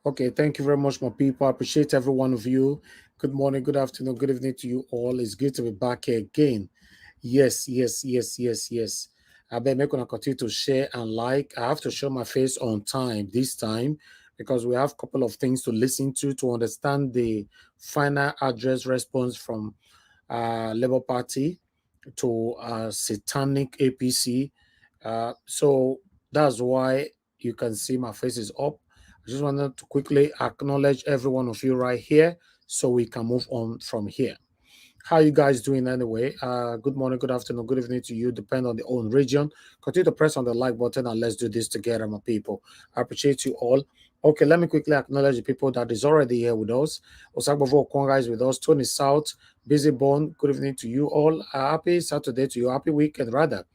Okay, thank you very much, my people. I appreciate every one of you. Good morning, good afternoon, good evening to you all. It's good to be back here again. Yes. I bet make gonna continue to share and like. I have to show my face on time this time because we have a couple of things to listen to understand the final address response from Labour Party to satanic APC. So that's why you can see my face is up. I just wanted to quickly acknowledge every one of you right here so we can move on from here. How you guys doing anyway? Good morning, good afternoon, good evening to you, depend on the own region. Continue to press on the like button and let's do this together, my people. I appreciate you all. Okay, let me quickly acknowledge the people that is already here with us. Osagbovo Okwonga is with us. Tony South, Busy Bone, good evening to you all. Happy Saturday to you, happy weekend rather.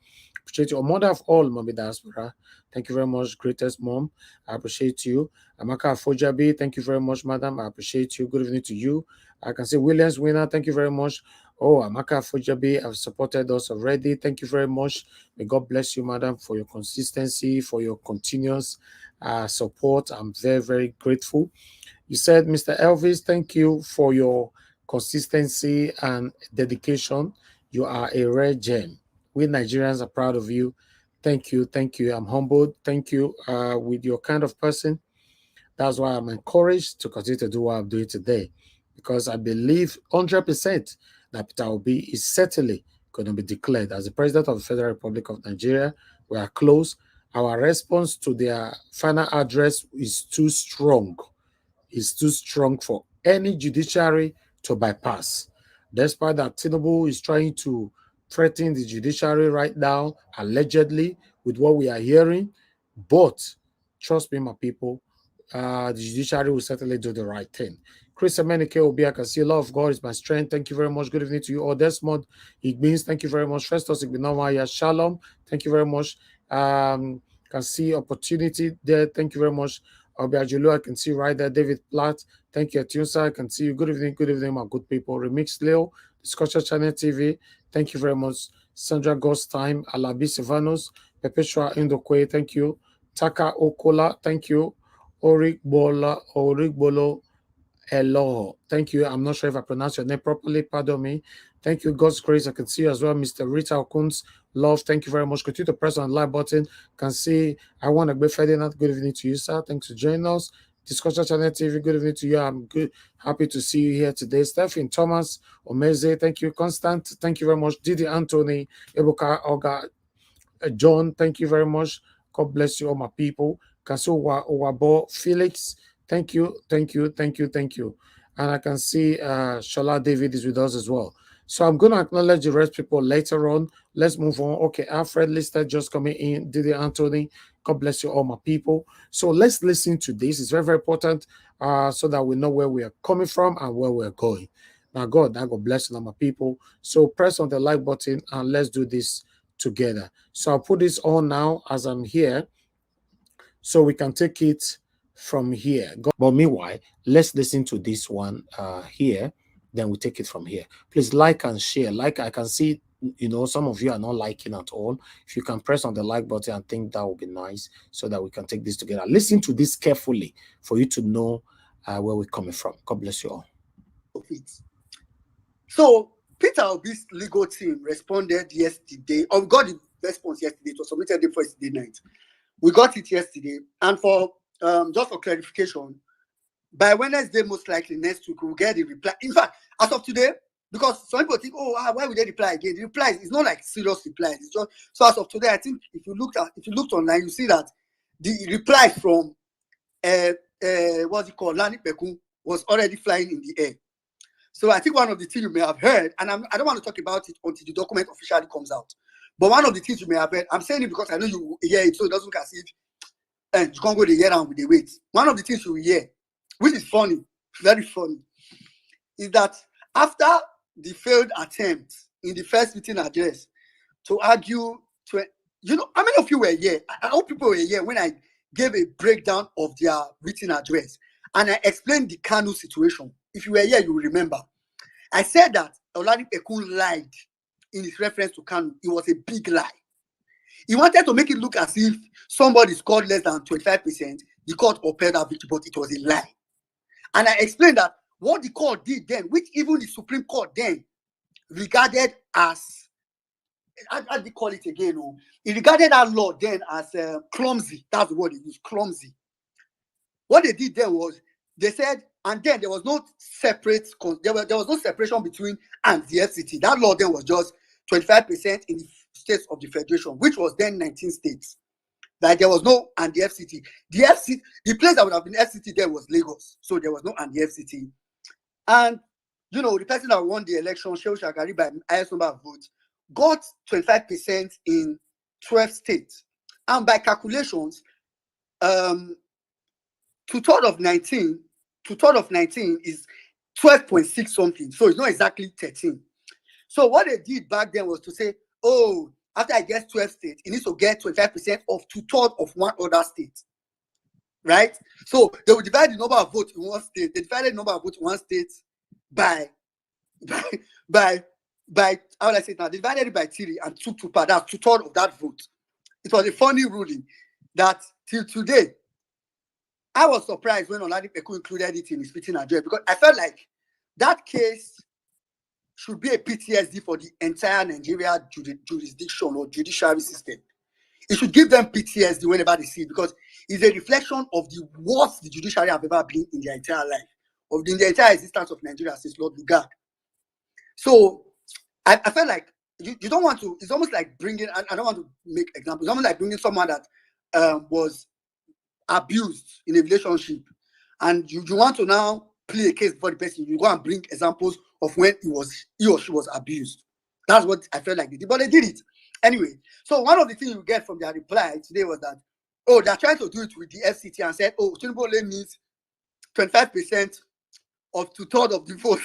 Appreciate you. Mother of all, Mommy Diaspora. Thank you very much, greatest mom. I appreciate you. Amaka Fojabi, thank you very much, madam. I appreciate you. Good evening to you. I can see Williams winner. Thank you very much. Oh, Amaka Fojabi have supported us already. Thank you very much. May God bless you, madam, for your consistency, for your continuous support. I'm very, very grateful. You said, Mr. Elvis, thank you for your consistency and dedication. You are a rare gem. We Nigerians are proud of you. Thank you. Thank you. I'm humbled. Thank you. With your kind of person, that's why I'm encouraged to continue to do what I'm doing today, because I believe 100% that Peter Obi is certainly going to be declared as the President of the Federal Republic of Nigeria. We are close. Our response to their final address is too strong. It's too strong for any judiciary to bypass. Despite that, Tinubu is trying to threaten the judiciary right now, allegedly, with what we are hearing. But trust me, my people, the judiciary will certainly do the right thing. Chris Emenike Obi, I can see love of God is my strength. Thank you very much. Good evening to you all. Desmond Igbeans, thank you very much. Festus Igbinawaya Shalom, thank you very much. Can see opportunity there. Thank you very much. Obiajulu, I can see right there. David Platt, thank you. Tunsa, I can see you. Good evening, my good people. Remix Leo, Discussion Channel TV, thank you very much. Sandra Ghost Time, Alabi Silvanos, Perpetua Indokwe, thank you. Taka Okola, thank you. Origbolo Hello. Thank you. I'm not sure if I pronounced your name properly. Pardon me. Thank you. God's grace. I can see you as well. Mr. Rita Okuns. Love. Thank you very much. Continue to press on the like button. Can see I want to be Ferdinand. Good evening to you, sir. Thanks for joining us. Discussion Channel TV. Good evening to you. I'm good. Happy to see you here today. Stephen Thomas Omeze. Thank you. Constant. Thank you very much. Didi Anthony. Ebuka Oga. John. Thank you very much. God bless you, all my people. Kaso Wabo Felix. Thank you. And I can see Shola David is with us as well. So I'm going to acknowledge the rest people later on. Let's move on. Okay, Alfred Lister just coming in. Didi Anthony. God bless you, all my people. So let's listen to this. It's very, very important so that we know where we are coming from and where we're going. Now, God bless you, all my people. So press on the like button and let's do this together. So I'll put this on now as I'm here so we can take it from here. But meanwhile, let's listen to this one here. Then we take it from here. Please like and share. Like, I can see, some of you are not liking at all. If you can press on the like button, I think that would be nice so that we can take this together. Listen to this carefully for you to know where we're coming from. God bless you all. So Peter Obi's legal team responded yesterday, or we got the response yesterday. It was submitted before yesterday night. We got it yesterday, and for just for clarification, by Wednesday, most likely next week, we'll get the reply. In fact, as of today, because some people think, why would they reply again? The reply is not like serious reply. It's just so as of today. I think if you looked online, you see that the reply from what's it called, Lani Pekun, was already flying in the air. So I think one of the things you may have heard, and I don't want to talk about it until the document officially comes out. But one of the things you may have heard, I'm saying it because I know you hear it, so it doesn't look as if you can't go the year and with the weight. One of the things you hear, which is funny, very funny, is that after the failed attempt in the first meeting address to argue, how many of you were here? I hope people were here when I gave a breakdown of their written address and I explained the Kanu situation. If you were here, you will remember. I said that Olani Pekun lied in his reference to Kanu. It was a big lie. He wanted to make it look as if somebody scored less than 25%, the court upheld that victory, but it was a lie. And I explained that what the court did then, which even the Supreme Court then regarded as, how do they call it again? Oh, it regarded that law then as clumsy. That's the word they used, clumsy. What they did then was they said, and then there was no separate, there was no separation between and the FCT. That law then was just 25% in the states of the federation, which was then 19 states. Like there was no and the FCT. The place that would have been FCT there was Lagos, so there was no and the FCT. And you know, the person that won the election, Shehu Shagari, by highest number of votes, got 25% in 12 states, and by calculations, two-thirds of 19 is 12.6 something. So it's not exactly 13. So what they did back then was to say, oh, after I get 12 states, it needs to get 25% of two-thirds of one other state. Right? So they will divide the number of votes in one state. They divided the number of votes in one state by how would I say it now? They divided it by 3 and took to part. That's two-thirds of that vote. It was a funny ruling that till today, I was surprised when Oladipo included it in his speech address, because I felt like that case should be a PTSD for the entire Nigeria jurisdiction or judiciary system. It should give them PTSD whenever they see it, because it's a reflection of the worst the judiciary have ever been in their entire life, of the entire existence of Nigeria since Lord Lugard. So I felt like you don't want to, it's almost like bringing, I don't want to make examples, it's almost like bringing someone that was abused in a relationship, and you want to now play a case for the person. You go and bring examples of when he or she was abused. That's what I felt like they did, but they did it anyway. So one of the things you get from their reply today was that, oh, they're trying to do it with the FCT and said, oh, Tinubu only needs 25% of two-thirds of the vote,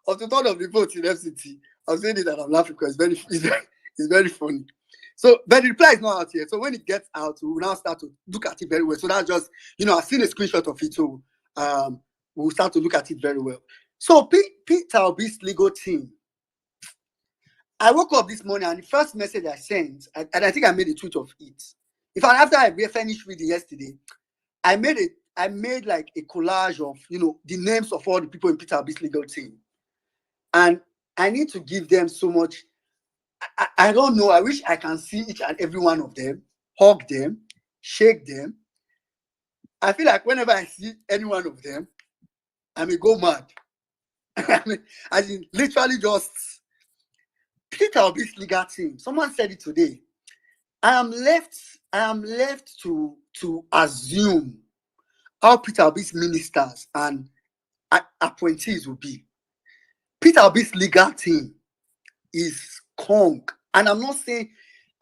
of two-thirds of the votes in FCT. I was saying it and I'm laughing because it's very funny. So, but the reply is not out yet. So when it gets out, we will now start to look at it very well. So that's just, you know, I've seen a screenshot of it, so we'll start to look at it very well. So Peter Obi's legal team. I woke up this morning and the first message I sent, and I think I made a tweet of it. In fact, after I finished reading yesterday, I made like a collage of, you know, the names of all the people in Peter Obi's legal team. And I need to give them so much. I don't know. I wish I can see each and every one of them, hug them, shake them. I feel like whenever I see any one of them, I may go mad. I mean, literally just Peter Obi's legal team. Someone said it today. I am left to assume how Peter Obi's ministers and appointees will be. Peter Obi's legal team is Kong, and I'm not saying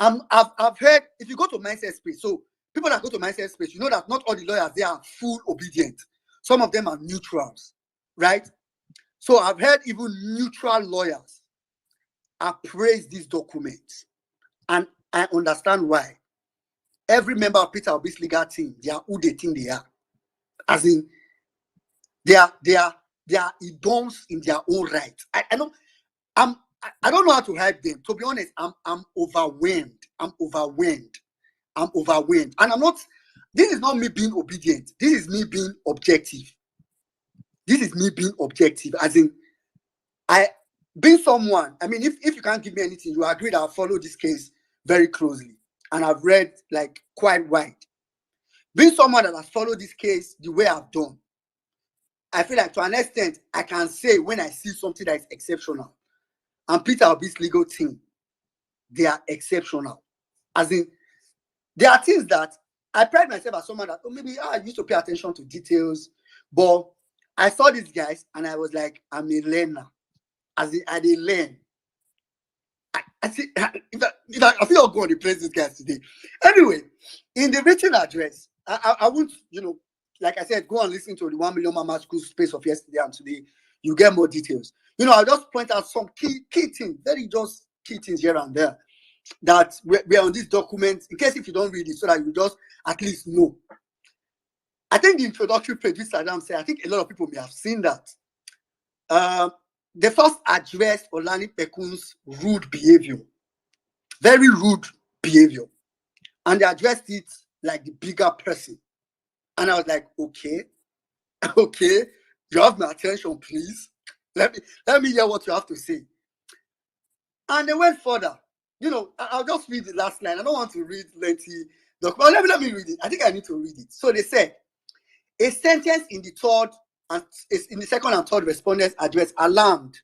I've heard, if you go to mindset space, so people that go to mindset space, you know that not all the lawyers they are full obedient. Some of them are neutrals, right? So I've heard even neutral lawyers appraise these documents, and I understand why. Every member of Peter Obi's legal team, they are who they think they are, as in they are idioms in their own right. I don't know how to help them. To be honest, I'm overwhelmed. And I'm not, this is not me being obedient. This is me being objective. As in, being someone, I mean, if you can't give me anything, you agree that I'll follow this case very closely. And I've read like quite wide. Being someone that has followed this case the way I've done, I feel like to an extent, I can say when I see something that is exceptional. And Peter Obi's legal team, they are exceptional. As in, there are things that I pride myself as someone that, oh, maybe I used to pay attention to details, but I saw these guys and I was like, I'm a learner. As in, I did learn. I see, I feel I'll go on the place these guys today. Anyway, in the written address, I won't, you know, like I said, go and listen to the 1 Million Mama School space of yesterday and today. You get more details. You know, I'll just point out some key things, very just key things here and there that we're on this document, in case if you don't read it, so that you just at least know. I think the introductory page, which Saddam said, I think a lot of people may have seen that. They first addressed Olanipekun's rude behavior, very rude behavior, and they addressed it like the bigger person. And I was like, okay, okay, you have my attention, please. Let me hear what you have to say. And they went further. You know, I'll just read the last line. I don't want to read lengthy document. Let me read it. I think I need to read it. So they said, a sentence in the second and third respondents' address alarmed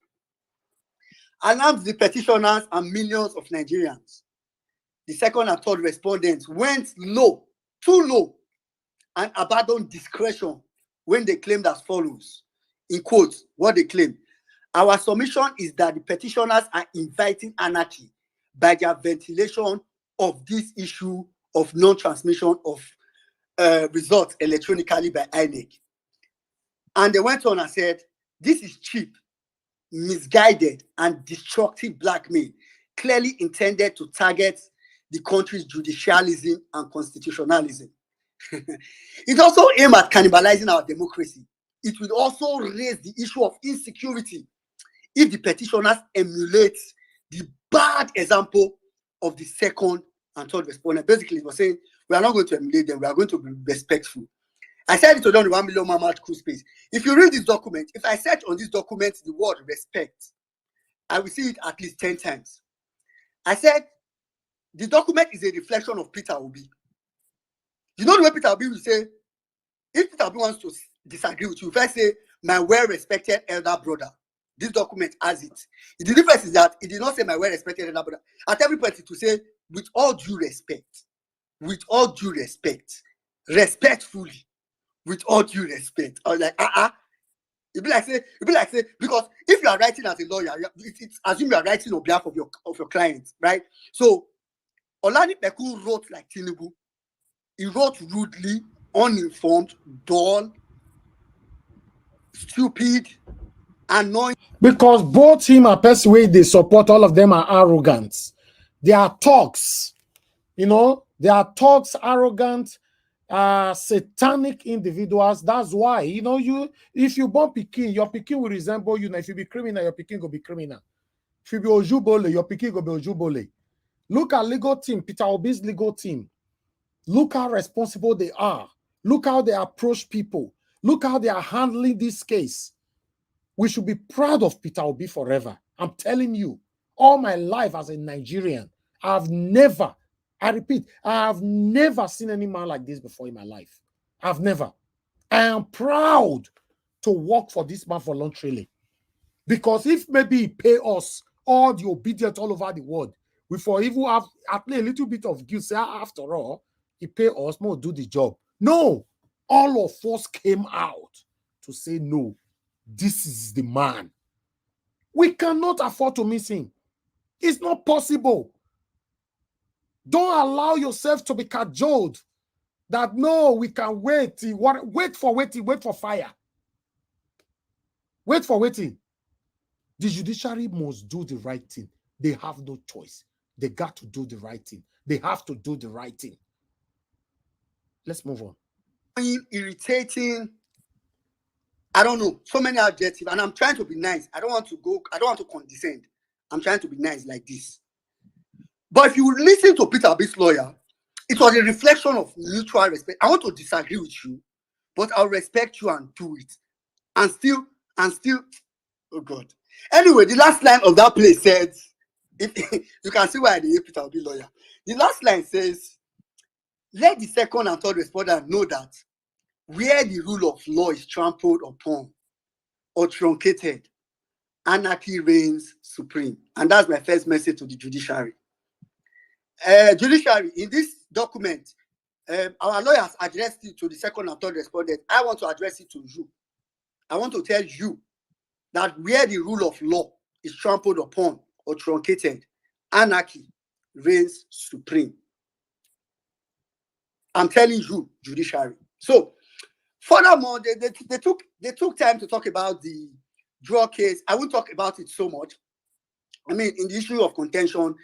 the petitioners and millions of Nigerians. The second and third respondents went low, too low, and abandoned discretion when they claimed as follows, in quotes, what they claim. Our submission is that the petitioners are inviting anarchy by their ventilation of this issue of non-transmission of results electronically by INEC. And they went on and said, this is cheap, misguided, and destructive blackmail, clearly intended to target the country's judicialism and constitutionalism. It also aims at cannibalizing our democracy. It will also raise the issue of insecurity if the petitioners emulate the bad example of the second and third respondent. Basically, it was saying, we are not going to emulate them, we are going to be respectful. I said it to them on the 1 million Mamad Crew space. If you read this document, if I search on this document the word respect, I will see it at least 10 times. I said, the document is a reflection of Peter Obi. You know the way Peter Obi will say, if Peter Obi wants to disagree with you, if I say, my well-respected elder brother, this document has it. The difference is that it did not say my well-respected elder brother. At every point, it will say, with all due respect, respectfully, with all due respect. I was like, It'd be like say, because if you are writing as a lawyer, it's assume you are writing on behalf of your client, right? So Olani Peku wrote like Tinubu. He wrote rudely, uninformed, dull, stupid, annoying. Because both him and Persuade they support, all of them are arrogant. They are talks, arrogant, satanic individuals. That's why, if you born Peking, your Peking will resemble you. Now, if you be criminal, your Peking will be criminal. If you be Ojubole, your Peking will be Ojubole. Look at legal team, Peter Obi's legal team. Look how responsible they are. Look how they approach people. Look how they are handling this case. We should be proud of Peter Obi forever. I'm telling you, all my life as a Nigerian, I have never seen any man like this before in my life. I've never. I am proud to work for this man voluntarily. Because if maybe he pay us all the obedience all over the world, we for even have at least a little bit of guilt. Say, after all, he pay us more do the job. No, all of us came out to say no. This is the man. We cannot afford to miss him. It's not possible. Don't allow yourself to be cajoled that no, we can wait. Wait for fire. Wait for waiting. The judiciary must do the right thing. They have no choice. They got to do the right thing. They have to do the right thing. Let's move on. Irritating. I don't know. So many adjectives. And I'm trying to be nice. I don't want to condescend. I'm trying to be nice like this. But if you listen to Peter Obi's lawyer, it was a reflection of mutual respect. I want to disagree with you, but I'll respect you and do it. And still, oh God. Anyway, the last line of that place says, if you can see why I hate Peter Obi lawyer. The last line says, let the second and third responder know that where the rule of law is trampled upon or truncated, anarchy reigns supreme. And that's my first message to the judiciary. Judiciary, in this document, our lawyers addressed it to the second and third respondent. I want to address it to you. I want to tell you that where the rule of law is trampled upon or truncated, anarchy reigns supreme. I'm telling you, judiciary. So, furthermore, they took time to talk about the draw case. I won't talk about it so much. I mean, in the issue of contention,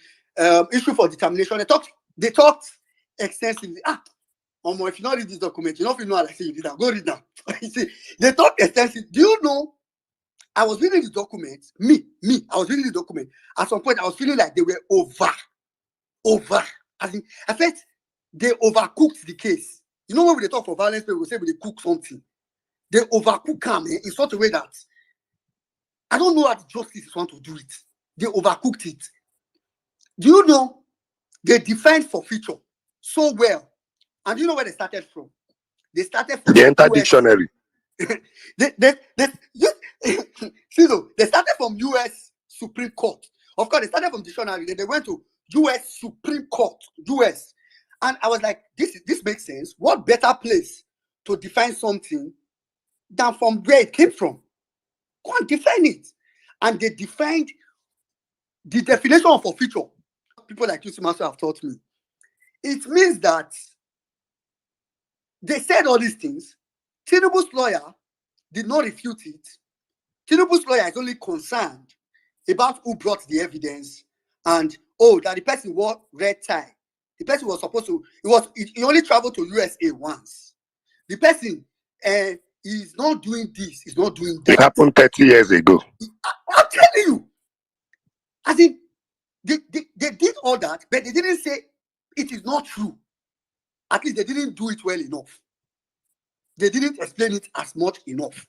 issue for determination, they talked extensively. If you not read this document, you know if you know how I say you did that. Go read now. You see, they talked extensively. Do you know? I was reading the document. I was reading the document. At some point, I was feeling like they were over. I felt they overcooked the case. You know when they talk for violence, people say when they cook something, they overcook them in such a way that I don't know how the justice want to do it. They overcooked it. Do you know they defined forfeiture so well? And do you know where they started from? They started from the entire dictionary. they started from US Supreme Court. Of course, they started from dictionary. Then they went to US Supreme Court, US. And I was like, this makes sense. What better place to define something than from where it came from? Go and define it. And they defined the definition of forfeiture. People like you, Master, have taught me. It means that they said all these things. Tinubu's lawyer did not refute it. Tinubu's lawyer is only concerned about who brought the evidence and that the person wore red tie. The person was supposed to, he only traveled to USA once. The person is not doing this, he's not doing that. It happened 30 years ago. I'm telling you. I think they did all that, but they didn't say it is not true. At least they didn't do it well enough. They didn't explain it as much enough,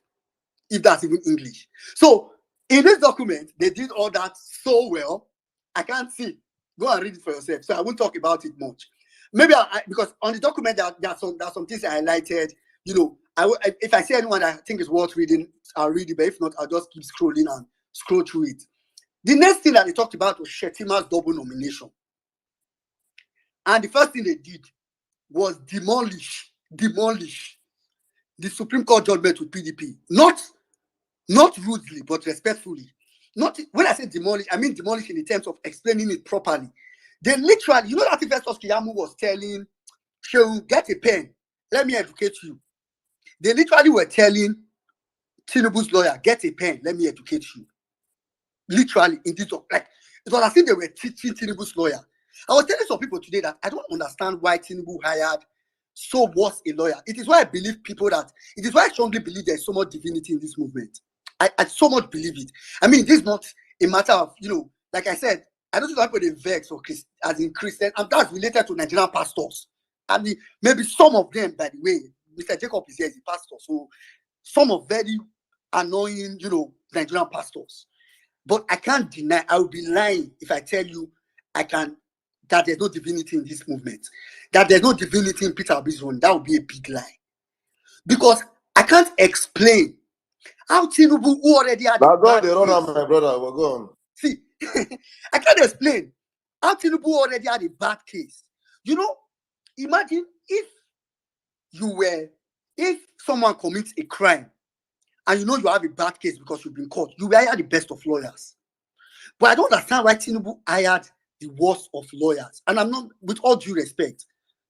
if that's even English. So in this document, they did all that so well. I can't see. Go and read it for yourself. So I won't talk about it much. Maybe because on the document there are some things I highlighted. You know, if I see anyone I think is worth reading, I'll read it. But if not, I'll just keep scrolling and scroll through it. The next thing that they talked about was Shettima's double nomination. And the first thing they did was demolish the Supreme Court judgment with PDP. Not rudely, but respectfully. Not when I say demolish, I mean demolish in the terms of explaining it properly. They literally, you know that Festus Keyamo was telling Shehu, get a pen, let me educate you. They literally were telling Tinubu's lawyer, get a pen, let me educate you. Literally, in this, like, it was as if they were teaching Tinubu's lawyer. I was telling some people today that I don't understand why Tinubu hired so worse a lawyer. It is why I believe it is why I strongly believe there's so much divinity in this movement. I so much believe it. I mean, this is not a matter of, like I said, I don't think people vex or as in Christian, and that's related to Nigerian pastors. I mean, maybe some of them, by the way, Mr. Jacob is here as a pastor, so some of very annoying, Nigerian pastors. But I can't deny, I would be lying if I tell you that there's no divinity in this movement, that there's no divinity in Peter Obi's run. That would be a big lie. Because I can't explain how Tinubu, who already had now go on, they run on, my brother. We're going. See, I can't explain how Tinubu already had a bad case. Imagine if someone commits a crime and you have a bad case because you've been caught, you will hire the best of lawyers. But I don't understand why Tinubu hired the worst of lawyers. And I'm not, with all due respect,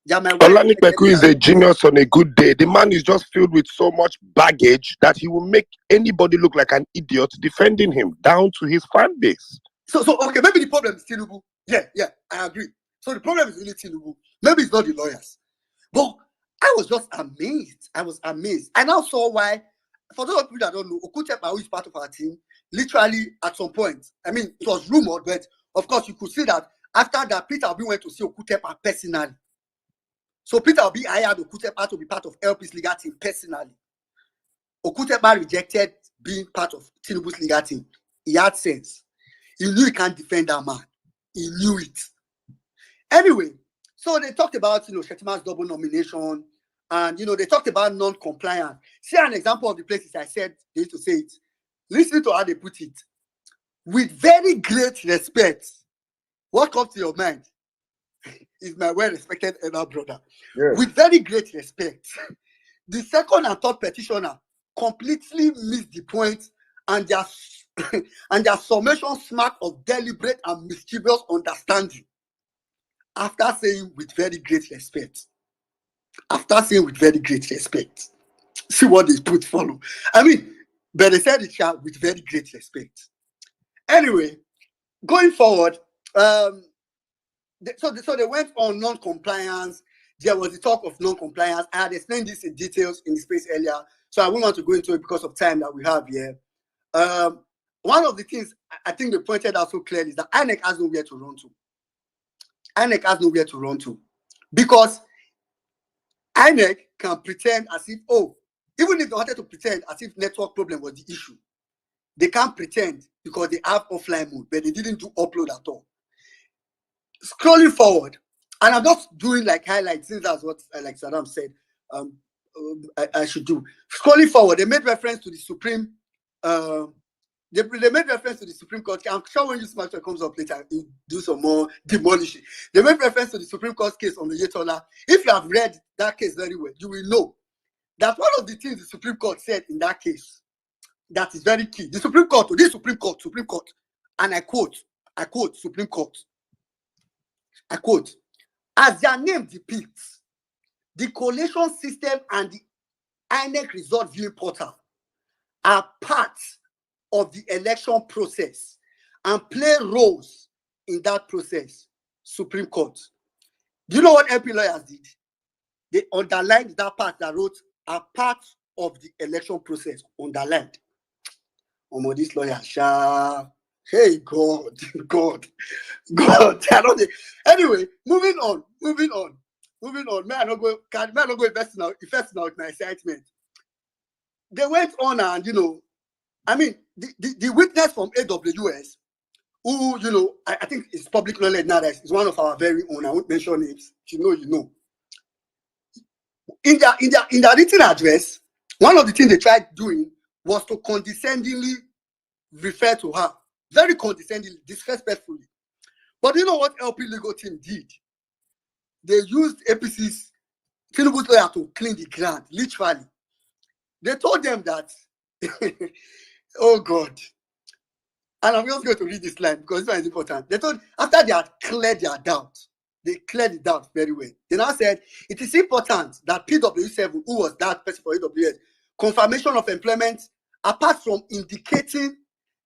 Olanipeku is a genius on a good day. The man is just filled with so much baggage that he will make anybody look like an idiot defending him down to his fan base. So okay, maybe the problem is Tinubu. Yeah, I agree. So the problem is really Tinubu. Maybe it's not the lawyers. But I was just amazed. I now saw why, for those of you that don't know, Okutepa, who is part of our team, literally at some point, I mean, it was rumored, but of course you could see that after that, Peter Obi went to see Okutepa personally. So Peter Obi hired Okutepa to be part of LP's legal team personally. Okutepa rejected being part of Tinubu's legal team. He had sense. He knew he can't defend that man. He knew it. Anyway, so they talked about, Shettima's double nomination, and, they talked about non-compliance. See an example of the places I said they used to say it. Listen to how they put it. With very great respect, what comes to your mind is my well-respected elder brother. Yes. With very great respect, the second and third petitioner completely missed the point, and their summation smack of deliberate and mischievous understanding. After saying with very great respect, see what they put follow. I mean, but they said it with very great respect. Anyway, going forward, so they went on non-compliance. There was the talk of non-compliance. I had explained this in details in the space earlier, so I won't want to go into it because of time that we have here. One of the things I think they pointed out so clearly is that INEC has nowhere to run to. INEC has nowhere to run to, because INEC can pretend as if, even if they wanted to pretend as if network problem was the issue, they can't pretend because they have offline mode, but they didn't do upload at all. Scrolling forward, and I'm just doing like highlights since that's what like Saddam said I should do. Scrolling forward, they made reference to the Supreme they made reference to the Supreme Court. I'm sure when this matter comes up later, you do some more demolishing. They made reference to the Supreme Court case on the Yetola. If you have read that case very well, you will know that one of the things the Supreme Court said in that case that is very key. The Supreme Court, Supreme Court, and I quote, Supreme Court. I quote, as their name depicts, the collation system and the INEC result viewing portal are parts of the election process and play roles in that process. Supreme Court. Do you know what LP lawyers did? They underlined that part that wrote are part of the election process. Underlined. This lawyer, hey God. Anyway, moving on. May I not go invest now with my excitement. They went on and the witness from AWS, who I think is public knowledge now, that is one of our very own. I won't mention names. You know. In their written address, one of the things they tried doing was to condescendingly refer to her, very condescendingly, disrespectfully. But you know what LP legal team did? They used APC's Tinubu's lawyer to clean the ground, literally. They told them that, oh God. And I'm just going to read this line because this one is important. They told, after they had cleared their doubt, they cleared the doubt very well. They now said, it is important that PW7, who was that person for AWS, confirmation of employment, apart from indicating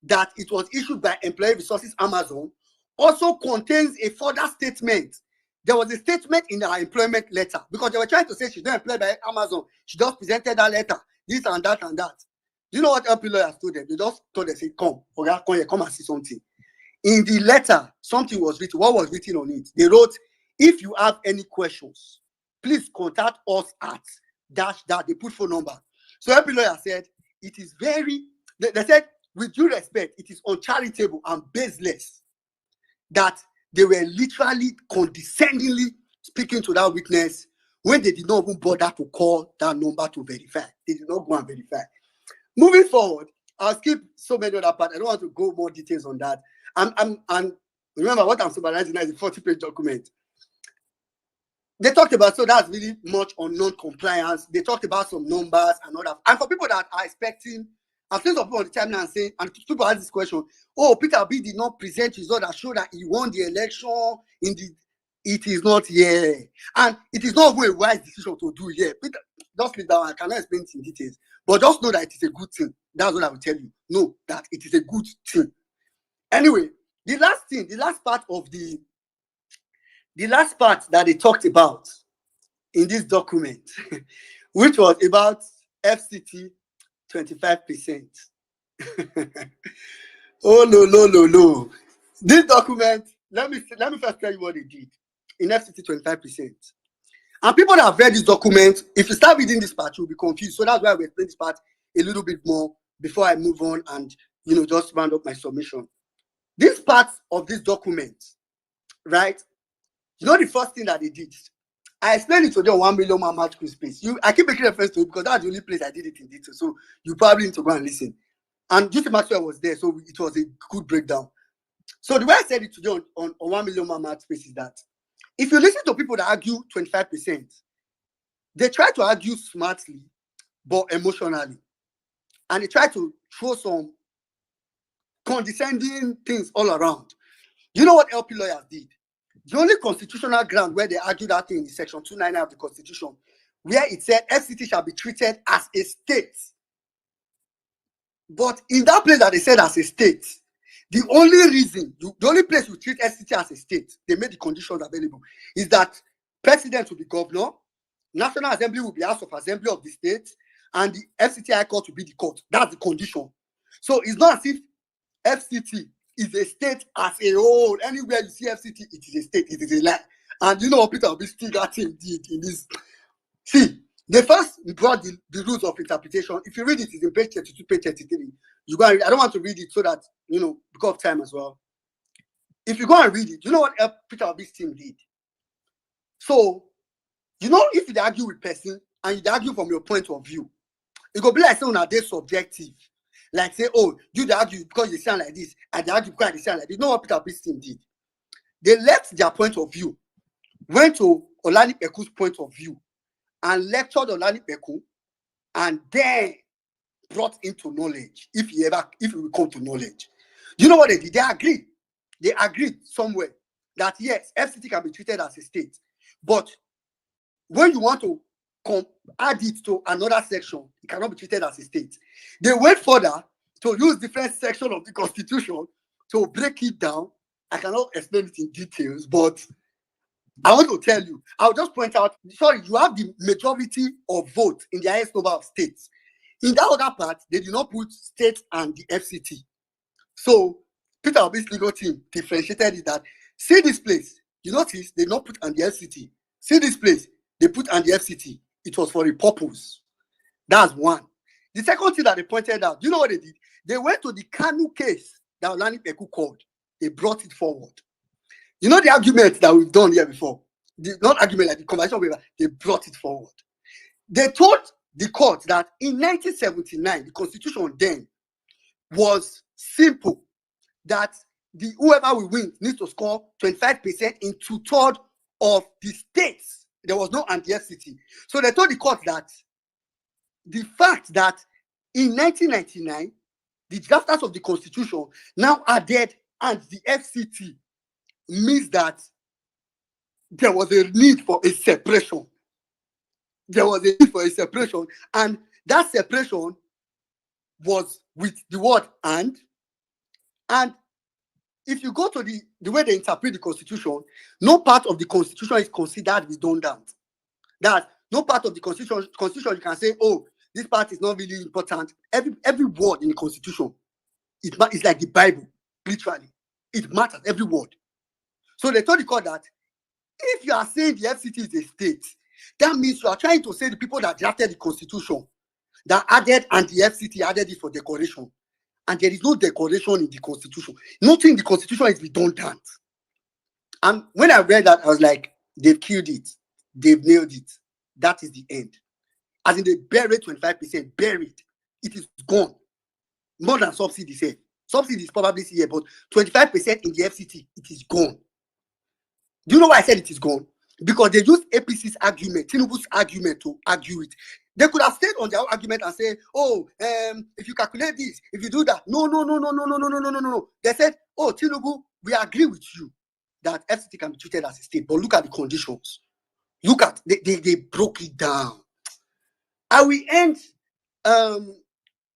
that it was issued by Employee Resources Amazon, also contains a further statement. There was a statement in her employment letter because they were trying to say she's not employed by Amazon. She just presented that letter, this and that and that. Do you know what LP lawyers told them? They just told them, say, come and see something. In the letter, something was written. What was written on it? They wrote, if you have any questions, please contact us at -- they put phone number. So LP lawyer said, it is very, they said, with due respect, it is uncharitable and baseless that they were literally condescendingly speaking to that witness when they did not even bother to call that number to verify. They did not go and verify. Moving forward, I'll skip so many other parts. I don't want to go more details on that. And remember, what I'm summarizing now is a 40-page document. They talked about, so that's really much on non-compliance. They talked about some numbers and all that. And for people that are expecting, I've seen some people on the timeline and saying, and people ask this question, oh, Peter Obi did not present results that show that he won the election it is not here. And it is not a wise decision to do here. Peter, just leave that one. I cannot explain it in details. But just know that it is a good thing. That's what I will tell you. Know that it is a good thing. Anyway, the last part that they talked about in this document, which was about FCT 25%. Oh no. This document, let me first tell you what they did in FCT 25%. And people that have read this document, if you start reading this part, you'll be confused. So that's why we explain this part a little bit more before I move on and just round up my submission. This part of this document, right? The first thing that they did, I explained it to them 1 million man match space. I keep making reference to it because that's the only place I did it in detail. So you probably need to go and listen. And Juicy Maxwell was there, so it was a good breakdown. So the way I said it to them on 1 million man match space is that if you listen to people that argue 25%, they try to argue smartly, but emotionally. And they try to throw some condescending things all around. You know what LP lawyers did? The only constitutional ground where they argue that thing is Section 299 of the Constitution, where it said FCT shall be treated as a state. But in that place that they said as a state, the only place you treat FCT as a state, they made the conditions available, is that president will be governor, National Assembly will be House of Assembly of the state, and the FCT High Court will be the court. That's the condition. So it's not as if FCT is a state as a whole. Anywhere you see FCT, it is a state. It is a lie. And you know what Peter Obi still that thing did in this. See, they first brought the rules of interpretation. If you read it, it's in page 32, page 33. You go and read. I don't want to read it so that, because of time as well. If you go and read it, you know what Peter Obi's team did? So, if you argue with person and you argue from your point of view, it go be like saying they're subjective. Like say, oh, you argue because you sound like this, and they argue because they sound like this. You know what Peter Obi's team did? They left their point of view, went to Olanipeku's point of view, and lectured Olanipekun, and then brought into knowledge, if he will come to knowledge. You know what they did? They agreed. They agreed somewhere that yes, FCT can be treated as a state. But when you want to add it to another section, it cannot be treated as a state. They went further to use different sections of the Constitution to break it down. I cannot explain it in details, but I want to tell you, I'll just point out, sorry, you have the majority of votes in the highest number of states. In that other part, they did not put state and the FCT. So Peter Obi's legal team differentiated it that, see this place, you notice they not put on the FCT. See this place, they put on the FCT. It was for a purpose. That's one. The second thing that they pointed out, you know what they did? They went to the Kanu case that Olanipeku called. They brought it forward. You know the argument that we've done here before? Not argument like the conversation paper, they brought it forward. They told the court that in 1979, the Constitution then was simple, that whoever will win needs to score 25% in 2/3 of the states. There was no anti-FCT. So they told the court that the fact that in 1999, the drafters of the Constitution now added and the FCT means that there was a need for a separation. There was a need for a separation, and that separation was with the word and if you go to the way they interpret the Constitution, no part of the Constitution is considered redundant. That no part of the Constitution you can say, oh, this part is not really important. Every word in the Constitution, it's like the Bible, literally. It matters, every word. So they told the court that if you are saying the FCT is a state, that means you are trying to say the people that drafted the Constitution, that added and the FCT added it for decoration. And there is no decoration in the Constitution. Nothing in the Constitution is redundant. And when I read that, I was like, they've killed it. They've nailed it. That is the end. As in, they buried 25%, buried. It is gone. More than subsidy said. Subsidy is probably here, but 25% in the FCT, it is gone. Do you know why I said it is gone? Because they used APC's argument, Tinubu's argument to argue it. They could have stayed on their argument and say, oh, if you calculate this, if you do that. No. They said, oh, Tinubu, we agree with you that FCT can be treated as a state, but look at the conditions. Look at, they broke it down. I will end,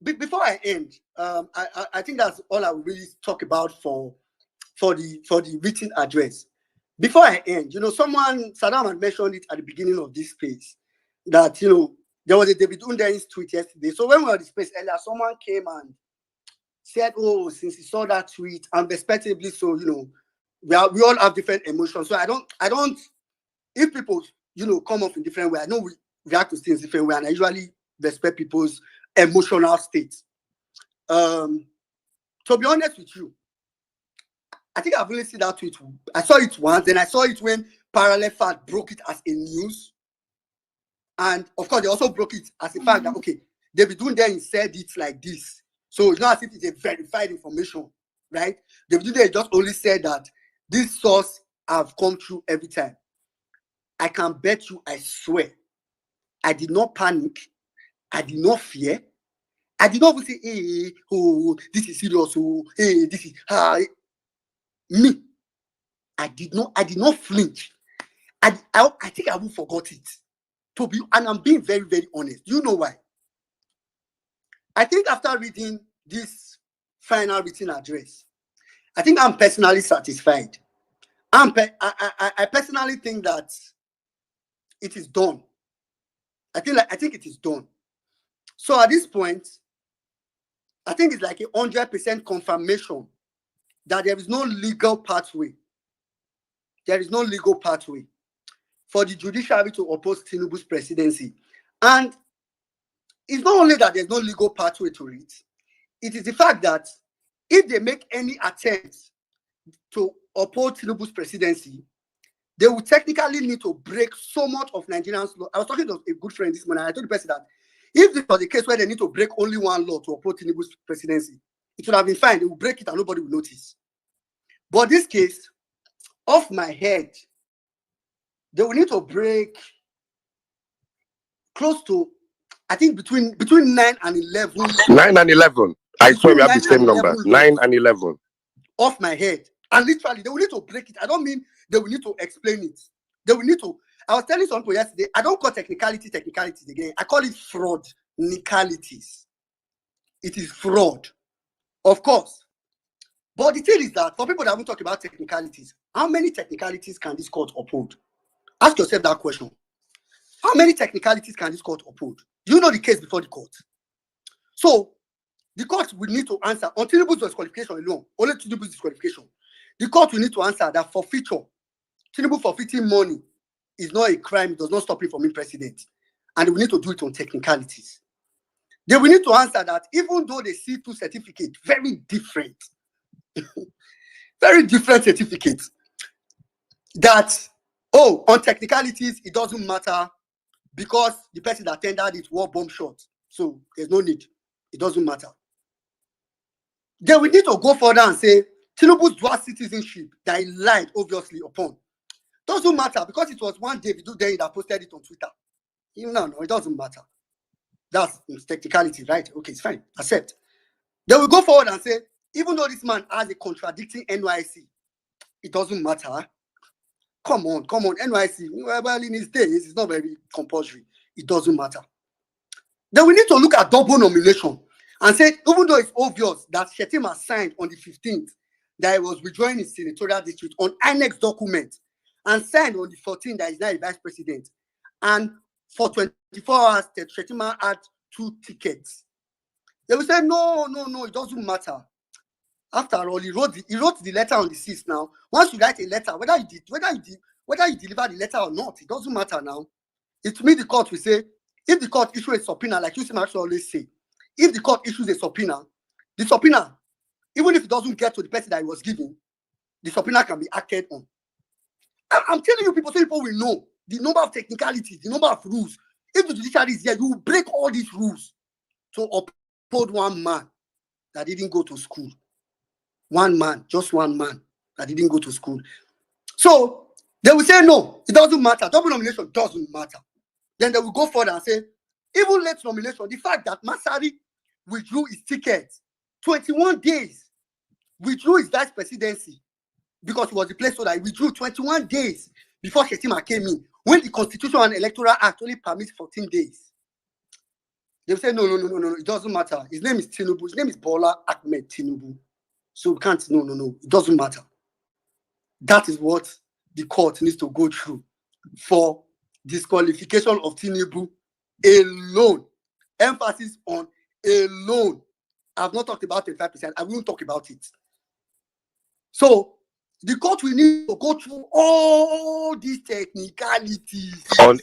before I end, I think that's all I will really talk about for the written address. Before I end, Saddam had mentioned it at the beginning of this space, that, there was a David Underin's tweet yesterday. So when we were at the space earlier, someone came and said, oh, since he saw that tweet, and respectively so, we all have different emotions. So I don't, if people, come off in different way, I know we react to things different way, and I usually respect people's emotional states. To be honest with you, I think I've only seen that tweet. I saw it once, then I saw it when Parallel Fact broke it as a news. And of course, they also broke it as a fact that, okay, David Dunde said it like this. So it's not as if it's a verified information, right? David Dunde just only said that this source have come true every time. I can bet you, I swear, I did not panic. I did not fear. I did not say, hey, oh, this is serious. Oh, hey, this is me. I did not flinch. I think I will forgot it. And I'm being very, very honest. You know why? I think after reading this final written address, I think I'm personally satisfied. I personally think that it is done. I think it is done. So at this point, I think it's like 100% confirmation that there is no legal pathway. There is no legal pathway. for the judiciary to oppose Tinubu's presidency. And it's not only that there's no legal pathway to it, it is the fact that if they make any attempts to oppose Tinubu's presidency, they will technically need to break so much of Nigerians' law. I was talking to a good friend this morning, and I told the person that if this was the case where they need to break only one law to oppose Tinubu's presidency, it would have been fine. They will break it and nobody will notice. But this case, off my head, they will need to break close to, I think, between 9 and 11. 9 and 11. I swear we have the same number. 9 and 11. Off my head. And literally, they will need to break it. I don't mean they will need to explain it. They will need to. I was telling some people yesterday, I don't call technicalities again. I call it fraud-nicalities. It is fraud, of course. But the thing is that for people that won't talk about technicalities, how many technicalities can this court uphold? Ask yourself that question. How many technicalities can this court uphold? You know the case before the court. So the court will need to answer on Tinubu's disqualification alone, only Tinubu's disqualification. The court will need to answer that forfeiture, Tinubu forfeiting money is not a crime, it does not stop him from being president. And they will need to do it on technicalities. They will need to answer that even though they see two certificates, very different certificates, that, oh, on technicalities, it doesn't matter because the person that tendered it wore bomb shot. So there's no need. It doesn't matter. Then we need to go further and say, Tinubu's dual citizenship that he lied obviously upon doesn't matter because it was one David Day that posted it on Twitter. No, it doesn't matter. That's technicality, right? Okay, it's fine. Accept. Then we go forward and say, even though this man has a contradicting NYC, it doesn't matter. Come on, NYC. Well, in his days, it's not very compulsory. It doesn't matter. Then we need to look at double nomination and say, even though it's obvious that Shettima signed on the 15th that he was withdrawing his senatorial district on annex document and signed on the 14th that he's now a vice president. And for 24 hours, Shettima had 2 tickets. They will say, no, it doesn't matter. After all, he wrote the letter on the 6th now. Once you write a letter, whether you deliver the letter or not, it doesn't matter now. It means the court will say, if the court issues a subpoena, like you always say, if the court issues a subpoena, the subpoena, even if it doesn't get to the person that it was given, the subpoena can be acted on. I'm telling you, people, so people will know the number of technicalities, the number of rules. If the judiciary is here, you will break all these rules to uphold one man that didn't go to school. One man, just one man that didn't go to school. So they will say, no, it doesn't matter. Double nomination doesn't matter. Then they will go further and say, even late nomination, the fact that Masari withdrew his ticket 21 days, withdrew his vice presidency because he was the placeholder. He withdrew 21 days before Shettima came in, when the Constitution and Electoral Act only permits 14 days. They will say, no, it doesn't matter. His name is Tinubu. His name is Bola Ahmed Tinubu. So we can't, no, it doesn't matter. That is what the court needs to go through for disqualification of Tinubu alone. Emphasis on alone. I've not talked about 35%. I won't talk about it. So the court will need to go through all these technicalities. On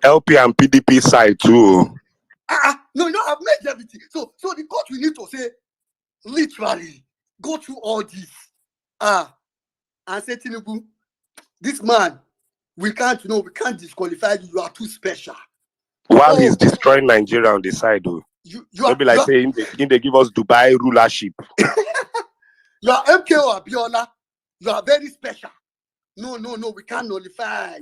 LP and PDP side too. No, I've made everything. So the court will need to say, literally, go through all this. And say, Tinubu, this man, we can't disqualify you. You are too special. While he's destroying Nigeria on the side, though. Maybe like saying they give us Dubai rulership. You are MKO Abiola. You are very special. No, we can't nullify.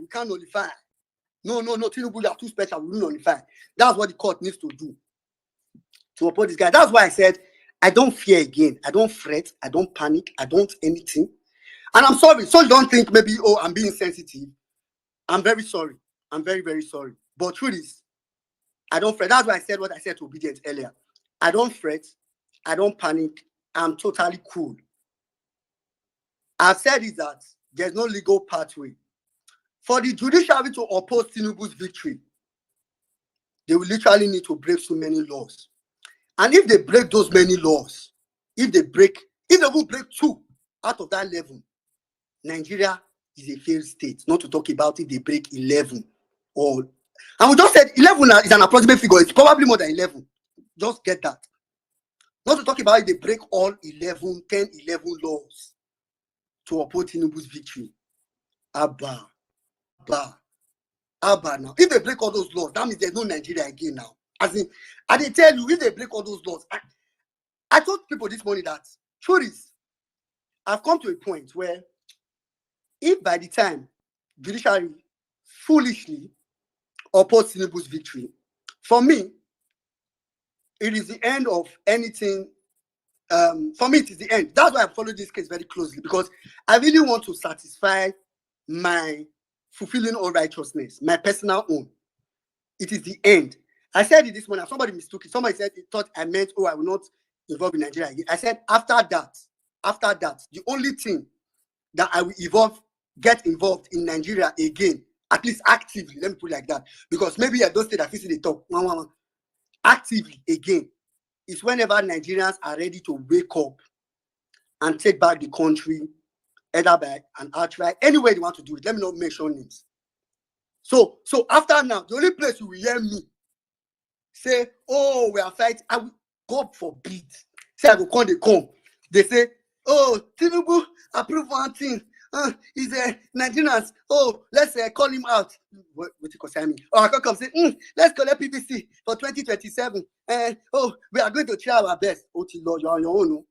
No, Tinubu, you are too special. We will nullify. That's what the court needs to do to oppose this guy. That's why I said, I don't fear again. I don't fret. I don't panic. I don't anything. And I'm sorry. So you don't think maybe, I'm being sensitive. I'm very sorry. I'm very, very sorry. But truth is, I don't fret. That's why I said what I said to Obedience earlier. I don't fret. I don't panic. I'm totally cool. I've said is that there's no legal pathway. For the judiciary to oppose Tinubu's victory, they will literally need to break so many laws. And if they break those many laws, if they will break 2 out of that 11, Nigeria is a failed state. Not to talk about if they break 11 or, and we just said 11 is an approximate figure. It's probably more than 11. Just get that. Not to talk about if they break all 11 laws to uphold Tinubu's victory. Abba. Now, if they break all those laws, that means there's no Nigeria again now. As in, I did tell you, if they break all those laws, I told people this morning that, truth is, I've come to a point where if by the time Judiciary foolishly opposed Tinubu's victory, for me, it is the end of anything. For me, it is the end. That's why I follow this case very closely, because I really want to satisfy my fulfilling all righteousness, my personal own. It is the end. I said it this morning. Somebody mistook it. Somebody said it thought I meant, oh, I will not involve in Nigeria again. I said after that, the only thing that I will get involved in Nigeria again, at least actively, let me put it like that, because maybe I don't say that physically talk, actively again, is whenever Nigerians are ready to wake up and take back the country, either by an outright, any way they want to do it. Let me not mention names. So after now, the only place you will hear me say, oh, we are fighting, I will, God forbid, say I go come. They say, oh, Tinubu approve one thing. He's a Nigerians. Oh, let's call him out. What you concern me? Oh, I can come say, let's collect PVC for 2027. Oh, we are going to try our best. Oh, Lord, you are on your own.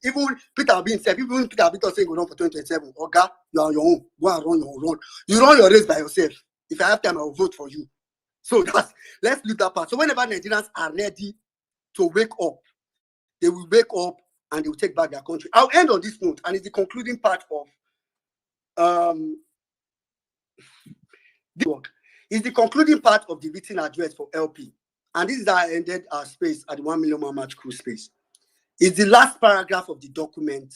Even Peter Obi himself, even Peter Obi saying go run for 2027. Oga, you are on your own. Go and run your run. You run your race by yourself. If I have time, I will vote for you. So let's leave that part. So whenever Nigerians are ready to wake up, they will wake up and they will take back their country. I'll end on this note, and it's the concluding part of this work. It's the concluding part of the written address for LP. And this is how I ended our space at the 1 million man match crew space. It's the last paragraph of the document.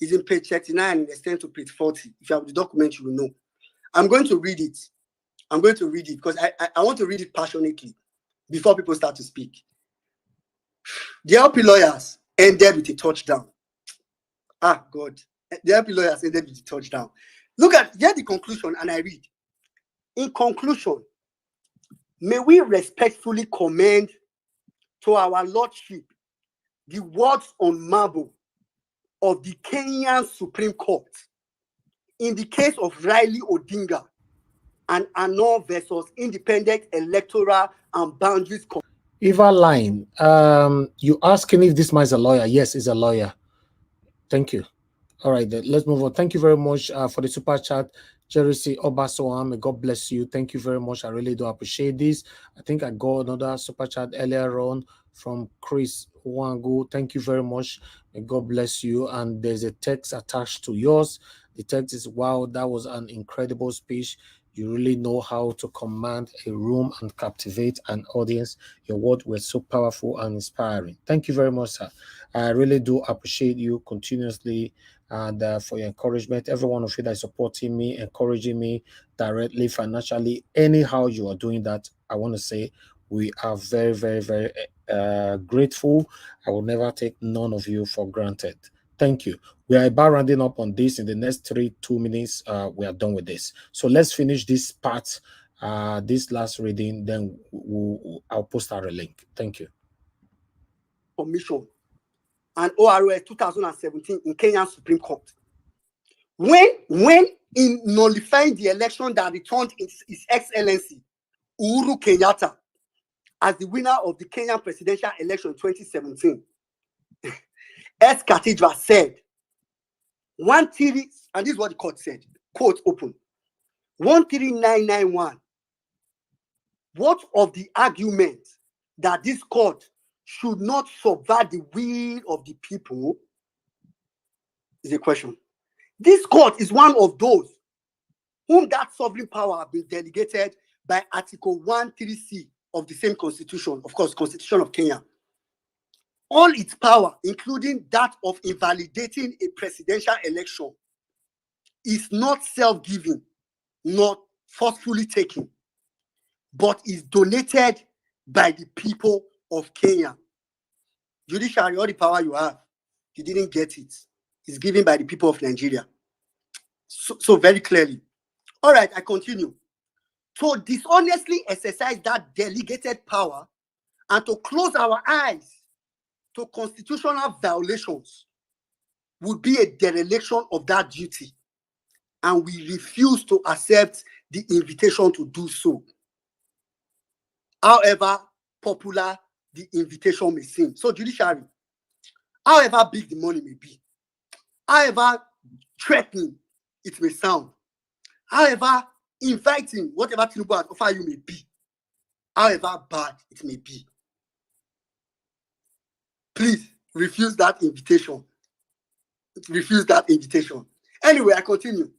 It's in page 39 and extends to page 40. If you have the document, you will know. I'm going to read it. Because I want to read it passionately before people start to speak. The LP lawyers ended with a touchdown. Ah, God. The LP lawyers ended with a touchdown. Look at the conclusion, and I read. In conclusion, may we respectfully commend to our Lordship the words on marble of the Kenyan Supreme Court in the case of Riley Odinga and Anor versus Independent Electoral and Boundaries Commission. Eva Line, you asking if this man is a lawyer? Yes, he's a lawyer. Thank you. All right, then, let's move on. Thank you very much for the super chat. Jerry C. Obasoam, may God bless you. Thank you very much. I really do appreciate this. I think I got another super chat earlier on from Chris Wangu. Thank you very much. May God bless you. And there's a text attached to yours. The text is, wow, that was an incredible speech. You really know how to command a room and captivate an audience. Your words were so powerful and inspiring. Thank you very much, sir. I really do appreciate you continuously and for your encouragement. Every one of you that is supporting me, encouraging me directly, financially, anyhow you are doing that, I want to say we are very, very, very grateful. I will never take none of you for granted. Thank you. We are about rounding up on this. In the next 2 minutes, we are done with this. So let's finish this part, this last reading, then I'll post our link. Thank you. Commission and ORS 2017 in Kenyan Supreme Court. When in nullifying the election that returned His Excellency Uhuru Kenyatta as the winner of the Kenyan presidential election 2017, S. Cathedral said, 130, and this is what the court said, quote open, 13991. What of the argument that this court should not subvert the will of the people is a question. This court is one of those whom that sovereign power have been delegated by Article 130C of the same constitution, of course, Constitution of Kenya. All its power, including that of invalidating a presidential election, is not self-giving, not forcefully taken, but is donated by the people of Kenya. Judiciary, all the power you have, you didn't get it. It's given by the people of Nigeria. So very clearly. All right, I continue. To dishonestly exercise that delegated power and to close our eyes to constitutional violations would be a dereliction of that duty, and we refuse to accept the invitation to do so, however popular the invitation may seem. So, judiciary, however big the money may be, however threatening it may sound, however inviting whatever Tinubu has offered you may be, however bad it may be, please refuse that invitation. Refuse that invitation. Anyway, I continue.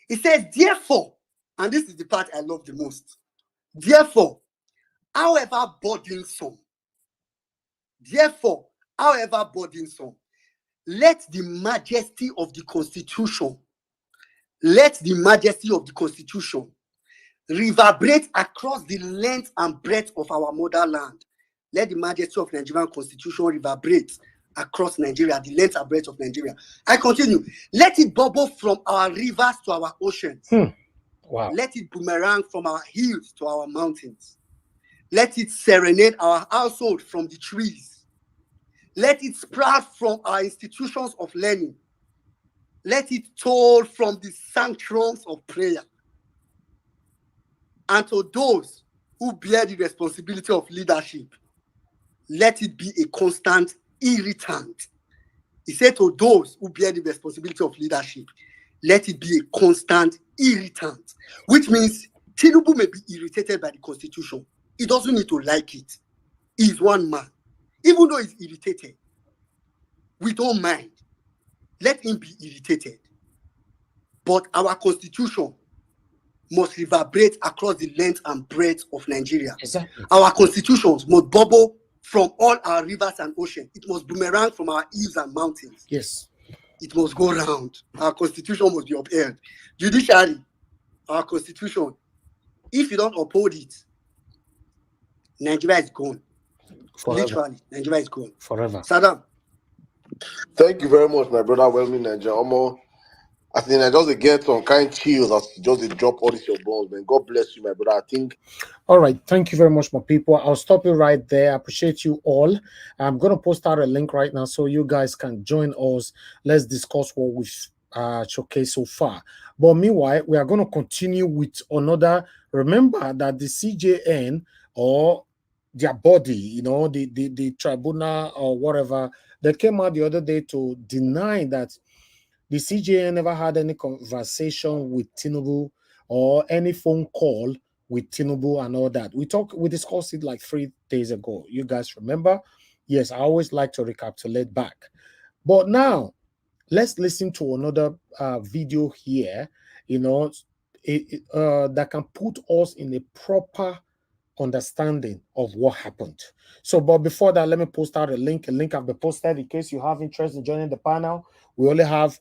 It says, therefore, and this is the part I love the most. Therefore, however burdensome, let the majesty of the Constitution, reverberate across the length and breadth of our motherland. Let the majesty of Nigerian Constitution reverberate across Nigeria, the length and breadth of Nigeria. I continue. Let it bubble from our rivers to our oceans. Wow. Let it boomerang from our hills to our mountains. Let it serenade our household from the trees. Let it sprout from our institutions of learning. Let it toll from the sanctuaries of prayer. And to those who bear the responsibility of leadership, let it be a constant irritant. He said to those who bear the responsibility of leadership, let it be a constant irritant, which means Tinubu may be irritated by the Constitution. He doesn't need to like it. He's one man. Even though he's irritated, we don't mind. Let him be irritated. But our Constitution must reverberate across the length and breadth of Nigeria. Exactly. Our constitutions must bubble from all our rivers and oceans. It must boomerang from our hills and mountains. Yes. It must go round. Our constitution must be upheld. Judiciary, our constitution, if you don't uphold it, Nigeria is gone. Forever. Literally, Nigeria is gone. Forever. Saddam. Thank you very much, my brother. Welcome, Nigeria. I think I just get some kind chills as just drop all these your bones, man. God bless you, my brother. I think. All right. Thank you very much, my people. I'll stop you right there. I appreciate you all. I'm going to post out a link right now so you guys can join us. Let's discuss what we've showcased so far. But meanwhile, we are going to continue with another. Remember that the CJN or their body, you know, the tribunal or whatever, they came out the other day to deny that the CJN never had any conversation with Tinubu or any phone call with Tinubu and all that. We discussed it like 3 days ago. You guys remember? Yes, I always like to recapitulate back. But now, let's listen to another video here, you know, that can put us in a proper understanding of what happened. So, but before that, let me post out a link. A link have been posted in case you have interest in joining the panel. We only have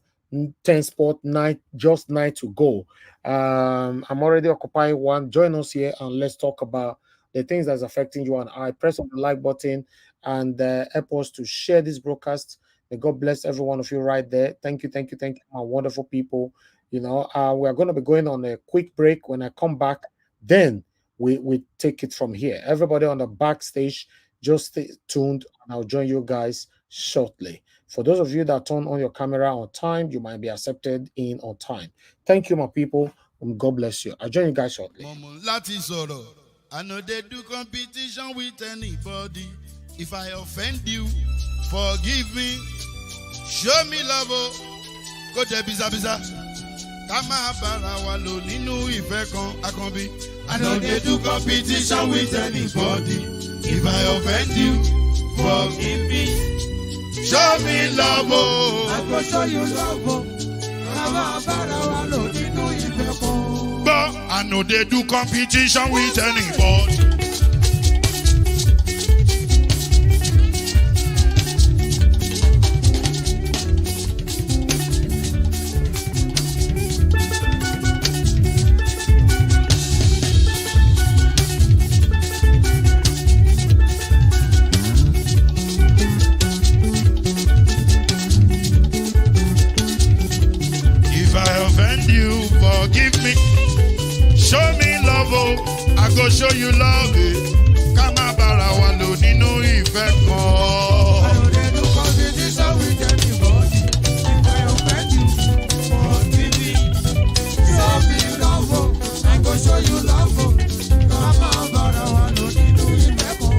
10 spot, 9 to go. I'm already occupying one. Join us here and let's talk about the things that's affecting you and I. Press on the like button and help us to share this broadcast. May God bless every one of you right there. Thank you, my wonderful people. You know, we are going to be going on a quick break. When I come back, then we take it from here. Everybody on the backstage, just stay tuned and I'll join you guys shortly. For those of you that turn on your camera on time, you might be accepted in on time. Thank you, my people. God bless you. I'll join you guys shortly. I know they do competition with anybody. If I offend you, forgive me. Show me love. Go there, biza. Kama bara wa lo ninu ife kan akanbi. I know they do competition with anybody. If I offend you, forgive me. Show me love. I go show you love. Kama bara wa lo ninu ife kan. But I know they do competition with anybody. If I offend show you love it. Ká má bára wa lò nínú ìfẹ́ kan. I know they do competition with anybody. If I offend you, forgive me. Show me love, oh. I go show you love, oh. Come on, brother, I know they do it better.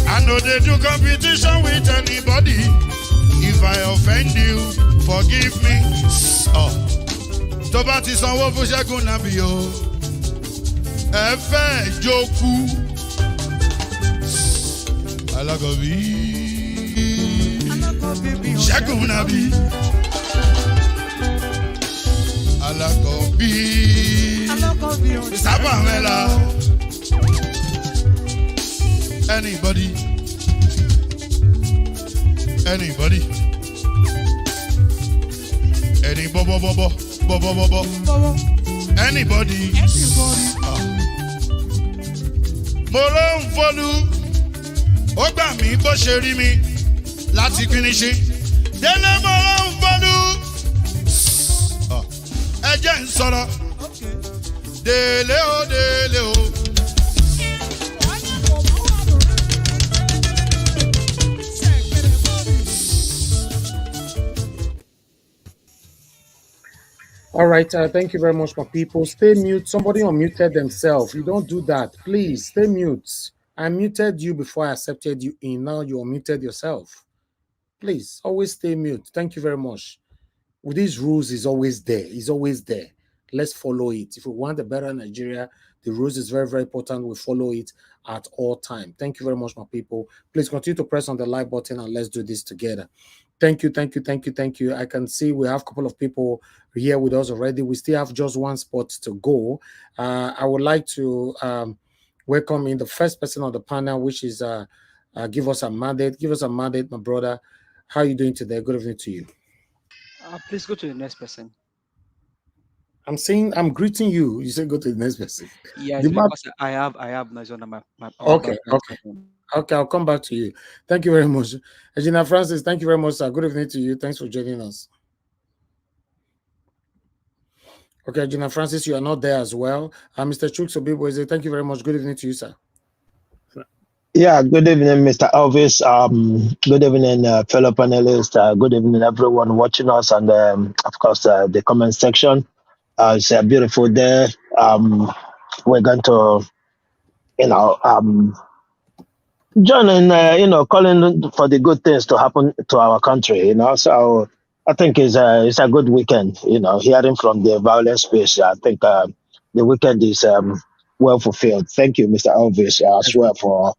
I know they do competition with anybody. If I offend you, forgive me. Oh. Tó bá ti sanwó fún Ṣẹ́gun Nàbí o. Ẹ fẹ́ jókù. Alákọ̀bí. Ṣẹ́gun Nàbí. Alákọ̀bí. Sábà mẹ́la. Anybody. Anybody. Any bobo bobo bobo bobo. Anybody. Ah. Mo ló ń fọlú. Ó gbà mí bó ṣe rí mi láti finishi. Délé mo ló ń fọlú. Ah. Ẹ jẹ́ ń sọ̀rọ̀. Délé o délé o. All right, thank you very much, my people. Stay mute. Somebody unmuted themselves. You don't do that. Please stay mute. I muted you before I accepted you in. Now you unmuted yourself. Please always stay mute. Thank you very much. With these rules, is always there. It's always there. Let's follow it. If we want a better Nigeria, the rules is very, very important. We follow it at all time. Thank you very much, my people. Please continue to press on the like button and let's do this together. Thank you, thank you, thank you, thank you. I can see we have a couple of people here with us already. We still have just one spot to go. I would like to welcome in the first person on the panel, which is give us a mandate. Give us a mandate, my brother. How are you doing today? Good evening to you. Please go to the next person. I'm greeting you. You say go to the next person. Yeah, because I have noise on my okay. Okay, I'll come back to you. Thank you very much. Gina Francis, thank you very much, sir. Good evening to you. Thanks for joining us. Okay, Gina Francis, you are not there as well. Mr. Chukso Biboise, thank you very much. Good evening to you, sir. Yeah, good evening, Mr. Elvis. Good evening, fellow panelists. Good evening, everyone watching us, and of course, the comment section. It's a beautiful day. We're going to, join in, calling for the good things to happen to our country. So I think it's a good weekend. Hearing from the violence space, I think the weekend is well fulfilled. Thank you, Mr. Elvis, as well for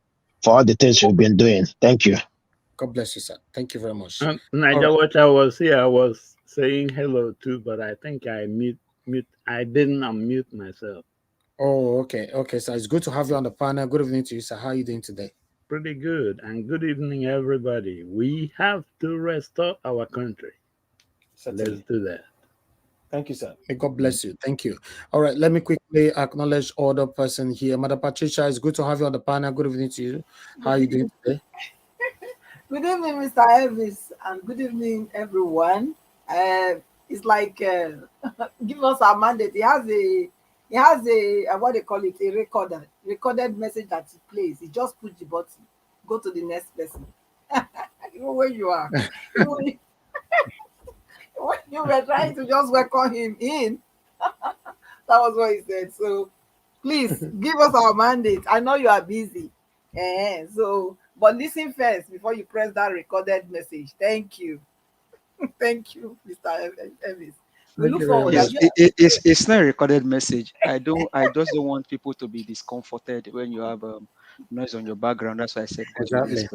all the things you've been doing. Thank you. God bless you, sir. Thank you very much. Niger, what I was here, I was saying hello too, but I think I I didn't unmute myself. Oh, okay. Okay, so it's good to have you on the panel. Good evening to you, sir. How are you doing today? Pretty good. And good evening, everybody. We have to restore our country. So let's do that. Thank you, sir. May God bless you. Thank you. All right, let me quickly acknowledge other person here. Madam Patricia, it's good to have you on the panel. Good evening to you. How are you doing today? Good evening, Mr. Elvis, and good evening, everyone. It's like give us our mandate. He has a what they call it, a recorded message that he plays. He just push the button, go to the next person. Even where you are, when you were trying to just welcome him in, that was what he said. So please give us our mandate. I know you are busy, but listen first before you press that recorded message. Thank you. Thank you, Mr. Elvis. We look forward. It's not a recorded message. I just don't want people to be discomforted when you have noise on your background. That's why I said exactly.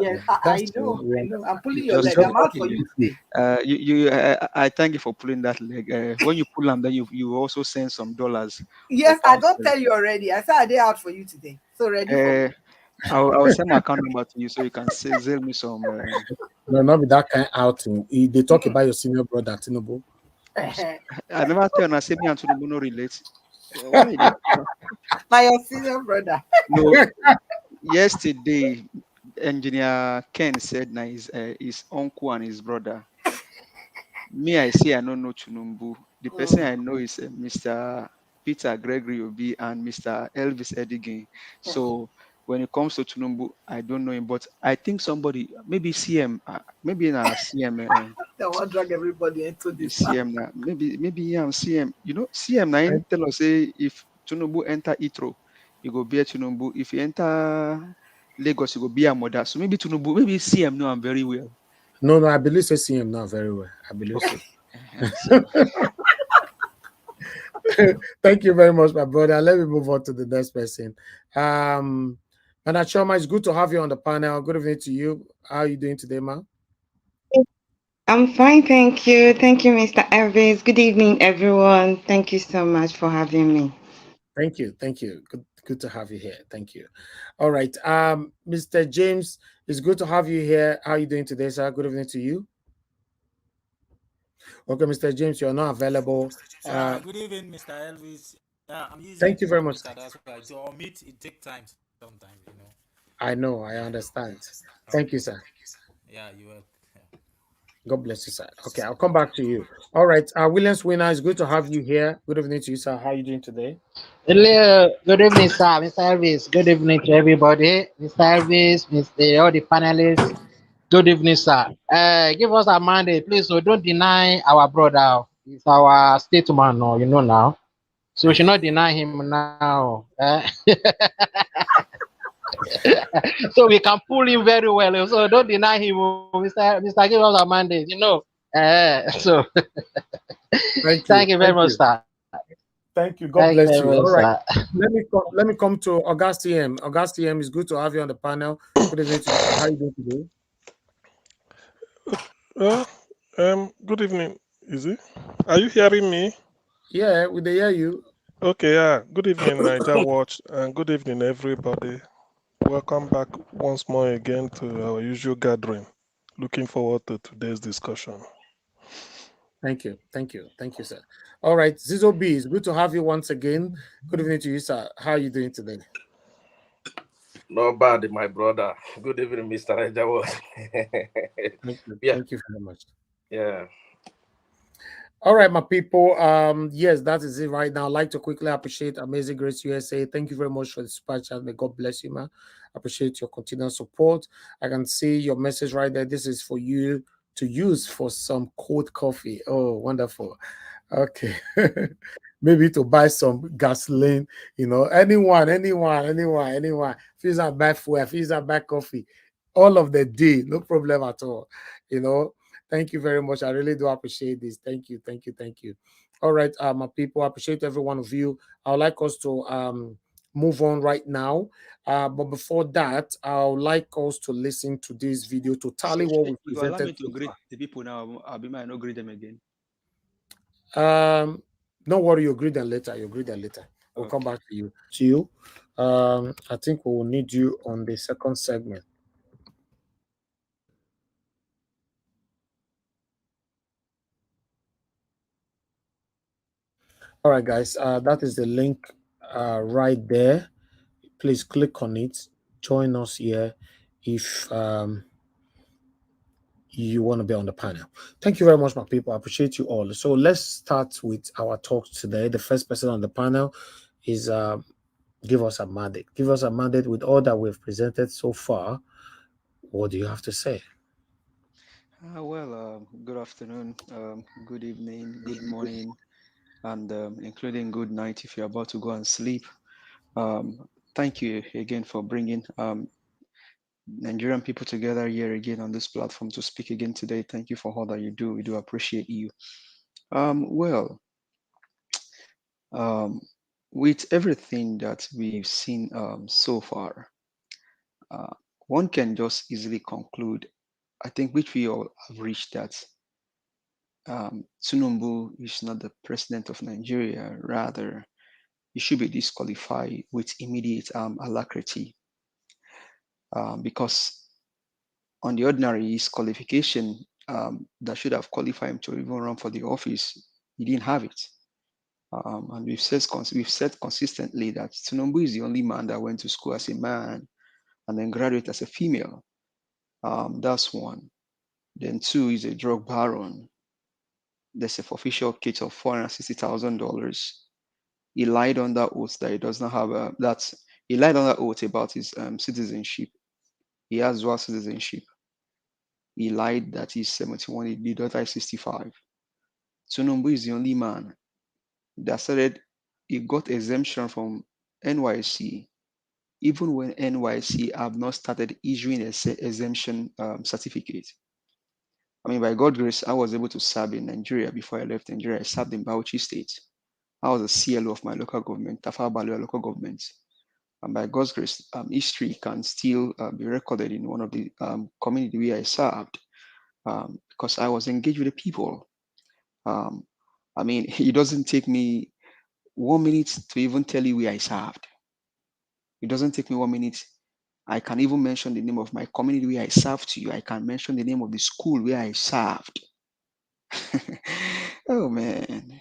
Yes, I know. I'm pulling your leg. I'm out for you today. I thank you for pulling that leg. When you pull them, then you also send some dollars. Yes, I don't tell you already. I said I did out for you today. So ready for I'll send my account number to you so you can sell me some. No, not with that kind of outing. They talk about your senior brother, Tinubu. I never tell na say me and Tinubu no relate. Why you dey- My your senior brother. No, yesterday engineer Ken said na his uncle and his brother. Me, I say I don't know Chunumbu. The person I know is Mr. Peter Gregory Obi and Mr. Elvis Edigan. So when it comes to Chunumbu, I don't know him, but I think somebody, maybe CM, maybe na CM, They want drag everybody into the this. CM, maybe I'm CM. You know, CM na him tell us say if Chunumbu enter Itro, you go bear Chunumbu. If you enter Lagos, you go be a mother. So maybe Chunumbu, maybe CM know him very well. No, I believe so. See him now very well. I believe so. So Thank you very much, my brother. Let me move on to the next person. Manachoma, it's good to have you on the panel. Good evening to you. How are you doing today, man? I'm fine, thank you. Thank you, Mr. Elvis. Good evening, everyone. Thank you so much for having me. Thank you. Thank you. Good to have you here. Thank you. All right. Mr. James, it's good to have you here. How are you doing today, sir? Good evening to you. Okay, Mr. James, you're not available. Good evening, Mr. Elvis. I'm using Thank you the very much. computer. That's why to omit it takes time sometimes, I know, I understand. Thank you, sir. Yeah, you are. God bless you, sir. Okay, I'll come back to you. All right. Williams Winner, it's good to have you here. Good evening to you, sir. How are you doing today? Hello, good evening, sir. Mr. Elvis. Good evening to everybody. Mr. Elvis, Mr. All the panelists. Good evening, sir. Give us a mandate, please. So don't deny our brother. He's our statesman, no, you know now. So we should not deny him now. So we can pull him very well. So don't deny him, Mr. Give us a mandate, you know. So Thank thank you very you. much, sir. Thank you. God Thank you bless very you. much, All right. sir. Let me come to Augustine. Augustine, it's good to have you on the panel. Good evening to you, sir. How are you doing today? Good evening. Is it? Are you hearing me? Yeah, we they hear you. Okay, yeah. Good evening, Niger Watch, and good evening, everybody. Welcome back once more again to our usual gathering. Looking forward to today's discussion. Thank you. Thank you. Thank you, sir. All right. Zizo B, it's good to have you once again. Good evening to you, sir. How are you doing today? Not bad, my brother. Good evening, Mr. Rajawa. Thank you. Yeah, Thank you very much. yeah. All right, my people. Yes, that is it right now. I'd like to quickly appreciate Amazing Grace USA. Thank you very much for the super chat. May God bless you, man. Appreciate your continued support. I can see your message right there. This is for you to use for some cold coffee. Oh, wonderful. Okay. Maybe to buy some gasoline, anyone. Fees are buy fuel, fees are buy coffee. All of the day, no problem at all. Thank you very much. I really do appreciate this. Thank you, thank you, thank you. All right, my people, I appreciate every one of you. I would like us to move on right now. But before that, I would like us to listen to this video to tally what we you allow me presented to so greet the people now. I'll be not greet them again. far. Don't worry, you'll greet them later. We'll come back to you. I think we will need you on the second segment. All right, guys. That is the link right there. Please click on it. Join us here if you want to be on the panel. Thank you very much, my people. I appreciate you all. So let's start with our talk today. The first person on the panel is give us a mandate. Give us a mandate with all that we've presented so far. What do you have to say? Good afternoon, good evening, good morning, and including good night if you're about to go and sleep. Thank you again for bringing Nigerian people together here again on this platform to speak again today. Thank you for all that you do. We do appreciate you. With everything that we've seen so far, one can just easily conclude, I think, which we all have reached, that Tinubu is not the president of Nigeria. Rather, he should be disqualified with immediate alacrity. because on the ordinary, his qualification that should have qualified him to even run for the office, he didn't have it. And we've said consistently that Tinubu is the only man that went to school as a man and then graduate as a female. That's one. Then two, is a drug baron. There's a official case of $460,000. He lied on that oath that he does not have he lied on that oath about his citizenship. He has dual citizenship. He lied that he's 71, the daughter is 65. Tinubu is the only man that started, he got exemption from NYC, even when NYC have not started issuing a exemption certificate. I mean, by God's grace, I was able to serve in Nigeria before I left Nigeria. I served in Bauchi State. I was a CLO of my local government, Tafa Balua local government. And by God's grace, history can still be recorded in one of the community where I served because I was engaged with the people. I mean, it doesn't take me 1 minute to even tell you where I served. It doesn't take me 1 minute. I can even mention the name of my community where I served to you. I can mention the name of the school where I served. Oh man,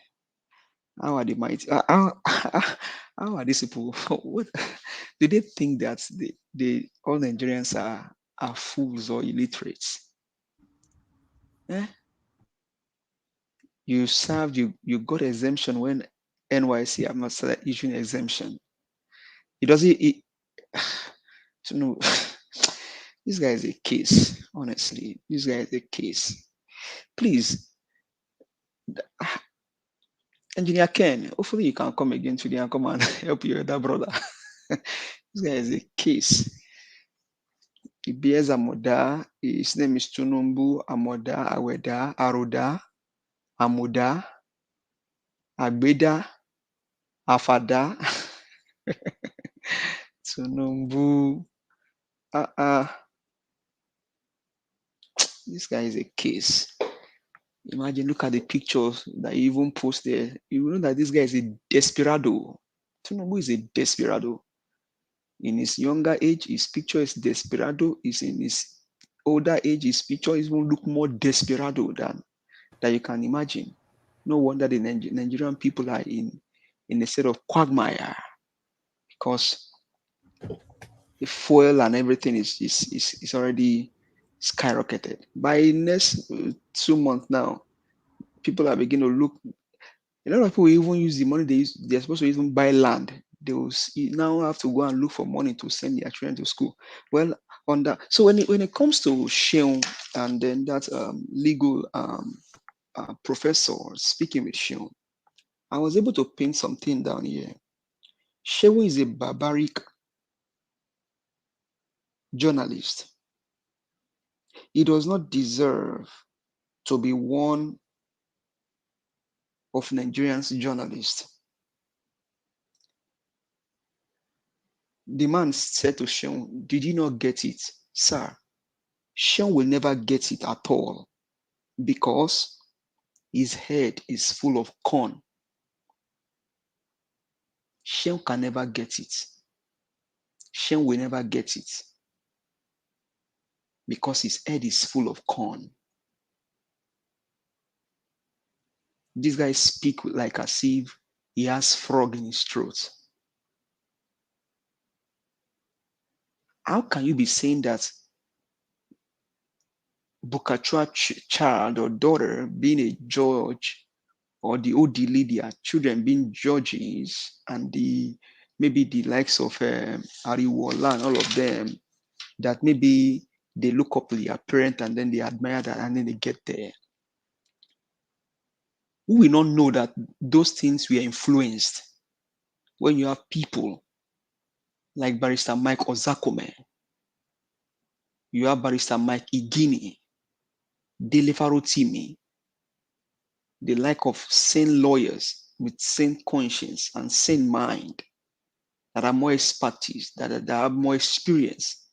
how are the mighty? How are these people? What do they think that all Nigerians are fools or illiterates? Eh? You served, you got exemption when NYC have not started issuing exemption. It doesn't. So no, this guy is a case. Honestly, this guy is a case. Please, Engineer Ken, hopefully you can come again today and come and help your other brother. This guy is a case. He bears Amoda. His name is Tunumbu Amoda Aweda Aroda Amuda Agbeda Afada Tunumbu. This guy is a case. Imagine, look at the pictures that he even post there. You know that this guy is a desperado. Tinubu is a desperado. In his younger age, his picture is desperado. Is in his older age, his picture even look more desperado than that you can imagine. No wonder the Nigerian people are in a state of quagmire because the fuel and everything is already skyrocketed. By next 2 months now, people are beginning to look. A lot of people even use the money they're supposed to even buy land. They will now have to go and look for money to send their children to school. Well, on that, so when it comes to Sheung and then that legal professor speaking with Sheung, I was able to paint something down here. Sheung is a barbaric journalist. He does not deserve to be one of Nigerians journalists. The man said to Sheung, "Did you not get it, sir? Sheung will never get it at all because his head is full of corn. Sheung can never get it. Sheung will never get it because his head is full of corn." This guy speaks like as if he has frog in his throat. How can you be saying that Bukachua child or daughter being a judge, or the Odili, their children being judges, and maybe the likes of Ariwola and all of them, that maybe they look up to their parent and then they admire that and then they get there? Who will not know that those things were influenced when you have people like Barrister Mike Ozakome, you have Barrister Mike Igini, Dele Farotimi, the like of sane lawyers with sane conscience and sane mind that are more expertise, that have more experience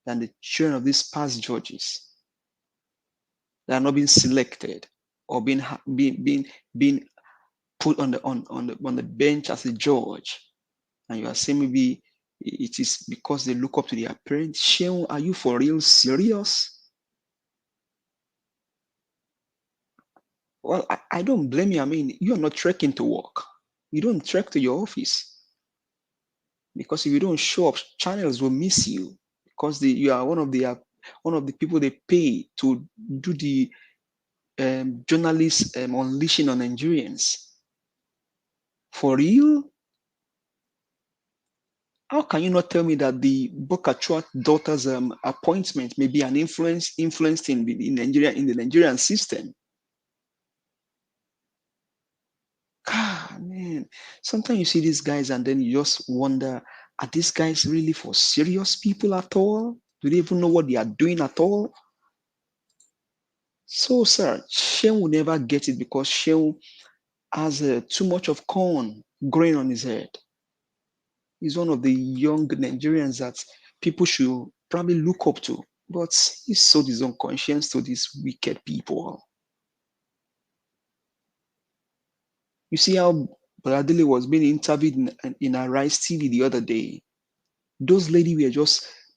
than the children of these past judges that are not being selected or being put on the bench as a judge. And you are saying maybe It is because they look up to their parents. Shehu, are you for real serious? Well, I don't blame you. I mean, you're not trekking to work. You don't trek to your office. Because if you don't show up, channels will miss you. Because you are one of the people they pay to do the journalists unleashing on Nigerians. For real? How can you not tell me that the Bokachua daughter's appointment may be an influenced in Nigeria, in the Nigerian system? God, man. Sometimes you see these guys and then you just wonder, are these guys really for serious people at all? Do they even know what they are doing at all? So, sir, Shem will never get it because Shem has too much of corn growing on his head. He's one of the young Nigerians that people should probably look up to, but he sold his own conscience to these wicked people. You see how Bradley was being interviewed in Arise TV the other day. Those ladies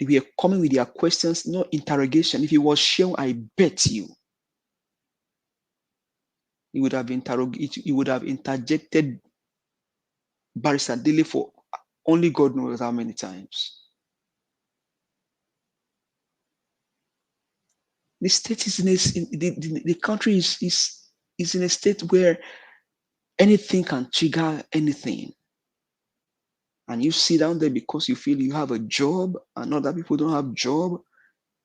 they were coming with their questions, no interrogation. If it was Shem, I bet you, he would have interjected Barrister Dele for only God knows how many times. The state is the country is in a state where anything can trigger anything. And you sit down there because you feel you have a job and other people don't have job.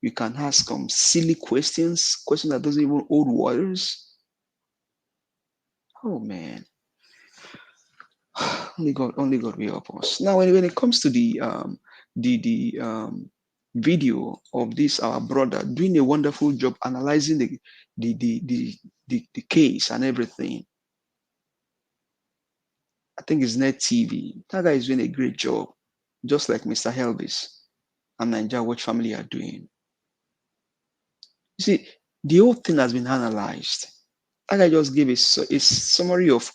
You can ask some silly questions that doesn't even hold waters. Oh man. Only God will help us. Now, when it comes to the video of this our brother doing a wonderful job analyzing the case and everything, I think it's Net TV. That guy is doing a great job, just like Mr. Elvis and Nigeria Watch family are doing. You see, the whole thing has been analyzed. That guy just gave a summary of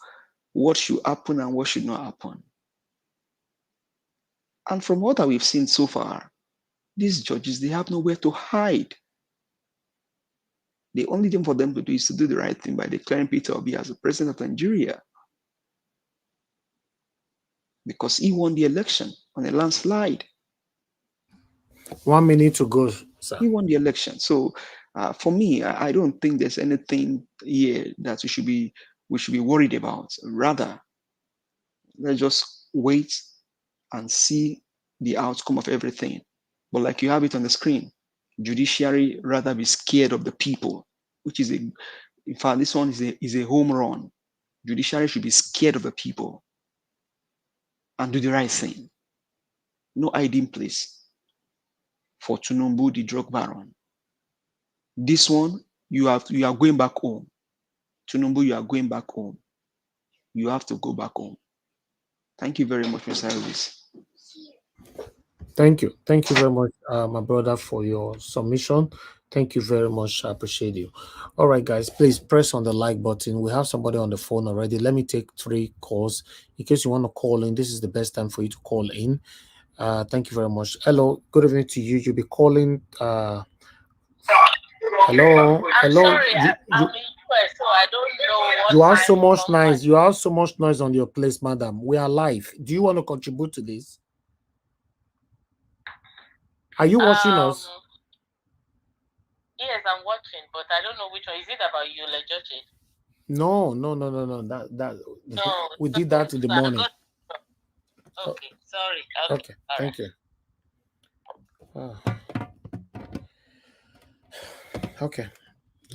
what should happen and what should not happen. And from what we've seen so far, these judges, they have nowhere to hide. The only thing for them to do is to do the right thing by declaring Peter Obi as the president of Nigeria. Because he won the election on a landslide. 1 minute to go, sir. He won the election. So for me, I don't think there's anything here that we should be worried about. Rather, let's just wait and see the outcome of everything. But like you have it on the screen, judiciary rather be scared of the people, which is in fact, this one is a home run. Judiciary should be scared of the people and do the right thing. No hiding place for Tinubu, the drug baron. This one, you are going back home. Tinubu, you are going back home. You have to go back home. Thank you very much, Mr. Elvis. Thank you. Thank you very much, my brother, for your submission. Thank you very much. I appreciate you. All right, guys, please press on the like button. We have somebody on the phone already. Let me take 3 calls. In case you want to call in, this is the best time for you to call in. Thank you very much. Hello, good evening to you. You'll be calling. Hello. I'm sorry, I'm in US, so I don't know what you have so time much from noise. You have so much noise on your place, madam. We are live. Do you want to contribute to this? Are you watching us? Yes, I'm watching, but I don't know which one. Is it about you, like judges? No. That No, we did that in the morning. Okay, sorry. Okay, all thank you. Okay,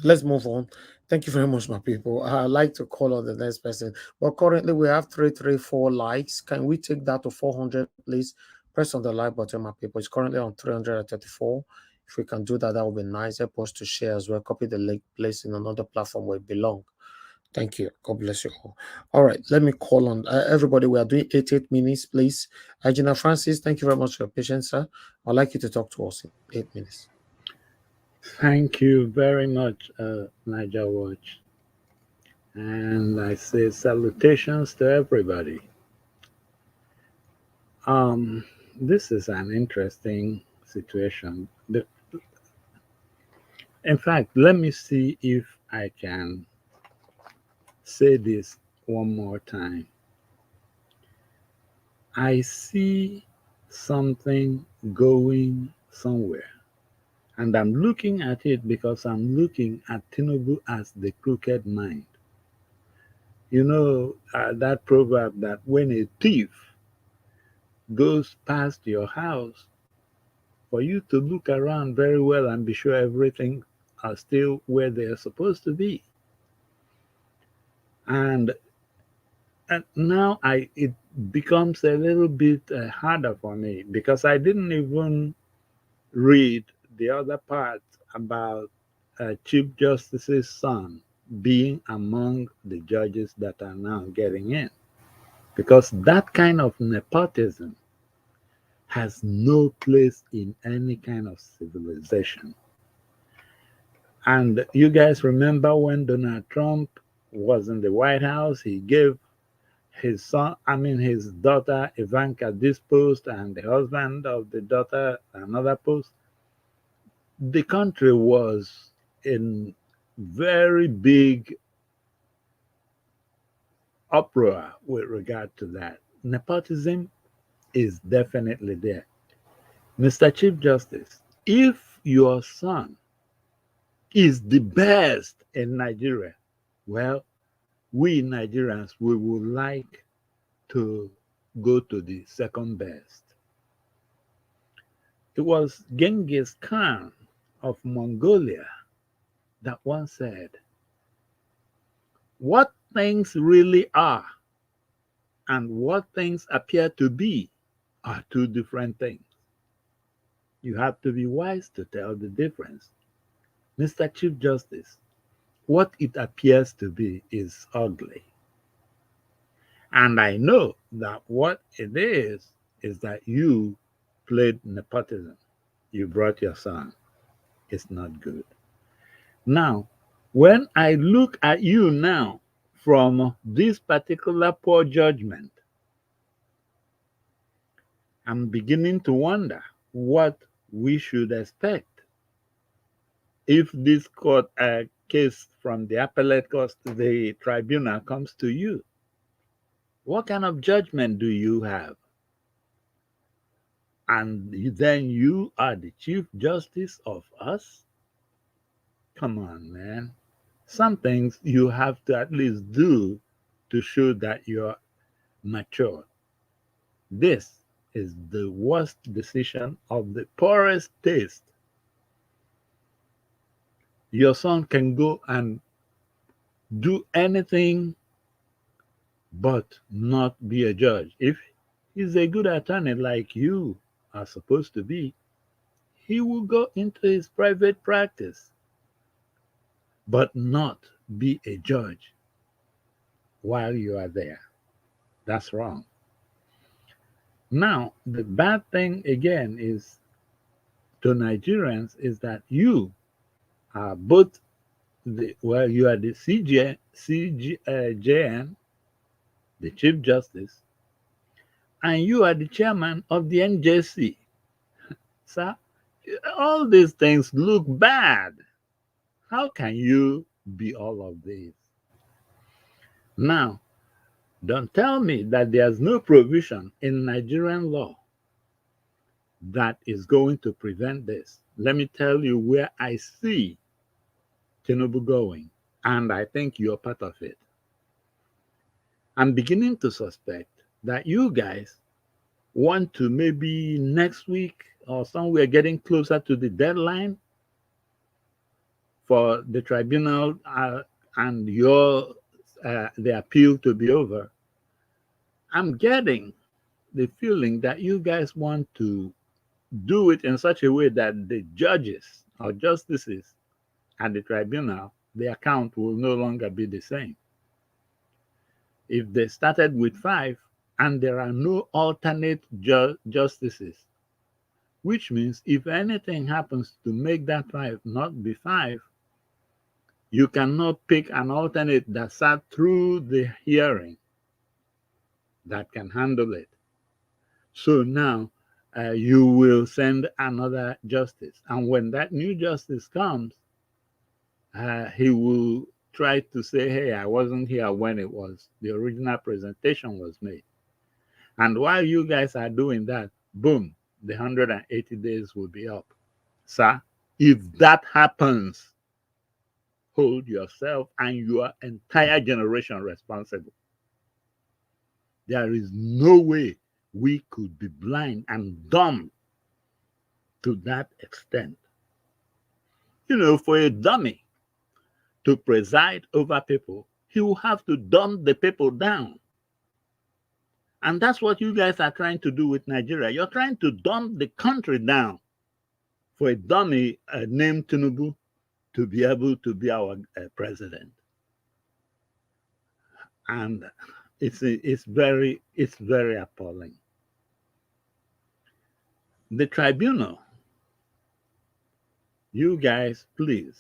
let's move on. Thank you very much, my people. I'd like to call on the next person, but currently we have 334 likes. Can we take that to 400, please? Press on the like button, my people. It's currently on 334. If we can do that, that would be nice. Help us to share as well. Copy the link, place in another platform where it belongs. Thank you. God bless you all. All right, let me call on everybody. We are doing 88 minutes, please. Agina Francis, thank you very much for your patience, sir. I'd like you to talk to us in 8 minutes. Thank you very much, Niger Watch. And I say salutations to everybody. This is an interesting situation. In fact, let me see if I can say this one more time. I see something going somewhere, and I'm looking at it because I'm looking at Tinubu as the crooked mind. You know, that proverb that when a thief goes past your house, for you to look around very well and be sure everything are still where they are supposed to be. And, and now it becomes a little bit harder for me because I didn't even read the other part about Chief Justice's son being among the judges that are now getting in. Because that kind of nepotism has no place in any kind of civilization. And you guys remember when Donald Trump was in the White House, he gave his daughter Ivanka this post and the husband of the daughter another post. The country was in very big uproar with regard to that. Nepotism is definitely there. Mr. Chief Justice, if your son is the best in Nigeria, well, we Nigerians, we would like to go to the second best. It was Genghis Khan of Mongolia that once said, what things really are and what things appear to be are two different things. You have to be wise to tell the difference. Mr. Chief Justice, what it appears to be is ugly. And I know that what it is that you played nepotism. You brought your son. It's not good. Now, when I look at you now from this particular poor judgment, I'm beginning to wonder what we should expect if this court case from the appellate court to the tribunal comes to you. What kind of judgment do you have? And then you are the Chief Justice of us? Come on, man. Some things you have to at least do to show that you're mature. This is the worst decision of the poorest taste. Your son can go and do anything but not be a judge. If he's a good attorney like you are supposed to be, he will go into his private practice, but not be a judge while you are there. That's wrong. Now, the bad thing again is to Nigerians is that you are both you are the CJN, the Chief Justice, and you are the chairman of the NJC. Sir, all these things look bad. How can you be all of these? Now, don't tell me that there's no provision in Nigerian law that is going to prevent this. Let me tell you where I see Tinubu going, and I think you're part of it. I'm beginning to suspect that you guys want to maybe next week or somewhere getting closer to the deadline for the tribunal and the appeal to be over. I'm getting the feeling that you guys want to do it in such a way that the judges or justices at the tribunal, the account will no longer be the same. If they started with 5 and there are no alternate justices, which means if anything happens to make that 5 not be 5, you cannot pick an alternate that sat through the hearing that can handle it. So now you will send another justice. And when that new justice comes, he will try to say, hey, I wasn't here when the original presentation was made. And while you guys are doing that, boom, the 180 days will be up. Sir, if that happens, hold yourself and your entire generation responsible. There is no way we could be blind and dumb to that extent. You know, for a dummy to preside over people, he will have to dumb the people down. And that's what you guys are trying to do with Nigeria. You're trying to dumb the country down for a dummy named Tinubu to be able to be our president. And it's very appalling. The tribunal, you guys, please.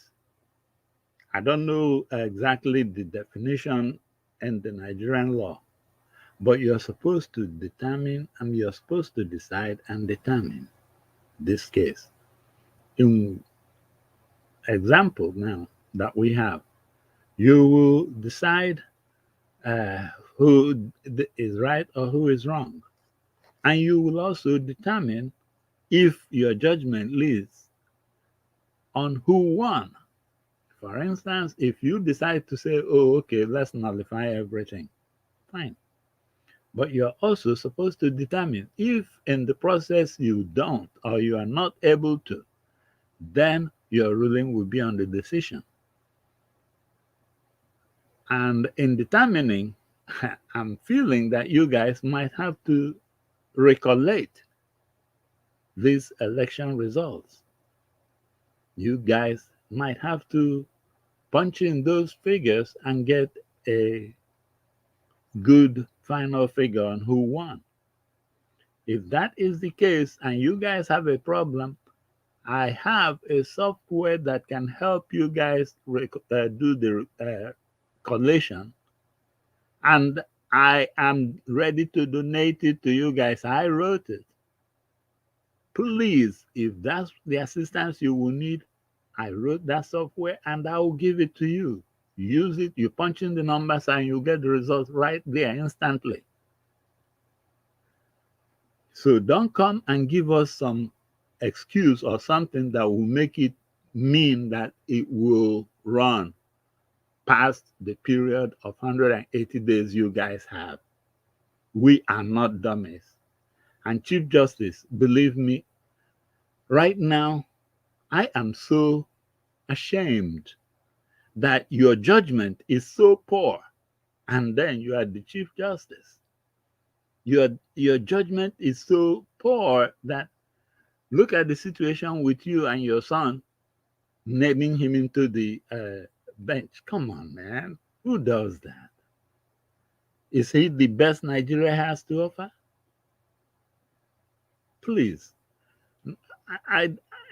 I don't know exactly the definition in the Nigerian law, but you're supposed to determine and you're supposed to decide and determine this case. In example now that we have, you will decide who is right or who is wrong. And you will also determine if your judgment leads on who won. For instance, if you decide to say, oh, okay, let's nullify everything, fine. But you're also supposed to determine if in the process you don't or you are not able to, then your ruling will be on the decision. And in determining, I'm feeling that you guys might have to recollect these election results. You guys might have to punch in those figures and get a good final figure on who won. If that is the case and you guys have a problem, I have a software that can help you guys do the collation, and I am ready to donate it to you guys. I wrote it. Please, if that's the assistance you will need, I wrote that software and I will give it to you. Use it, you punch in the numbers and you get the results right there instantly. So don't come and give us some excuse or something that will make it mean that it will run past the period of 180 days you guys have. We are not dummies. And Chief Justice, believe me, right now, I am so ashamed that your judgment is so poor, and then you are the Chief Justice. Your judgment is so poor that look at the situation with you and your son, naming him into the bench. Come on, man. Who does that? Is he the best Nigeria has to offer? Please.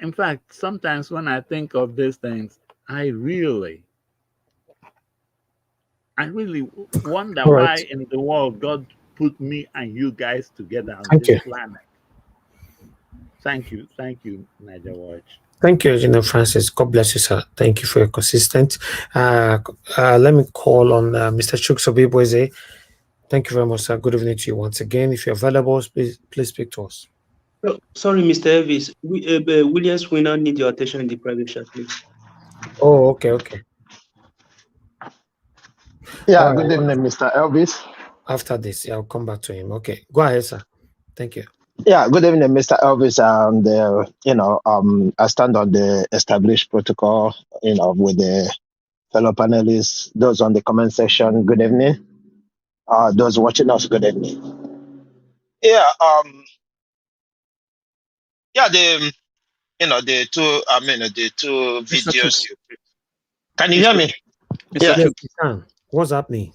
In fact, sometimes when I think of these things, I really wonder why in the world God put me and you guys together on this planet. Thank you, Niger Watch. Thank you, General Francis. God bless you, sir. Thank you for your consistency. Let me call on Mr. Chuksobiboise. Thank you very much, sir. Good evening to you once again. If you're available, please speak to us. Oh, sorry, Mr. Elvis. Williams will not need your attention in the private chat, please. Oh, okay. Yeah, good evening, Mr. Elvis. After this, I'll come back to him. Okay, go ahead, sir. Thank you. Yeah, good evening, Mr. Elvis. I stand on the established protocol, with the fellow panelists, those on the comment section, good evening. Those watching us, good evening. Yeah, the two videos. Can you hear me? Yes, you can. What's happening?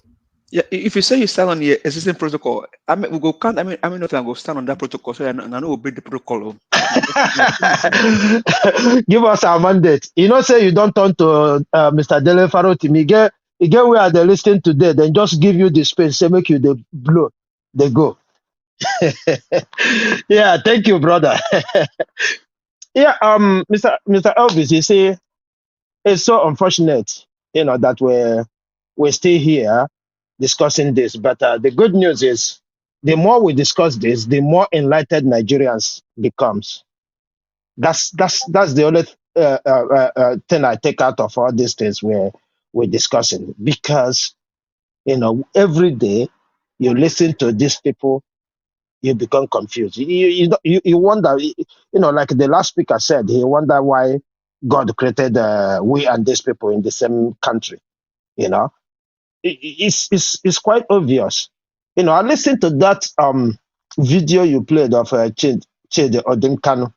Yeah, if you say you stand on the existing protocol, we go count. Nothing. Go stand on that protocol. So I know we'll break the protocol. Give us our mandate. Say you don't turn to Mr. Dele Farotimi. You get where they're listening today. Then just give you the space. Say make you the blow. They go. Yeah, thank you, brother. Yeah, Mr. Elvis, you see, it's so unfortunate, that we're still here discussing this. But the good news is, the more we discuss this, the more enlightened Nigerians becomes. That's the only thing I take out of all these things we're discussing. Because every day you listen to these people, you become confused. You wonder, like the last speaker said, he wonder why God created we and these people in the same country. You know, it's quite obvious. I listened to that video you played of Chidi Odinkanu,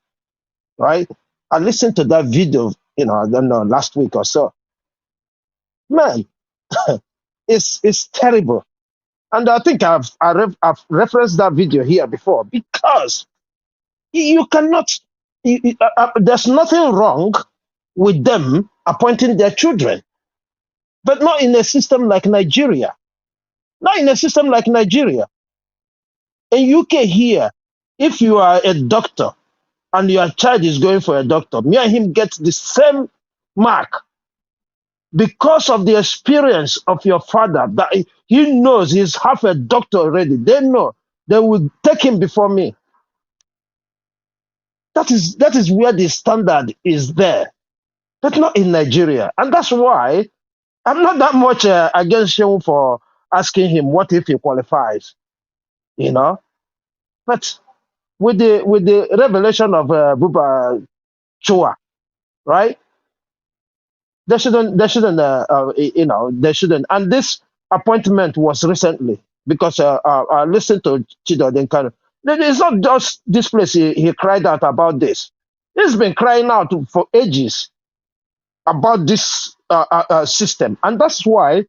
right? I listened to that video, I don't know, last week or so. Man, it's terrible. And I think I've referenced that video here before, because you cannot, there's nothing wrong with them appointing their children, but not in a system like Nigeria. Not in a system like Nigeria. In UK here, if you are a doctor and your child is going for a doctor, me and him get the same mark, because of the experience of your father, that he knows he's half a doctor already. They know they will take him before me. That is where the standard is there, but not in Nigeria. And that's why I'm not that much against him for asking him what if he qualifies, you know. But with the revelation of Buba Chua, right? They shouldn't. And this appointment was recently, because I listened to Chido Denkano. It's not just this place. He cried out about this. He's been crying out for ages about this system, and that's why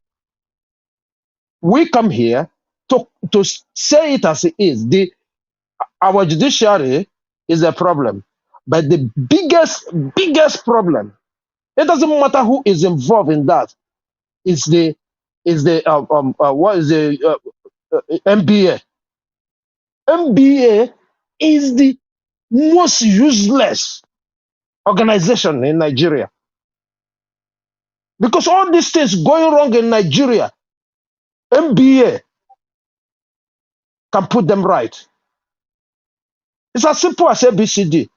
we come here to say it as it is. Our judiciary is a problem, but the biggest problem. It doesn't matter who is involved in that. Is the what is the MBA? MBA is the most useless organization in Nigeria, because all these things going wrong in Nigeria, MBA can put them right. It's as simple as ABCD.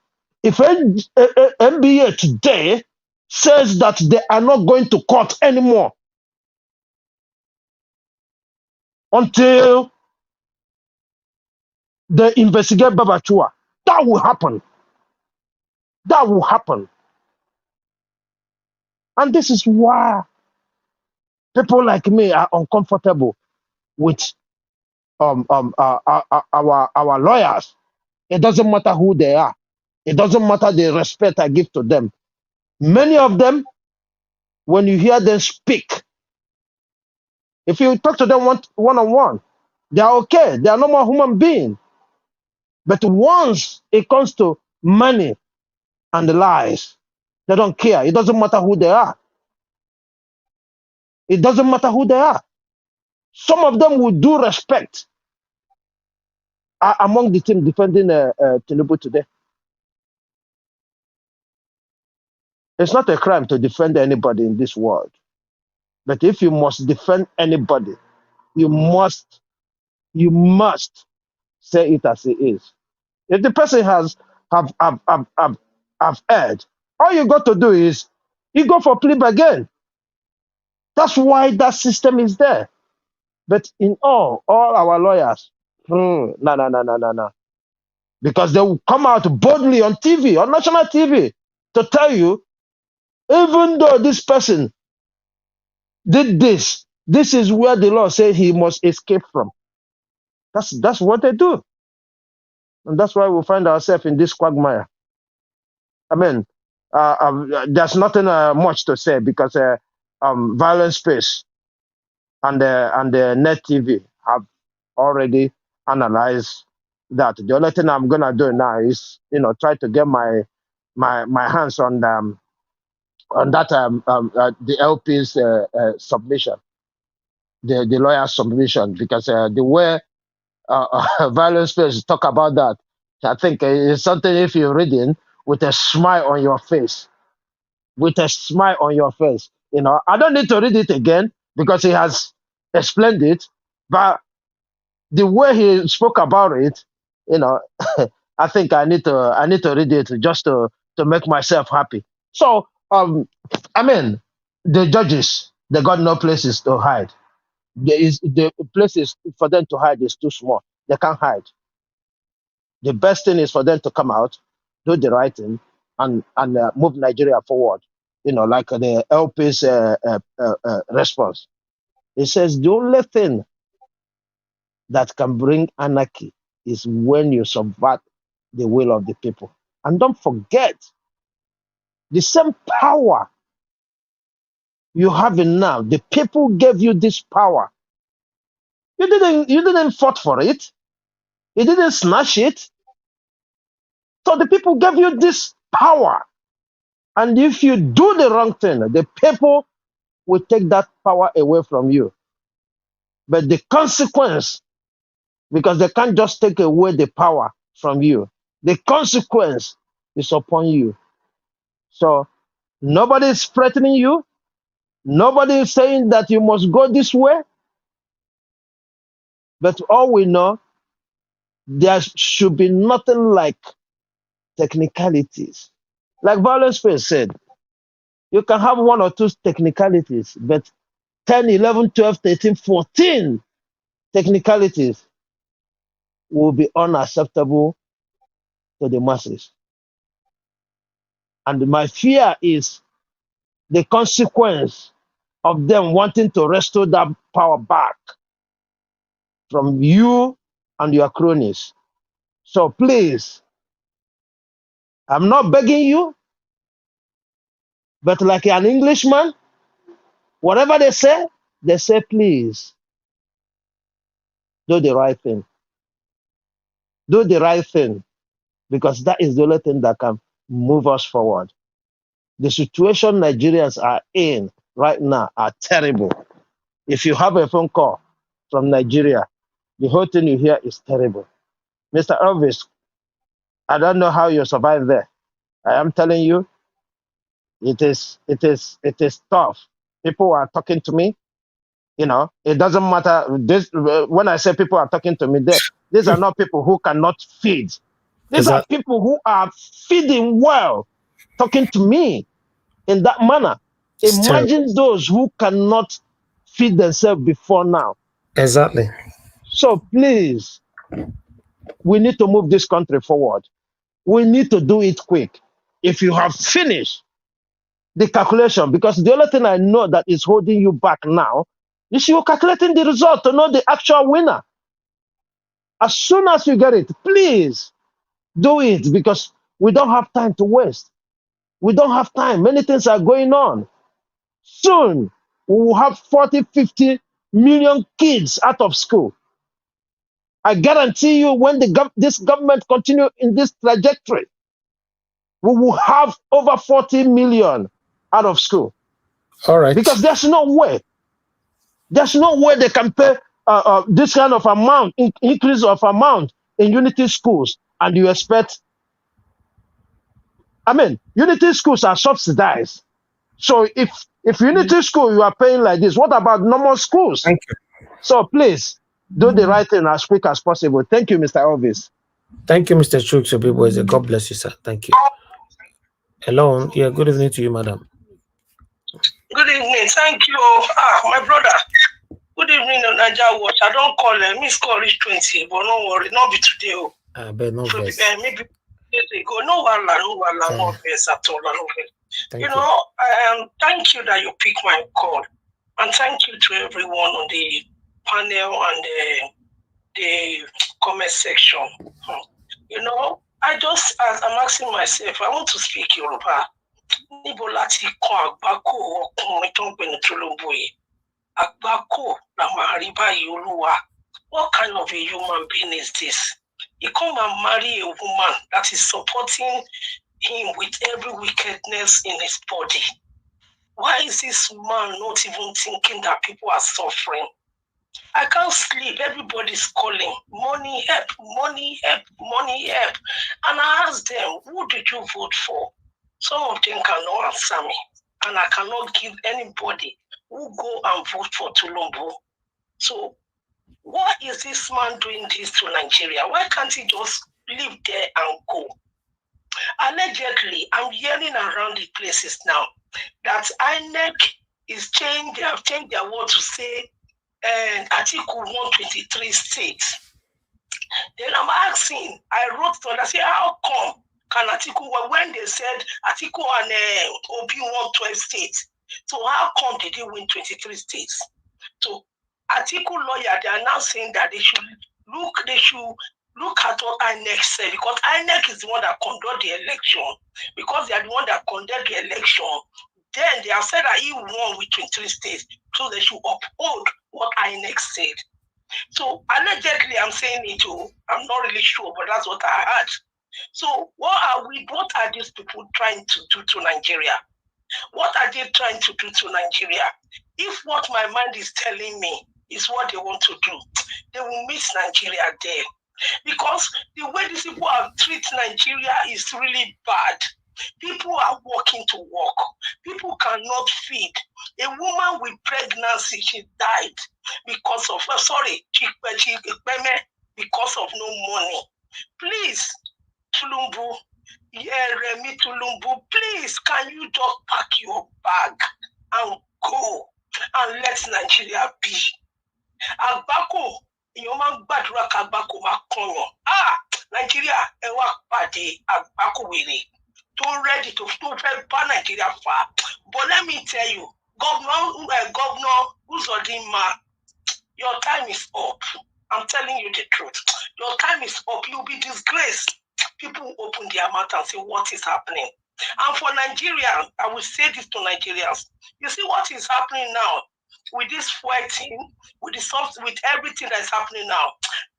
If MBA today says that they are not going to court anymore until they investigate Babachua, that will happen. That will happen. And this is why people like me are uncomfortable with our lawyers. It doesn't matter who they are. It doesn't matter the respect I give to them. Many of them, when you hear them speak, if you talk to them one-on-one, they are okay. They are normal human beings. But once it comes to money and the lies, they don't care. It doesn't matter who they are. It doesn't matter who they are. Some of them will do respect among the team defending Tinubu today. It's not a crime to defend anybody in this world. But if you must defend anybody, you must say it as it is. If the person have erred, all you got to do is you go for plea bargain. That's why that system is there. But in all our lawyers, no. Because they will come out boldly on TV, on national TV, to tell you, even though this person did this, this is where the law says he must escape from. That's what they do. And that's why we find ourselves in this quagmire. I mean, there's nothing much to say, because Violence Space and the Net TV have already analyzed that. The only thing I'm gonna do now is, try to get my hands on that the LP's submission, the lawyer submission, because the way violence space talk about that. I think it's something if you're reading with a smile on your face, with a smile on your face. I don't need to read it again because he has explained it, but the way he spoke about it, you know, I think I need to read it just to make myself happy. So, I mean, the judges, they got no places to hide. The places for them to hide is too small. They can't hide. The best thing is for them to come out, do the right thing, and move Nigeria forward. Like the LP's response. It says the only thing that can bring anarchy is when you subvert the will of the people. And don't forget, the same power you have now, the people gave you this power. You didn't fight for it. You didn't snatch it. So the people gave you this power. And if you do the wrong thing, the people will take that power away from you. But the consequence, because they can't just take away the power from you, the consequence is upon you. So nobody is threatening you. Nobody is saying that you must go this way. But all we know, there should be nothing like technicalities. Like Violence Space said, you can have one or two technicalities, but 10, 11, 12, 13, 14 technicalities will be unacceptable to the masses. And my fear is the consequence of them wanting to restore that power back from you and your cronies. So please, I'm not begging you, but like an Englishman, whatever they say, please do the right thing. Do the right thing, because that is the only thing that can move us forward. The situation Nigerians are in right now are terrible. If you have a phone call from Nigeria, the whole thing you hear is terrible. Mr. Elvis, I don't know how you survive there. I am telling you, it is tough. People are talking to me. It doesn't matter. When I say people are talking to me, these are not people who cannot feed. These are people who are feeding well, talking to me in that manner. Imagine those who cannot feed themselves before now. Exactly. So please, we need to move this country forward. We need to do it quick. If you have finished the calculation, because the only thing I know that is holding you back now is you calculating the result to know the actual winner. As soon as you get it, please do it, because we don't have time to waste. We don't have time. Many things are going on. Soon, we will have 40, 50 million kids out of school. I guarantee you, when this government continue in this trajectory, we will have over 40 million out of school. All right. Because there's no way they can pay this kind of amount, increase of amount in unity schools, and you expect. Unity schools are subsidized. So if unity school you are paying like this, what about normal schools? Thank you. So please do the right thing as quick as possible. Thank you, Mr. Elvis. Thank you, Mr. Chukwu. God bless you, sir. Thank you. Hello. Yeah, good evening to you, madam. Good evening. Thank you. My brother. Good evening, Naija Watch. I don't call them. Miss call reach 20, but no worry. Not be today. I bet no So, verse. maybe days ago. No verse at all. No verse. Thank you. Thank you that you picked my call. And thank you to everyone on the panel and the comment section. I'm asking myself, I want to speak Yoruba. Níbo láti kan àgbákò ọkùnrin tó ń gbẹnu tó ló ń bòye. Àgbákò la máa rí báyìí Olúwa. What kind of a human being is this? He come and marry a woman that is supporting him with every wickedness in his body. Why is this man not even thinking that people are suffering? I can't sleep. Everybody's calling. Money help, money help, money help. And I asked them, who did you vote for? Some of them cannot answer me. And I cannot give anybody who go and vote for Tulumbu. So why is this man doing this to Nigeria? Why can't he just live there and go? Allegedly, I'm hearing around the places now that INEC is changed. They have changed their word to say Article 123 states. Then I'm asking, I wrote to them, I say, how come can Article, when they said Article and OB 112 states, so how come did they win 23 states? So Article lawyer, they are now saying that they should look at what INEC said, because INEC is the one that conduct the election, because they are the one that conduct the election. Then they have said that he won with 23 states, so they should uphold what INEC said. So allegedly, I'm saying it too. I'm not really sure, but that's what I heard. So what are these people trying to do to Nigeria? What are they trying to do to Nigeria? If what my mind is telling me is what they want to do, they will miss Nigeria there. Because the way these people have treated Nigeria is really bad. People are walking to work. People cannot feed. A woman with pregnancy, she died because of, because of no money. Please, Tulumbu, Remi Tulumbu, please, can you just pack your bag and go and let Nigeria be? Agbako, èèyàn máa ń gbàdúrà kágbákò máa kànyàn. Nigeria, ẹ wá pàdé Agbako wèrè tó ready tó fẹ́ bá Nigeria fà. But let me tell you, Governor Uzodinma, your time is up. I'm telling you the truth. Your time is up. You'll be disgraced. People will open their mouth and say, what is happening? And for Nigerians, I will say this to Nigerians. You see what is happening now with this fighting, with everything that is happening now.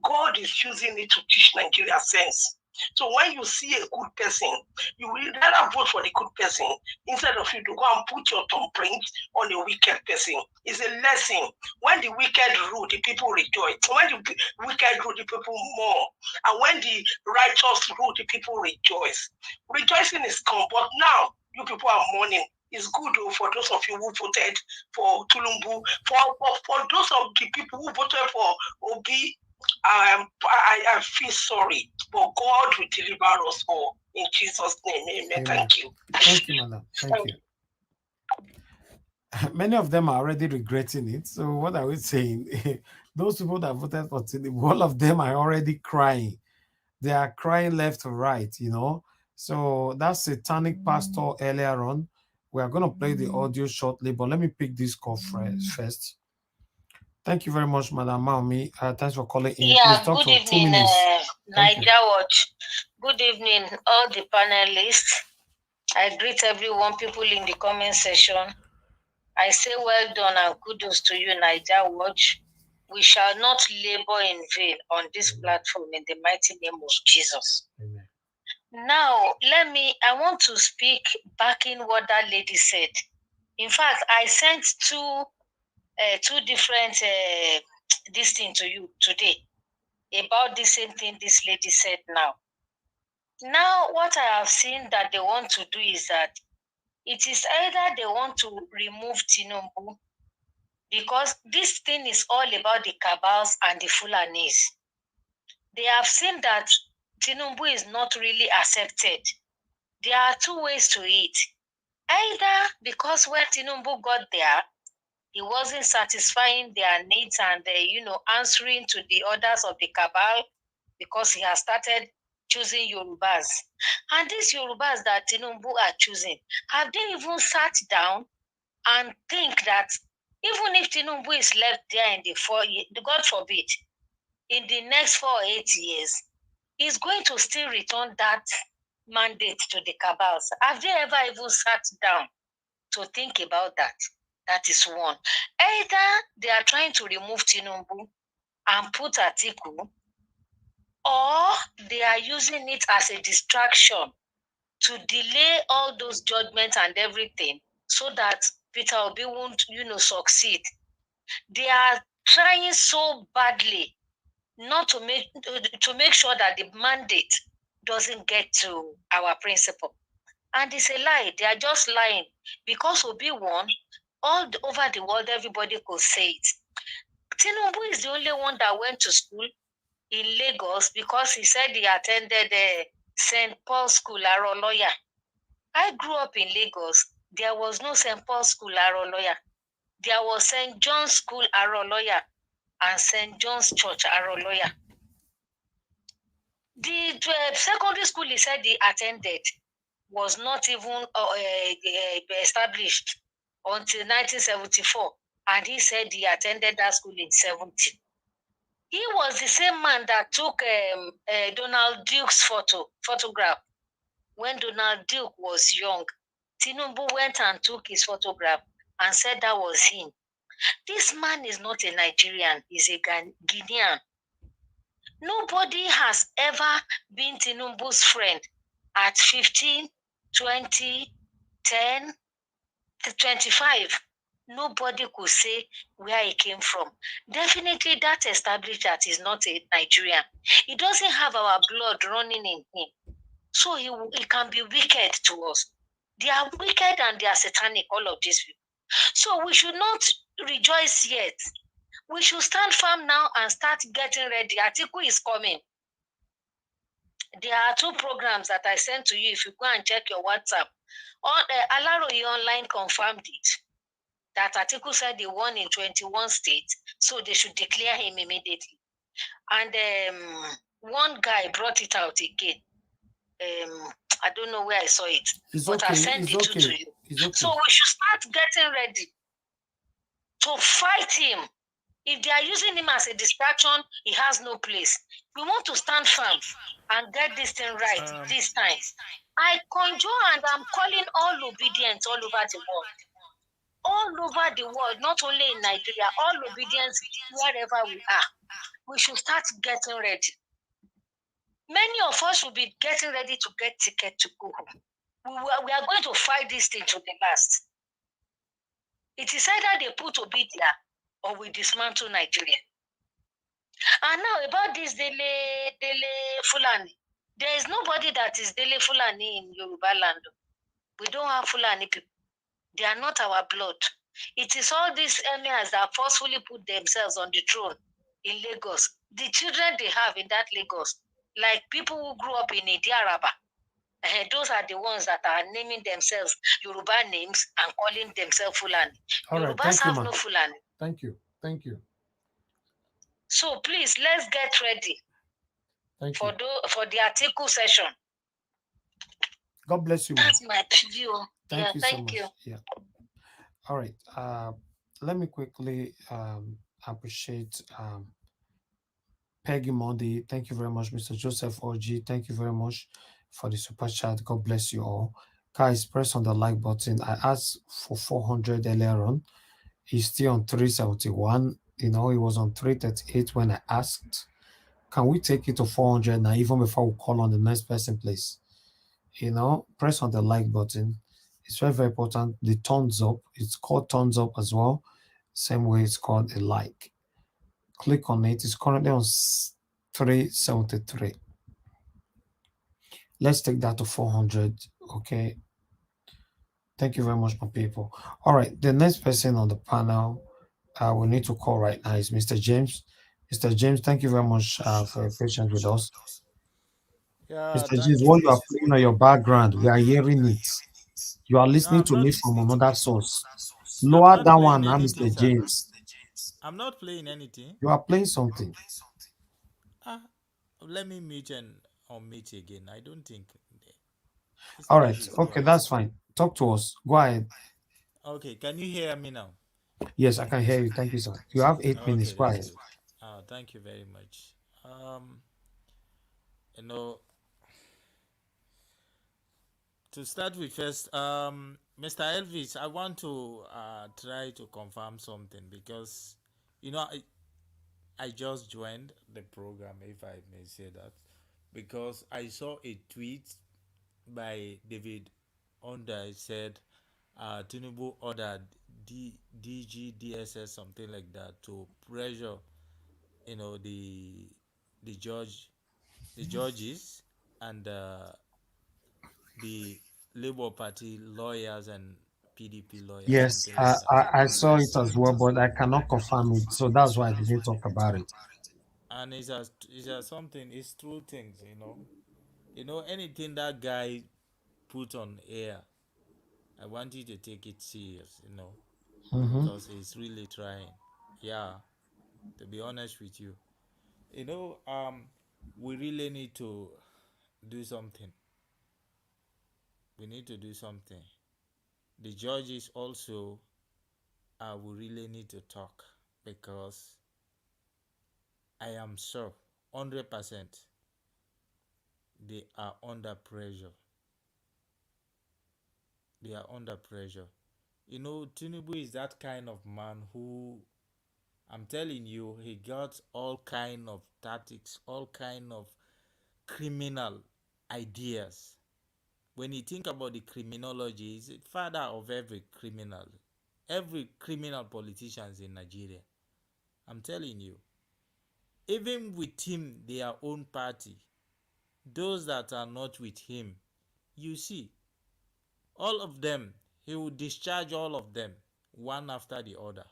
God is using it to teach Nigeria sense. So when you see a good person, you will rather vote for the good person instead of you to go and put your thumbprint on a wicked person. It's a lesson. When the wicked rule, the people rejoice. When the wicked rule, the people mourn. And when the righteous rule, the people rejoice. Rejoicing is come, but now you people are mourning. It's good though, for those of you who voted for Tulumbu, for those of the people who voted for Obi. I feel sorry, but God will deliver us all in Jesus' name. Amen. Amen. Thank you. Thank you, madam. Thank you. Many of them are already regretting it. So what are we saying? Those people that voted for Tinubu, all of them are already crying. They are crying left to right, you know. So that satanic pastor earlier on, we are going to play the audio shortly, but let me pick this call first. Thank you very much, Madam Maomi. Thanks for calling in. Yeah, good evening, Niger Watch. Good evening, all the panelists. I greet everyone, people in the comment section. I say well done and kudos to you, Niger Watch. We shall not labor in vain on this platform in the mighty name of Jesus. Amen. Now, I want to speak back in what that lady said. In fact, I sent two different this thing to you today about the same thing this lady said now. Now, what I have seen that they want to do is that it is either they want to remove Tinubu, because this thing is all about the cabals and the Fulanis. They have seen that Tinubu is not really accepted. There are two ways to it. Either because when Tinubu got there, he wasn't satisfying their needs and answering to the orders of the cabal, because he has started choosing Yorubas. And these Yorubas that Tinubu are choosing, have they even sat down and think that even if Tinubu is left there in the 4 years, God forbid, in the next 4 or 8 years, he's going to still return that mandate to the cabals? Have they ever even sat down to think about that? That is one. Either they are trying to remove Tinubu and put Atiku, or they are using it as a distraction to delay all those judgments and everything, so that Peter Obi won't, succeed. They are trying so badly not to make sure that the mandate doesn't get to our principal. And it's a lie. They are just lying because Obi won over the world. Everybody could say it. Tinubu is the only one that went to school in Lagos because he said he attended the St. Paul's School, Aroloya. I grew up in Lagos. There was no St. Paul's School, Aroloya. There was St. John's School, Aroloya, and St. John's Church, Aroloya. The secondary school he said he attended was not even established until 1974, and he said he attended that school in 70. He was the same man that took Donald Duke's photograph when Donald Duke was young. Tinubu went and took his photograph and said that was him. This man is not a Nigerian, he's a Guinean. Nobody has ever been Tinubu's friend at 15, 20, 10, 25. Nobody could say where he came from. Definitely that established that he's not a Nigerian. He doesn't have our blood running in him. So he can be wicked to us. They are wicked and they are satanic, all of these people. So we should not rejoice yet. We should stand firm now and start getting ready. Atiku is coming. There are 2 programs that I sent to you. If you go and check your WhatsApp, on Alaroye Online confirmed it that Atiku said he won in 21 states, so they should declare him immediately. And one guy brought it out again. I don't know where I saw it, but I sent it to you. So we should start getting ready to fight him. If they are using him as a distraction, he has no place. We want to stand firm and get this thing right this time. I conjure and I'm calling all obedience all over the world. All over the world, not only in Nigeria, all obedience wherever we are. We should start getting ready. Many of us will be getting ready to get ticket to go home. We are going to fight this thing to the last. It is either they put Obidia or we dismantle Nigeria. And now about this Dele Fulani. There is nobody that is Dele Fulani in Yoruba land. We don't have Fulani people. They are not our blood. It is all these emirs that forcefully put themselves on the throne in Lagos. The children they have in that Lagos, like people who grew up in Idiaraba, those are the ones that are naming themselves Yoruba names and calling themselves Fulani. All right, Yorubas thank you, have ma. no Fulani. Thank you. Thank you. So please, let's get ready for the article session. God bless you, ma. That's my preview. Thank you so thank much. you. Yeah. All right. Let me quickly appreciate Peggy Monday. Thank you very much, Mr. Joseph OG. Thank you very much for the super chat. God bless you all. Guys, press on the like button. I asked for 400 earlier on. He's still on 371. You know, he was on 338 when I asked. Can we take it to 400 now, even before we call on the next person, please? You know, press on the like button. It's very, very important. The thumbs up, it's called thumbs up as well. Same way it's called a like. Click on it. It's currently on 373. Let's take that to 400. Okay. Thank you very much, my people. All right. The next person on the panel we need to call right now is Mr. James. Mr. James, thank you very much for your patience with us. Yeah, Mr. James, thank you, what you are Miss. playing on your background, we are hearing it. You are No, listening I'm to not. me from another source. I'm Lower not that playing one now, anything, Mr. sir. James. I'm not playing anything. You are playing something. Ah, let me mute and unmute again. I don't think this All place right. is Okay, noisy. that's fine. Talk to us. Go ahead. Okay, can you hear me now? Yes, I can hear you. Thank you, sir. You have 8 minutes. Okay, Go that's ahead. good. Thank you very much. You know, to start with first, Mr. Elvis, I want to try to confirm something because, you know, I just joined the program, if I may say that, because I saw a tweet by David Onda. It said, Tinubu ordered DG, DSS, something like that, to pressure, the judges, and the Labour Party lawyers and PDP lawyers, Yes, something like that. I saw it as well, but I cannot confirm it. So that's why I didn't talk about it. And it's something. It's true things. Anything that guy put on air, I want you to take it serious. Mm-hmm. Because he's really trying. Yeah, to be honest with you, you know, um, we really need to do something. We need to do something. The judges also, we really need to talk, because I am sure 100% they are under pressure. They are under pressure. Tinubu is that kind of man who, I'm telling you, he got all kind of tactics, all kind of criminal ideas. When you think about the criminology, he's the father of every criminal. Every criminal politicians in Nigeria. I'm telling you. Even with him, their own party, those that are not with him, you see, all of them, he will discharge all of them, one after the other.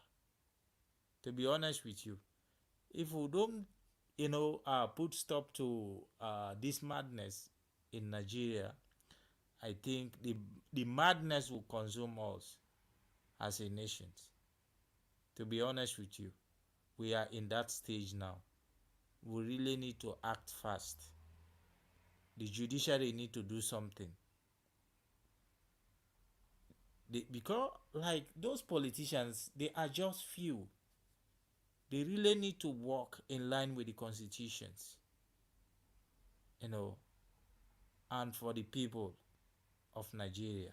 To be honest with you, if we don't, put stop to this madness in Nigeria, I think the madness will consume us as a nation. To be honest with you, we are in that stage now. We really need to act fast. The judiciary need to do something. Because like those politicians, they are just few. They really need to work in line with the constitutions, and for the people of Nigeria.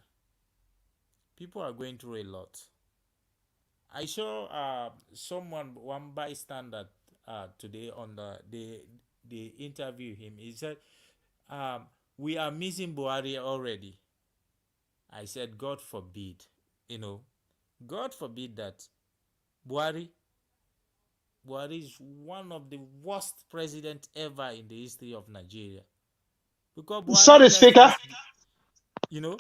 People are going through a lot. I saw one bystander today on they interview him. He said, "We are missing Buhari already." I said, "God forbid, God forbid that Buhari Buhari is one of the worst president ever in the history of Nigeria, because Buhari Sorry, left Speaker. us, you know."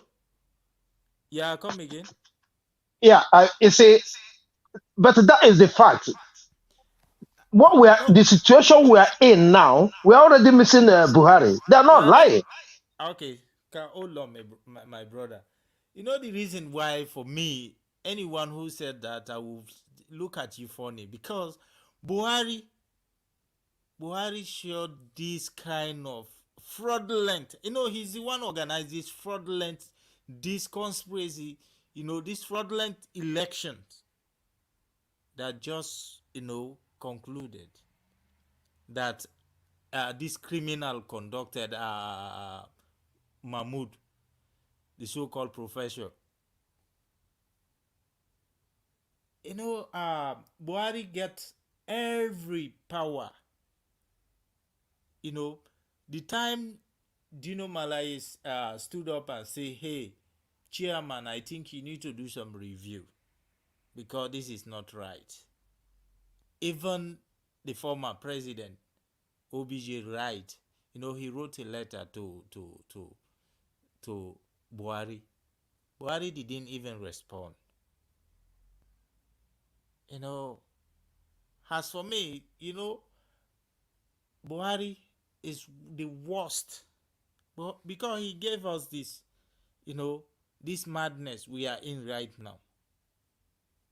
Yeah, come again. Yeah, you see, but that is the fact. No, The situation we are in now, we're already missing Buhari. They're we not are not lying. okay. Hold on, my brother. You know the reason why, for me, anyone who said that, I will look at you funny, because Buhari Buhari showed this kind of fraudulent. He's the one organized this fraudulent, this conspiracy. This fraudulent elections that just concluded, that this criminal conducted, Mahmoud, the so-called professor. Buhari gets every power. The time Dino Malay stood up and say, "Hey, chairman, I think you need to do some review, because this is not right." Even the former president, OBJ, right? He wrote a letter to Buhari. Buhari didn't even respond. As for me, Buhari is the worst, but because he gave us this, this madness we are in right now.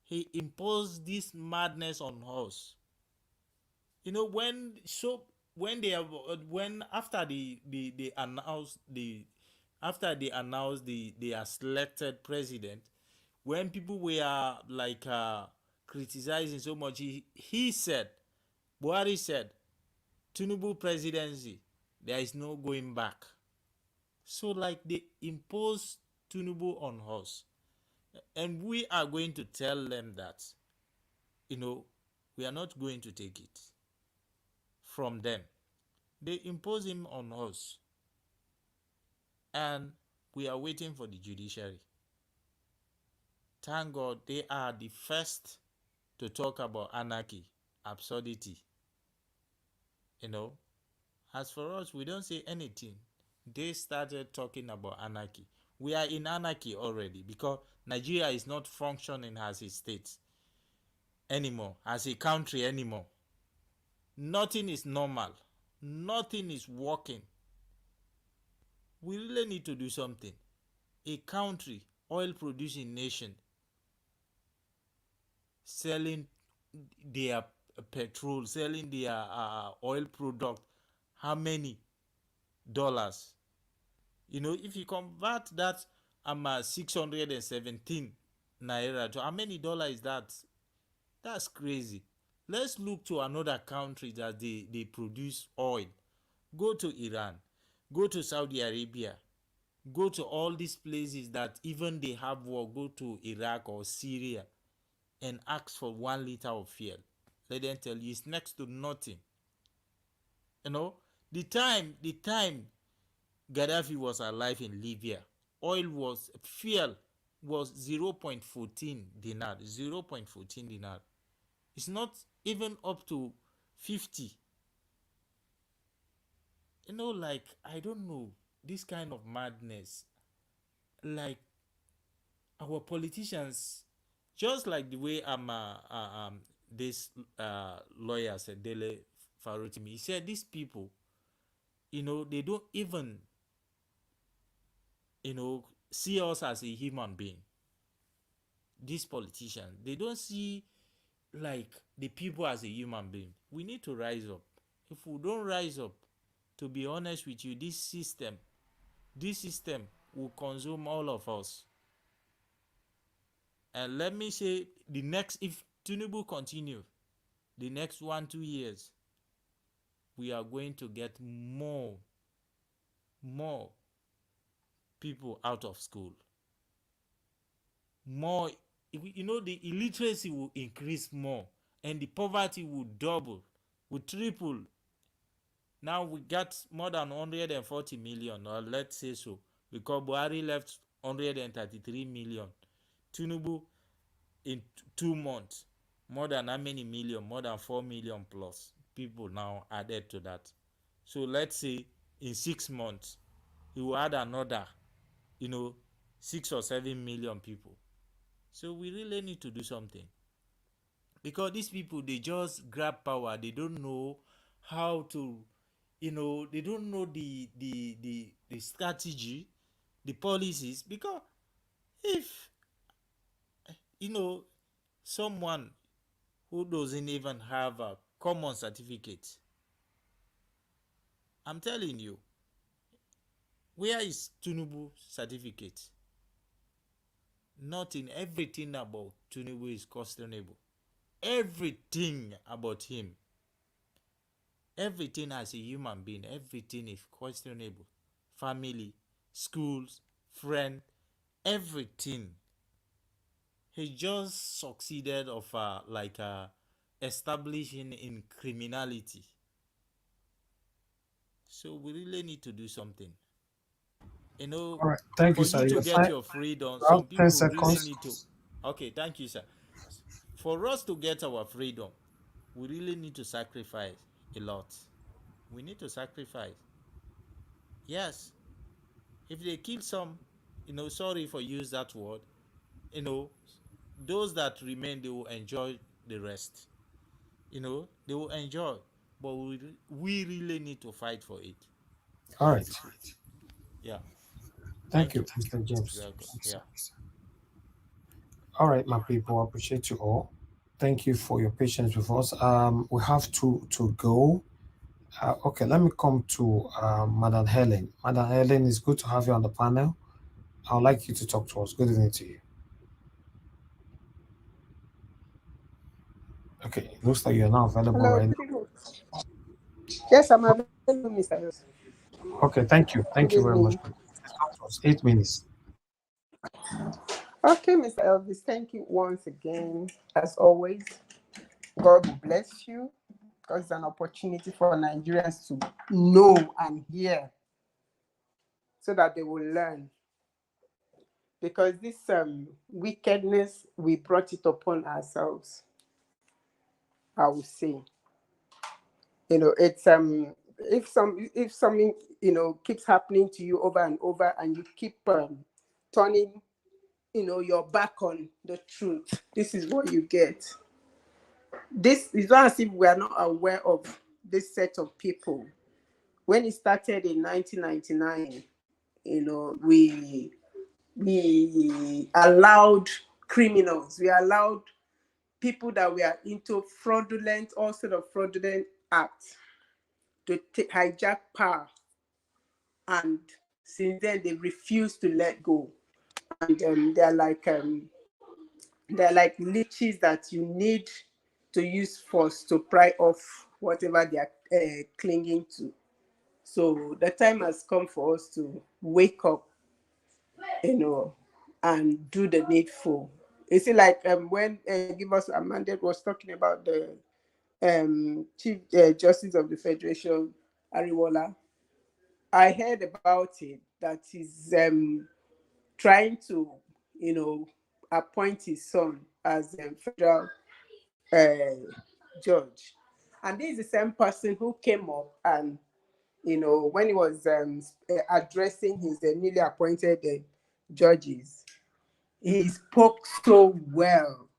He imposed this madness on us. When they have when after they announced they are selected president, when people were like criticizing so much, he said, Buhari said, Tinubu presidency, there is no going back. So like they impose Tinubu on us, and we are going to tell them that, we are not going to take it from them. They impose him on us, and we are waiting for the judiciary. thank God they are the first to talk about anarchy, absurdity. You know, as for us, we don't say anything. They started talking about anarchy. We are in anarchy already because Nigeria is not functioning as a state anymore, as a country anymore. Nothing is normal. Nothing is working. We really need to do something. A country, oil producing nation, selling their petrol, selling their oil product, how many dollars? You know, if you convert that 617 naira to how many dollars is that? That's crazy. Let's look to another country that they produce oil. Go to Iran, go to Saudi Arabia, go to all these places that even they have war. Go to Iraq or Syria and ask for 1 liter of fuel. Let them tell you it's next to nothing. You know, the time Gaddafi was alive in Libya, fuel was 0.14 dinar. 0.14 dinar. It's not even up to 50. You know, like, I don't know, this kind of madness. Like, our politicians, just like the way this lawyer said, Dele Farotimi, he said these people, you know, they don't even, you know, see us as a human being. These politicians, they don't see like the people as a human being. We need to rise up. If we don't rise up, to be honest with you, this system will consume all of us. And let me say, if Tinubu continue, the next 1-2 years, we are going to get more people out of school. More, you know, the illiteracy will increase more, and the poverty will double, will triple. Now we got more than 140 million, or let's say so, because Buhari left 133 million. Tinubu in 2 months, more than how many million? More than 4 million plus people now added to that. So let's say in 6 months, he will add another, 6 or 7 million people. So we really need to do something. Because these people, they just grab power. They don't know how to, they don't know the strategy, the policies. Because if, someone who doesn't even have a common certificate, I'm telling you, where is Tinubu certificate? Nothing. Everything about Tinubu is questionable. Everything about him, everything as a human being, everything is questionable. Family, schools, friend, everything. He just succeeded of establishing in criminality. So we really need to do something. All right. Thank you, For sir. you to You're get fine. your freedom, You some have 10 people really seconds. need to. Okay, thank you, sir. For us to get our freedom, we really need to sacrifice a lot. We need to sacrifice. Yes. If they kill some, sorry for use that word, those that remain, they will enjoy the rest. They will enjoy. But we really need to fight for it. All right. Yeah. Thank Thank you, you. Mr. You're James. welcome. Yeah. All right, my people. I appreciate you all. Thank you for your patience with us. We have to go. Okay, let me come to Madam Helen. Madam Helen, it's good to have you on the panel. I would like you to talk to us. Good evening to you. Okay, it looks like you're not available Hello, right good now. evening. Yes, I'm available, Mr. Yos. Okay, thank you. Good Thank you very much. evening. Please talk to us. 8 minutes. Okay, Mr. Elvis, thank you once again. As always, God will bless you because it's an opportunity for Nigerians to know and hear so that they will learn. because this wickedness, we brought it upon ourselves, I would say. It's if something keeps happening to you over and over, and you keep turning your back on the truth, this is what you get. This is not as if we are not aware of this set of people. When it started in 1999, we allowed criminals, we allowed people that were into all sort of fraudulent acts to hijack power, and since then they refuse to let go. And they're like leeches that you need to use force to pry off whatever they are clinging to. So the time has come for us to wake up, and do the needful. You see, like when Give Us a Mandate was talking about the Chief Justice of the Federation, Ariwola, I heard about it, that he's trying to, appoint his son as a federal judge. And this is the same person who came up and, when he was addressing his newly appointed judges, he spoke so well.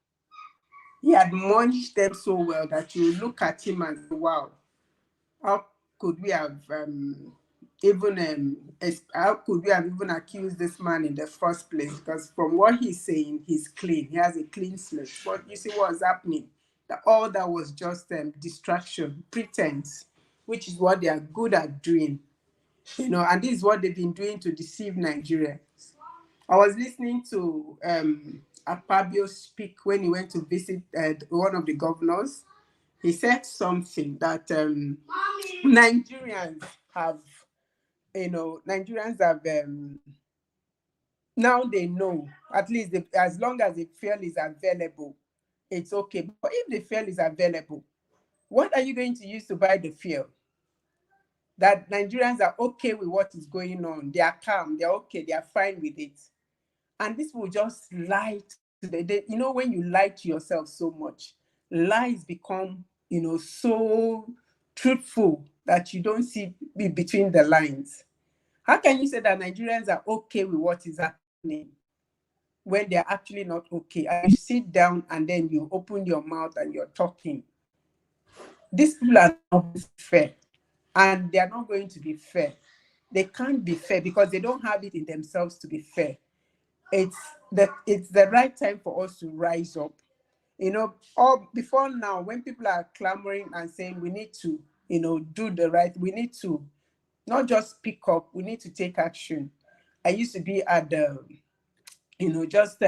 He admonished them so well that you look at him and say, wow, how could we have even accused this man in the first place? Because from what he's saying, he's clean. He has a clean slate. But you see what's happening? All that was just distraction, pretense, which is what they are good at doing. And this is what they've been doing to deceive Nigeria. I was listening to Akpabio speak when he went to visit one of the governors. He said something that Nigerians have, now they know, at least as long as the fuel is available, it's okay. But if the fuel is available, what are you going to use to buy the fuel? That Nigerians are okay with what is going on. They are calm, they're okay, they are fine with it. And this will just lie to when you lie to yourself so much, lies become, so truthful that you don't see between the lines. How can you say that Nigerians are okay with what is happening when they're actually not okay? And you sit down and then you open your mouth and you're talking. These people are not fair, and they're not going to be fair. They can't be fair because they don't have it in themselves to be fair. It's the right time for us to rise up. Or before now, when people are clamoring and saying we need to, do the right, we need to not just speak up, we need to take action. I used to be at the, just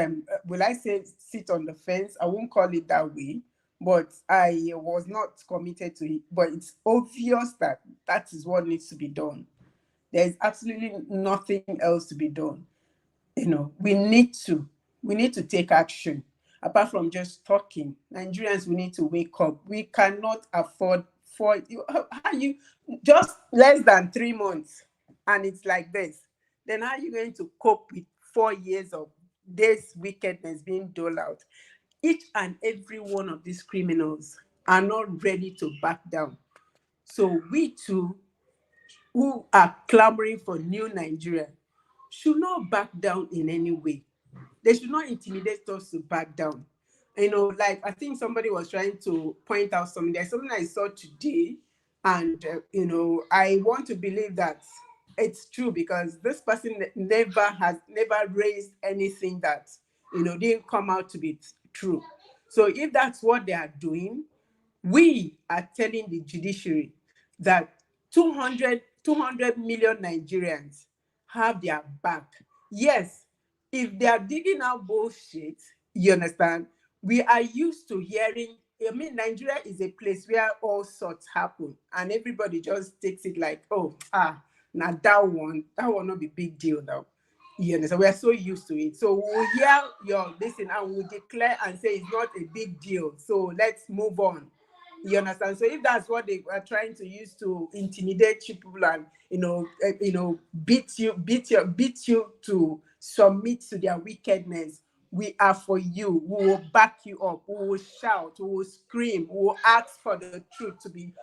will I say sit on the fence? I won't call it that way, but I was not committed to it. But it's obvious that that is what needs to be done. There's absolutely nothing else to be done. We need to take action. Apart from just talking, Nigerians, we need to wake up. We cannot afford how you just less than 3 months and it's like this. Then how are you going to cope with 4 years of this wickedness being doled out? Each and every one of these criminals are not ready to back down. So we too, who are clamoring for new Nigeria, should not back down in any way. They should not intimidate us to back down. Like I think somebody was trying to point out something. There's something I saw today, and I want to believe that it's true because this person never raised anything that didn't come out to be true. So if that's what they are doing, we are telling the judiciary that 200 million Nigerians have their back. Yes, if they are digging out bullshit, you understand, we are used to hearing, Nigeria is a place where all sorts happen and everybody just takes it like, oh, now that one not be big deal now. You understand? We are so used to it. So we'll hear your listen and we'll declare and say it's not a big deal. So let's move on. You understand? So if that's what they are trying to use to intimidate people and beat you to submit to their wickedness, we are for you. We will back you up. We will shout. We will scream. We will ask for the truth to be,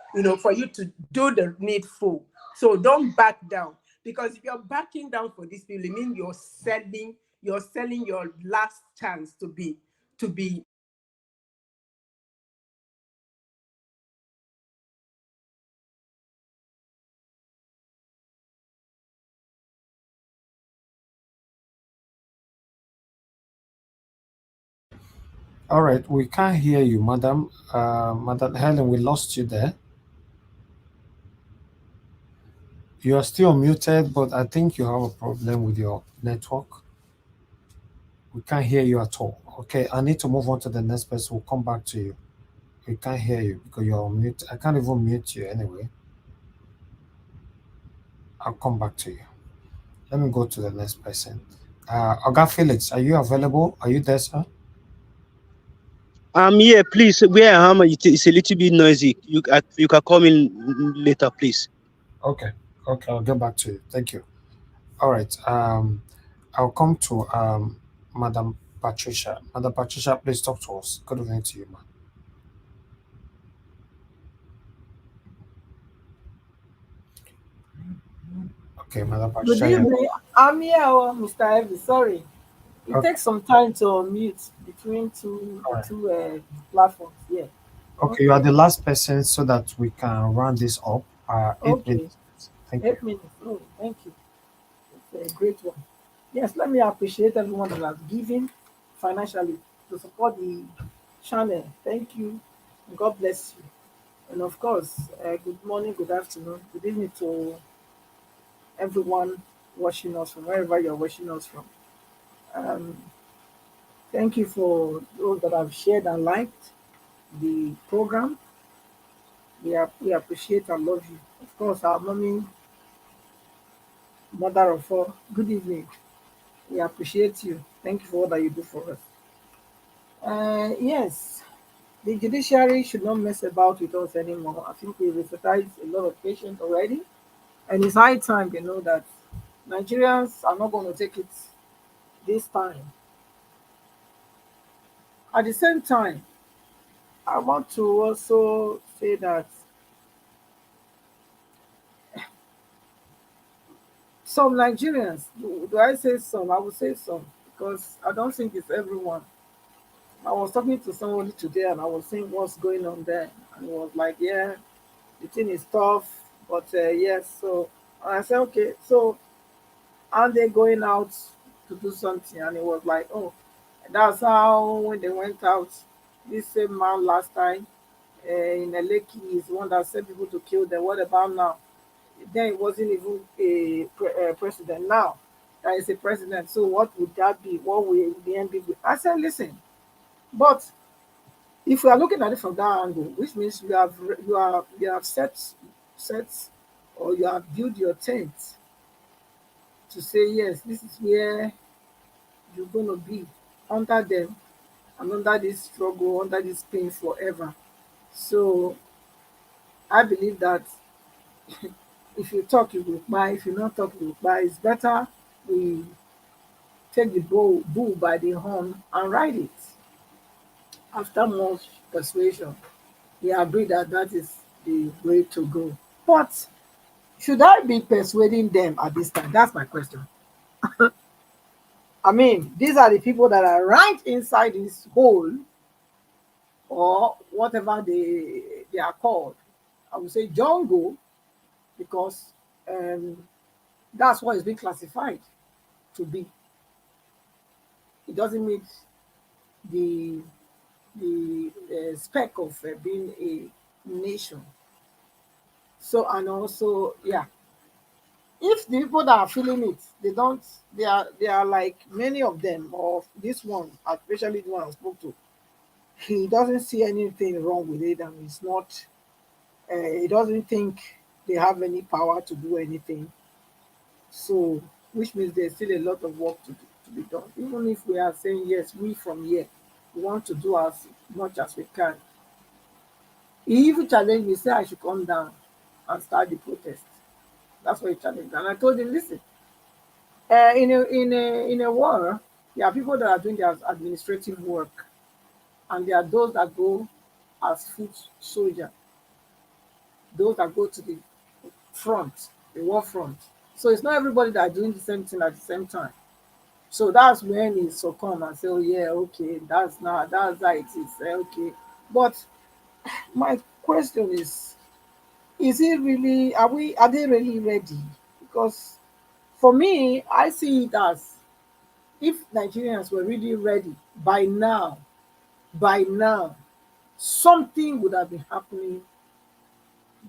for you to do the needful. So don't back down. Because if you're backing down for these people, it means you're selling your last chance to be. All right, we can't hear you, madam. Madam Helen, we lost you there. You are still muted, but I think you have a problem with your network. We can't hear you at all. Okay, I need to move on to the next person. We'll come back to you. We can't hear you because you're on mute. I can't even mute you anyway. I'll come back to you. Let me go to the next person. Oga Felix, are you available? Are you there, sir? I'm here, please. Where I am, it's a little bit noisy. You can call me later, please. Okay. Okay, I'll get back to you. Thank you. All right. I'll come to Madam Patricia. Madam Patricia, please talk to us. Good evening to you, ma'am. Okay, Madam Good Patricia. Yeah. evening. I'm here, Mr. Evie. Sorry. It Okay. takes some time to unmute between two All right. two platforms. Yeah. Okay, you are the last person so that we can round this up. 8 minutes. Okay. Thank you. 8 minutes. Oh, thank you. It's a great one. Yes, let me appreciate everyone that has given financially to support the channel. Thank you. And God bless you. And of course, good morning, good afternoon, good evening to everyone watching us from wherever you're watching us from. Um, Thank you for those that have shared and liked the program. We appreciate and love you. Of course, our mommy, mother of all, good evening. We appreciate you. Thank you for all that you do for us. Yes, the judiciary should not mess about with us anymore. I think we've exercised a lot of patience already, and it's high time they know that Nigerians are not going to take it this time. At the same time, I want to also say that some Nigerians, do I say some? I would say some because I don't think it's everyone. I was talking to somebody today and I was saying what's going on there, and he was like, "Yeah, the thing is tough, but yes." So and I said, "Okay, so are they going out to do something?" And he was like, "Oh, that's how when they went out, this same man last time in Eleki is the one that sent people to kill them. What about now? Then it wasn't even a president. Now that is a president. So what would that be? What will the end be?" I said, "Listen, but if we are looking at it from that angle, which means you have set or you have built your tent to say yes, this is where you're going to be under them and under this struggle, under this pain forever. So I believe that if you talk, you will buy. If you not talk, you will buy. It's better we take the bull by the horn and ride it." After much persuasion, he agreed that that is the way to go. But should I be persuading them at this time? That's my question. I mean, these are the people that are right inside this hole or whatever they are called. I would say jungle because um, that's what is being classified to be. It doesn't meet the spec of being a nation. So and also, yeah, if the people that are feeling it, they don't, they are like many of them, or this one, especially the one I spoke to, he doesn't see anything wrong with it, and it's not. He doesn't think they have any power to do anything. So, which means there's still a lot of work to be done. Even if we are saying yes, we from here, we want to do as much as we can. He even challenged me, say I should come down and start the protest. That's what he challenged. And I told him, listen, In a war, there are people that are doing their administrative work, and there are those that go as foot soldier, those that go to the front, the war front. So it's not everybody that are doing the same thing at the same time. So that's when he succumb and say, "Oh yeah, okay, that's how it is." Okay, but my question is it really? Are they really ready? Because for me, I see it as if Nigerians were really ready by now, something would have been happening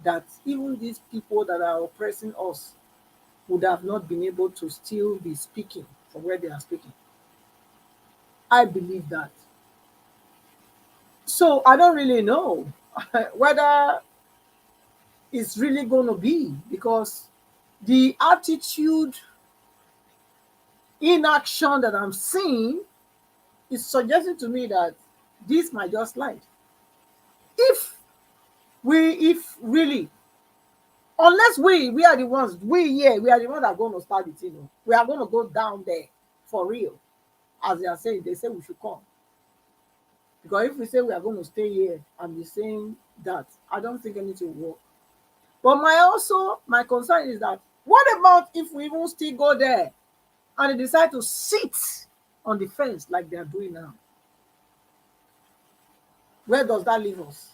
that even these people that are oppressing us would have not been able to still be speaking from where they are speaking. I believe that. So I don't really know whether it's really going to be, because the attitude, inaction that I'm seeing is suggesting to me that this might just slide. If really, unless we are the ones, we are the ones that are going to start it, we are going to go down there for real, as they are saying. They say we should come, because if we say we are going to stay here and be saying that, I don't think anything will work. But my concern is that, what about if we even still go there and they decide to sit on the fence like they are doing now? Where does that leave us?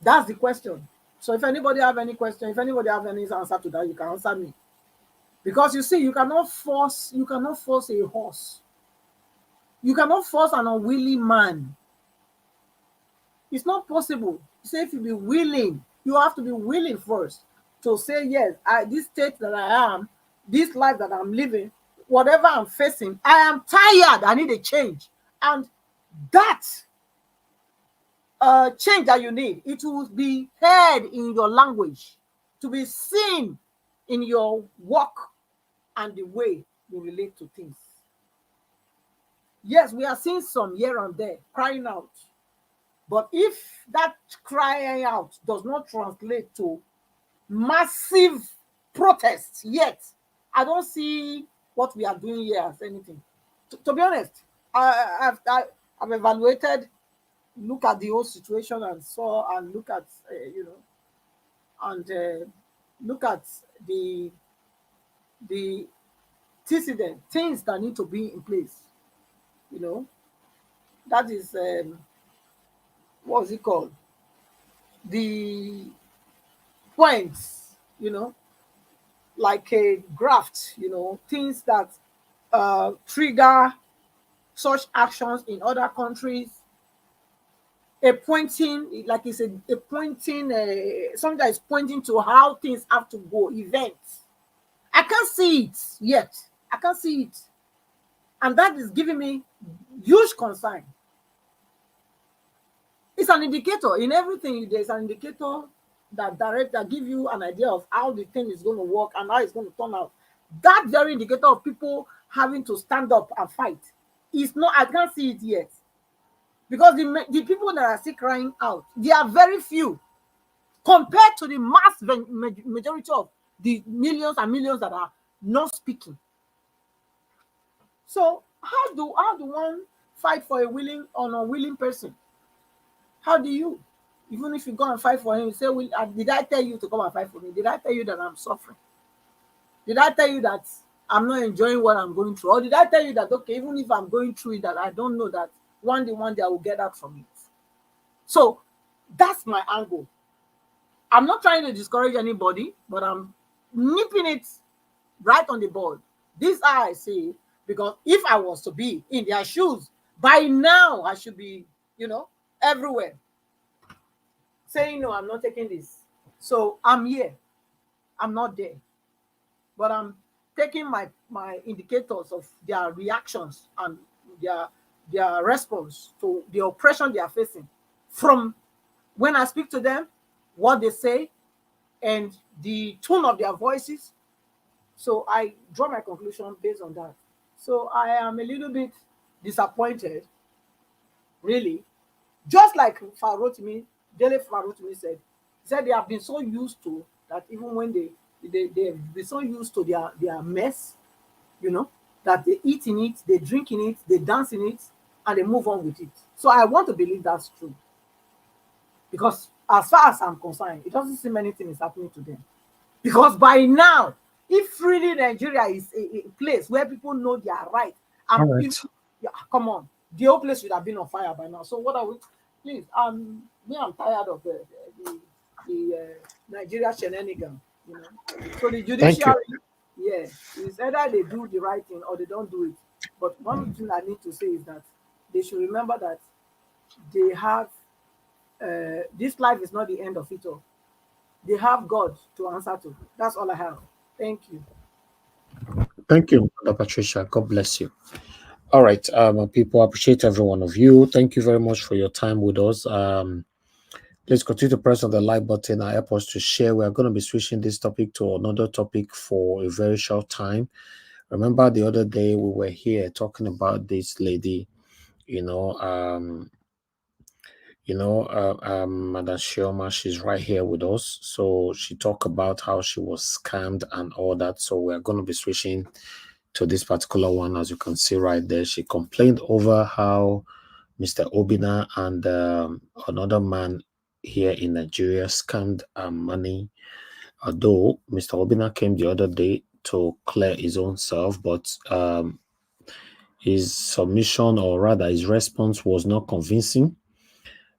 That's the question. So if anybody have any question, if anybody have any answer to that, you can answer me. Because you see, you cannot force a horse. You cannot force an unwilling man. It's not possible. Say if you be willing, you have to be willing first to say, yes, this state that I am, this life that I'm living, whatever I'm facing, I am tired. I need a change. And that change that you need, it will be heard in your language, to be seen in your walk and the way you relate to things. Yes, we are seeing some here and there crying out. But if that crying out does not translate to massive protests yet, I don't see what we are doing here as anything. To be honest, I've evaluated, look at the whole situation and saw, and look at, and look at the antecedent things that need to be in place. That is, what's it called? The points, like a graft, things that trigger such actions in other countries. A pointing, like it's a pointing, something that is pointing to how things have to go, events. I can't see it yet. I can't see it. And that is giving me huge concern. It's an indicator. In everything, there's an indicator that give you an idea of how the thing is going to work and how it's going to turn out. That very indicator of people having to stand up and fight is not, I can't see it yet. Because the people that are still crying out, they are very few compared to the majority of the millions and millions that are not speaking. So how do one fight for an unwilling person? How do you? Even if you go and fight for him, you say, did I tell you to come and fight for me? Did I tell you that I'm suffering? Did I tell you that I'm not enjoying what I'm going through? Or did I tell you that, okay, even if I'm going through it, that I don't know that one day I will get out from it? So that's my angle. I'm not trying to discourage anybody, but I'm nipping it right on the board. This is how I say it, because if I was to be in their shoes, by now I should be, everywhere, saying, no, I'm not taking this. So I'm here. I'm not there. But I'm taking my indicators of their reactions and their response to the oppression they are facing from when I speak to them, what they say, and the tone of their voices. So I draw my conclusion based on that. So I am a little bit disappointed, really. Just like Dele Farotimi said, he said they have been so used to that even when they they're so used to their mess, you know, that they eat in it, they drink in it, they dance in it, and they move on with it. So I want to believe that's true. Because as far as I'm concerned, it doesn't seem anything is happening to them. Because by now, if really Nigeria is a place where people know their right, All and right. if, yeah, come on, the whole place would have been on fire by now. So what are we? Please, I'm tired of the Nigeria shenanigan. You know, so the Thank you. judiciary, yeah, is either they do the right thing or they don't do it. But one thing I need to say is that they should remember that they have this life is not the end of it all. They have God to answer to. That's all I have. Thank you. Thank you, Mother Patricia. God bless you. All right, people, appreciate every one of you. Thank you very much for your time with us. Please continue to press on the like button and help us to share. We are going to be switching this topic to another topic for a very short time. Remember the other day we were here talking about this lady, Madam Shioma, she's right here with us. So she talked about how she was scammed and all that. So we're going to be switching to this particular one. As you can see right there, she complained over how Mr. Obina and another man here in Nigeria scammed money. Although Mr. Obina came the other day to clear his own self, but his submission, or rather his response, was not convincing.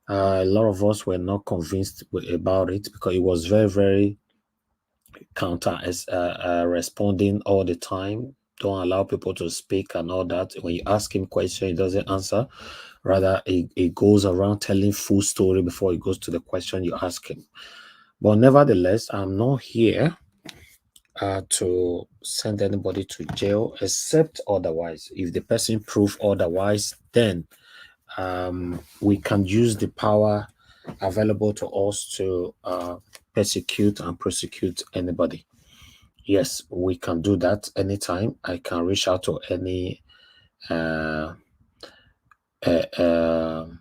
A lot of us were not convinced about it because it was very, very counter responding all the time. Don't allow people to speak and all that. When you ask him question, he doesn't answer. Rather, he goes around telling full story before he goes to the question you ask him. But nevertheless, I'm not here to send anybody to jail except otherwise. If the person prove otherwise, then we can use the power available to us to persecute and prosecute anybody. Yes, we can do that anytime. I can reach out to any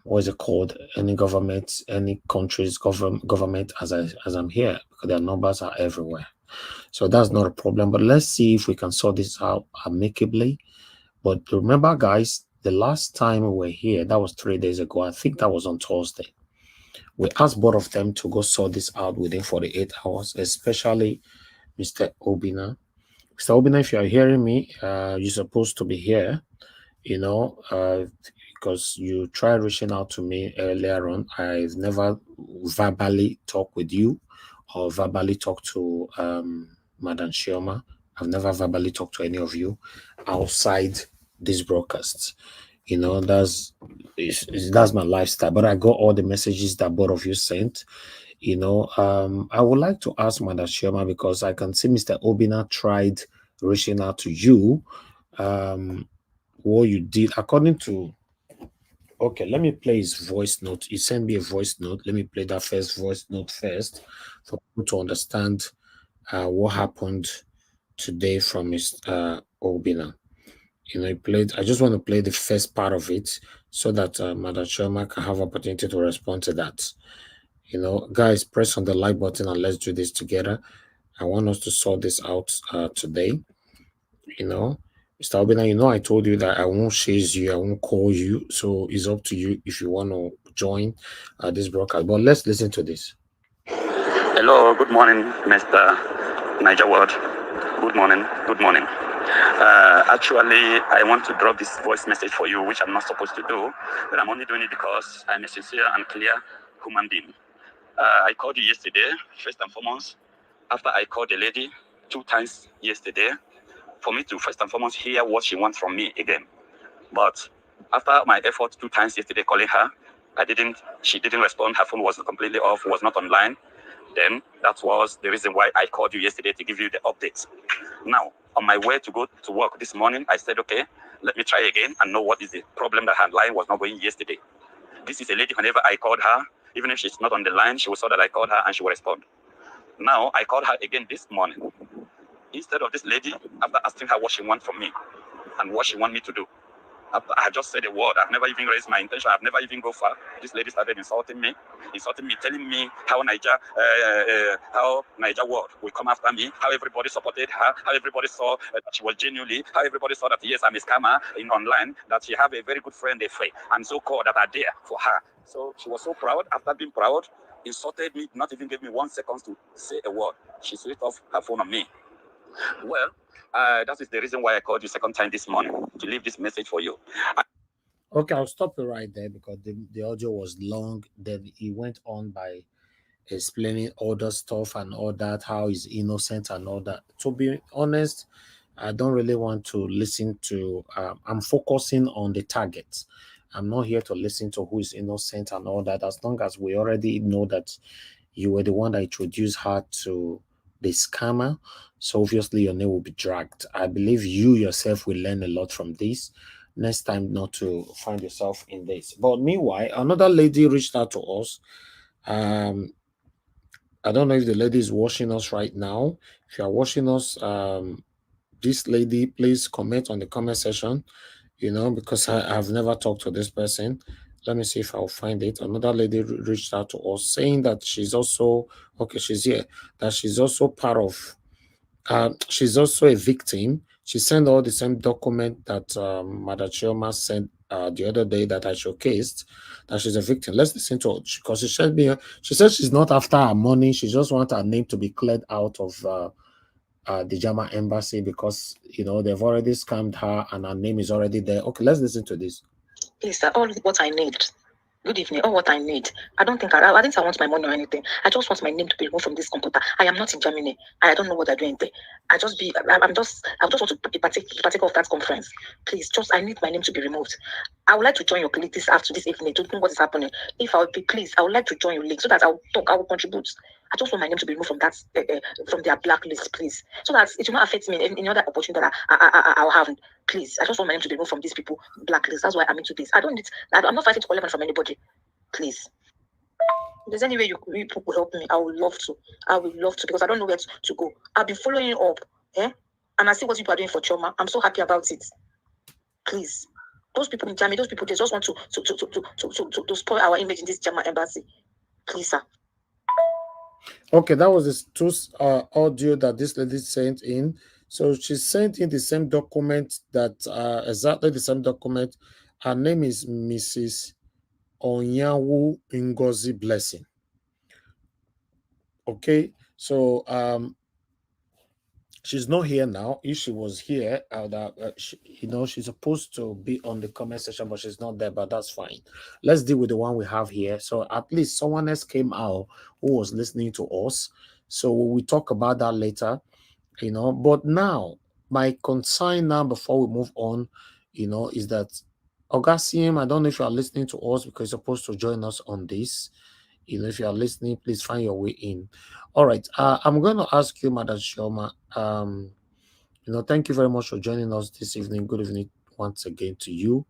what is it called? Any government, any country's government as I'm here, because their numbers are everywhere. So that's not a problem. But let's see if we can sort this out amicably. But remember, guys, the last time we were here, that was 3 days ago. I think that was on Thursday. We asked both of them to go sort this out within 48 hours, especially Mr. Obina. Mr. Obina, if you are hearing me, you're supposed to be here, because you tried reaching out to me earlier on. I've never verbally talked with you or verbally talked to Madam Shioma. I've never verbally talked to any of you outside these broadcasts. That's my lifestyle. But I got all the messages that both of you sent. I would like to ask Madam Shioma, because I can see Mr. Obina tried reaching out to you. What you did, according to, okay, let me play his voice note. He sent me a voice note. Let me play that first voice note first for people to understand what happened today from Mr. Obina. He played. I just want to play the first part of it so that Madam Shioma can have opportunity to respond to that. Guys, press on the like button and let's do this together. I want us to sort this out today. Mr. Obina, I told you that I won't chase you, I won't call you. So it's up to you if you want to join this broadcast. But let's listen to this. Hello, good morning, Mr. Niger World. Good morning, good morning. Actually, I want to drop this voice message for you, which I'm not supposed to do, but I'm only doing it because I'm a sincere and clear human being. I called you yesterday, first and foremost, after I called the lady 2 times yesterday, for me to first and foremost hear what she wants from me again. But after my effort 2 times yesterday calling her, she didn't respond. Her phone was completely off, was not online. Then that was the reason why I called you yesterday to give you the updates. Now, on my way to go to work this morning, I said, okay, let me try again and know what is the problem that her line was not going yesterday. This is a lady, whenever I called her, even if she's not on the line, she will saw that I called her and she will respond. Now, I called her again this morning. Instead of this lady, after asking her what she wants from me and what she wants me to do, I had just said a word. I've never even raised my intention. I've never even go far. This lady started insulting me, telling me how Niger world will come after me, how everybody supported her, how everybody saw that she was genuinely, how everybody saw that yes, I'm a scammer in online, that she have a very good friend, a friend, and so called that are there for her. So she was so proud. After being proud, insulted me, not even gave me 1 second to say a word. She switched off her phone on me. Well, that is the reason why I called you second time this morning to leave this message for you. Okay, I'll stop you right there because the audio was long. Then he went on by explaining all the stuff and all that, how he's innocent and all that. To be honest, I don't really want to listen to. I'm focusing on the target. I'm not here to listen to who is innocent and all that. As long as we already know that you were the one that introduced her to the scammer, so obviously your name will be dragged. I believe you yourself will learn a lot from this next time, not to find yourself in this. But meanwhile, another lady reached out to us. I don't know if the lady is watching us right now. If you are watching us, this lady, please comment on the comment section, because I've never talked to this person. Let me see if I'll find it. Another lady reached out to us saying that she's also, okay, she's here, that she's also part of, she's also a victim. She sent all the same document that Mother Chioma sent the other day that I showcased, that she's a victim. Let's listen to her because she sent me. She said she's not after her money. She just wants her name to be cleared out of the German embassy because they've already scammed her and her name is already there. Okay, let's listen to this. Please, all what I need. Good evening. All what I need. I don't think I want my money or anything. I just want my name to be removed from this computer. I am not in Germany. I don't know what they're doing there. I just want to be partake of that conference. Please, I need my name to be removed. I would like to join your colleague this evening to know what is happening. If I would be pleased, I would like to join your league so that I will talk, I will contribute. I just want my name to be removed from that from their blacklist, please, so that it will not affect me in other opportunity that I'll have. Please, I just want my name to be removed from these people blacklist. That's why I'm into this. I'm not fighting to collect money from anybody. Please. If there's any way you people will help me, I would love to. I would love to because I don't know where to go. I've been following up, and I see what people are doing for Choma. I'm so happy about it. Please, those people in Germany, they just want to spoil our image in this German embassy. Please, sir. Okay, that was the two audio that this lady sent in. So she sent in the same document that exactly the same document. Her name is Mrs. Onyawu Ngozi Blessing. Okay, so she's not here now. If she was here, she's supposed to be on the comment section, but she's not there. But that's fine. Let's deal with the one we have here. So at least someone else came out who was listening to us. So we talk about that later. But now my concern now before we move on, is that Augustine, I don't know if you are listening to us because you're supposed to join us on this. If you are listening, please find your way in. All right. I'm going to ask you, Madam Shoma. Thank you very much for joining us this evening. Good evening once again to you.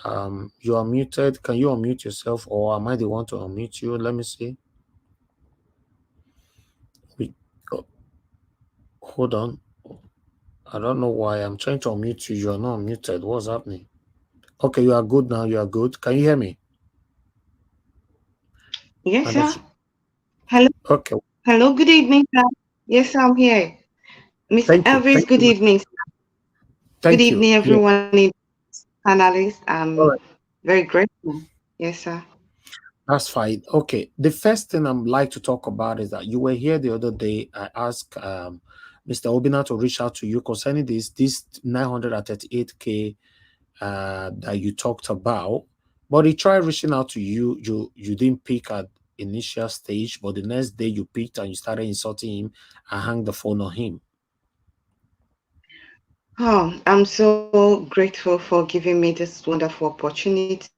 You are muted. Can you unmute yourself, or am I the one to unmute you? Let me see. Hold on. I don't know why I'm trying to unmute you. You are not unmuted. What's happening? Okay, you are good now. You are good. Can you hear me? Yes, sir. Hello. Okay. Hello. Good evening, sir. Yes, I'm here. Mr. Elvis, good evening. Good evening, everyone in Panelist. I'm very grateful. Yes, sir. That's fine. Okay. The first thing I'd like to talk about is that you were here the other day. I asked Mr. Obina to reach out to you concerning this 938K that you talked about, but he tried reaching out to you. You didn't pick at initial stage, but the next day you picked and you started insulting him and hung the phone on him. Oh, I'm so grateful for giving me this wonderful opportunity.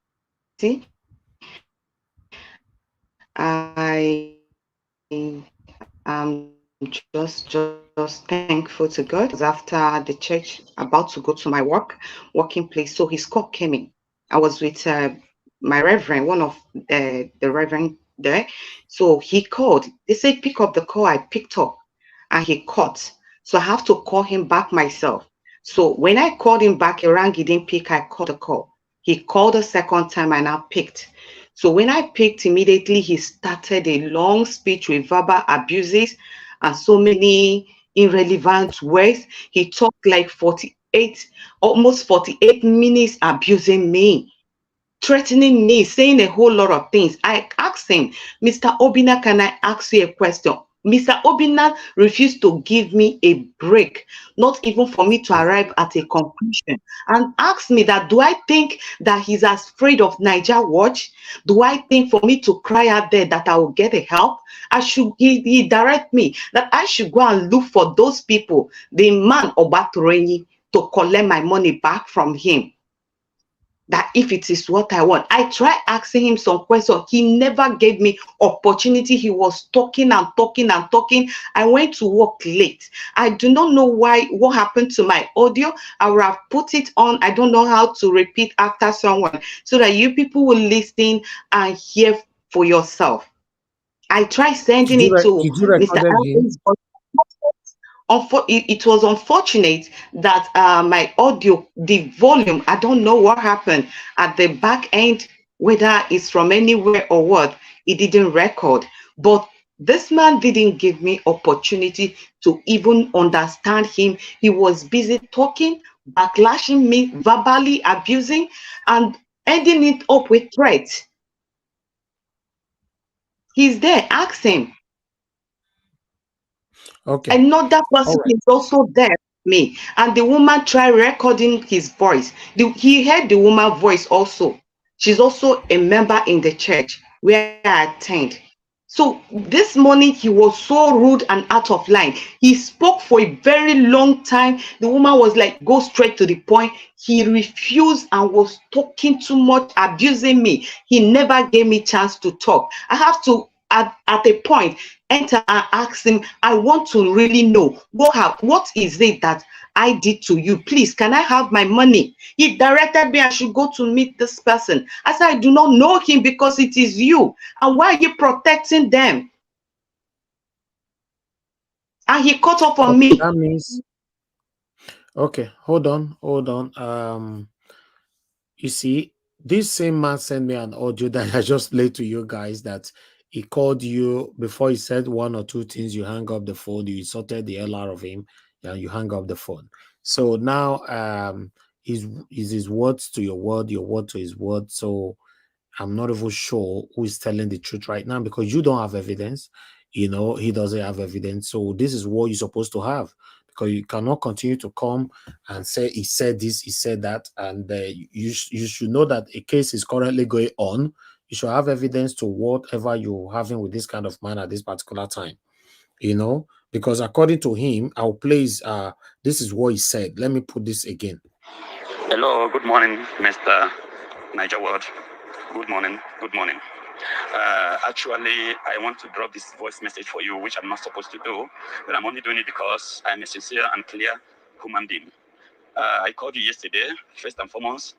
I'm just thankful to God. Because after the church, about to go to my working place, so his call came in. I was with my reverend, one of the reverend there. So he called. They said pick up the call. I picked up, and he cut. So I have to call him back myself. So when I called him back, he rang, he didn't pick, I called the call. He called the second time and I picked. So when I picked, immediately he started a long speech with verbal abuses and so many irrelevant words. He talked like 48, almost 48 minutes abusing me, threatening me, saying a whole lot of things. I asked him, Mr. Obina, can I ask you a question? Mr. Obina refused to give me a break, not even for me to arrive at a conclusion, and asked me that, do I think that he's afraid of Niger Watch? Do I think for me to cry out there that I will get a help? He direct me that I should go and look for those people, the man Obatureni, to collect my money back from him. That if it is what I want. I tried asking him some questions. He never gave me opportunity. He was talking and talking and talking. I went to work late. I do not know what happened to my audio. I will have put it on. I don't know how to repeat after someone so that you people will listen and hear for yourself. I tried sending it to Did you Mr. record him? Alvin's. It was unfortunate that my audio, the volume, I don't know what happened at the back end, whether it's from anywhere or what, it didn't record. But this man didn't give me opportunity to even understand him. He was busy talking, backlashing me, verbally abusing, and ending it up with threats. He's there, ask him. Okay. Another person is also there with me, and the woman tried recording his voice. He heard the woman's voice also. She's also a member in the church where I attend. So this morning he was so rude and out of line. He spoke for a very long time. The woman was like, go straight to the point. He refused and was talking too much, abusing me. He never gave me chance to talk. I have to, at a point, enter and ask him, I want to really know what is it that I did to you? Please, can I have my money? He directed me I should go to meet this person. I said, I do not know him because it is you. And why are you protecting them? And he caught up on me. That means, okay, hold on. You see, this same man sent me an audio that I just played to you guys, that he called you before he said one or two things. You hang up the phone, you insulted the hell out of him, and you hang up the phone. So now is his words to your word to his word. So I'm not even sure who is telling the truth right now, because you don't have evidence. He doesn't have evidence. So this is what you're supposed to have, because you cannot continue to come and say he said this, he said that, and you should know that a case is currently going on. You should have evidence to whatever you're having with this kind of man at this particular time. Because according to him, I'll play this is what he said. Let me put this again. Hello, good morning, Mr. Niger World. Good morning. Actually, I want to drop this voice message for you, which I'm not supposed to do, but I'm only doing it because I'm a sincere and clear human being. I called you yesterday, first and foremost,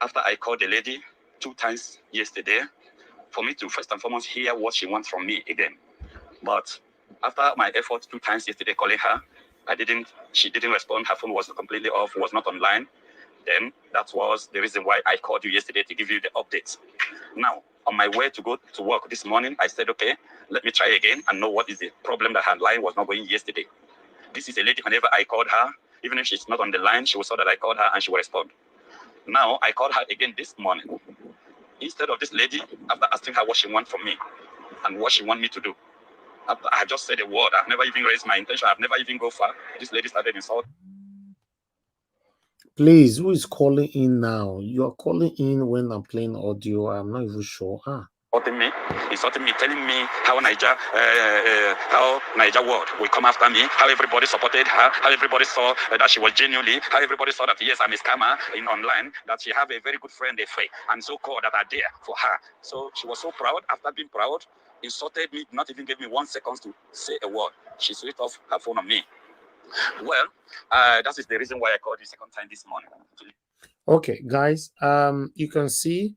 after I called the lady 2 times yesterday, for me to first and foremost hear what she wants from me again. But after my effort 2 times yesterday calling her, she didn't respond. Her phone was completely off, was not online. Then that was the reason why I called you yesterday, to give you the updates. Now, on my way to go to work this morning, I said, okay, let me try again and know what is the problem that her line was not going yesterday. This is a lady, whenever I called her, even if she's not on the line, she will saw that I called her and she will respond. Now, I called her again this morning. Instead of this lady, after asking her what she wants from me and what she wants me to do, after I just said a word, I've never even raised my intention, I've never even go far, this lady started insulting. Please, who is calling in now? You're calling in when I'm playing audio. I'm not even sure. Insulting me, telling me how Niger World will come after me, how everybody supported her, how everybody saw that she was genuinely, how everybody saw that, yes, I'm a scammer in online, that she have a very good friend, a fake, and so-called that are there for her. So she was so proud. After being proud, insulted me, not even gave me 1 second to say a word. She switched off her phone on me. Well, that is the reason why I called you second time this morning. Okay, guys, you can see,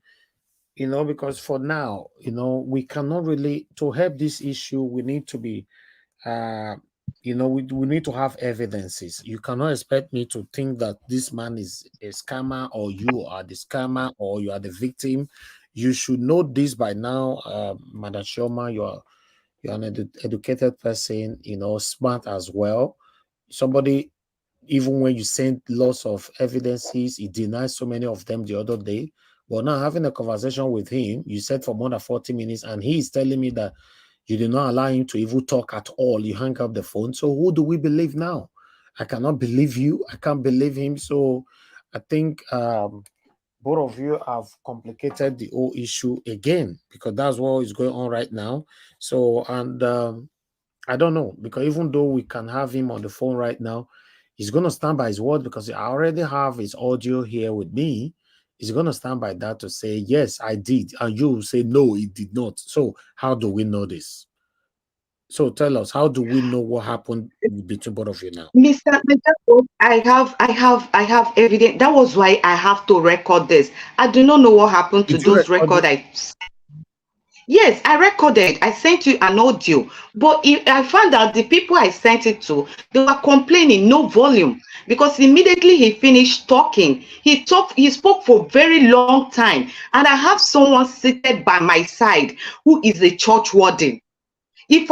because for now, we cannot really, to help this issue, we need to be You know, we need to have evidences. You cannot expect me to think that this man is a scammer, or you are the scammer, or you are the victim. You should know this by now, Madam Shoma. You're an educated person, you know, smart as well. Somebody, even when you send lots of evidences, he denied so many of them the other day. But now having a conversation with him, you said for more than 40 minutes, and he is telling me that you did not allow him to even talk at all. You hang up the phone. So who do we believe now? I cannot believe you. I can't believe him. So I think both of you have complicated the whole issue again, because that's what is going on right now. So, and I don't know, because even though we can have him on the phone right now, he's going to stand by his word, because I already have his audio here with me. He's going to stand by that to say, yes, I did. And you say, no, he did not. So how do we know this? So tell us, how do we know what happened between both of you now? Mr. I have evidence. That was why I have to record this. I do not know what happened to Did you those record record. it? Yes, I recorded. I sent you an audio, but I found out the people I sent it to, they were complaining, no volume, because immediately he finished talking, he spoke for a very long time, and I have someone seated by my side who is a church warden. If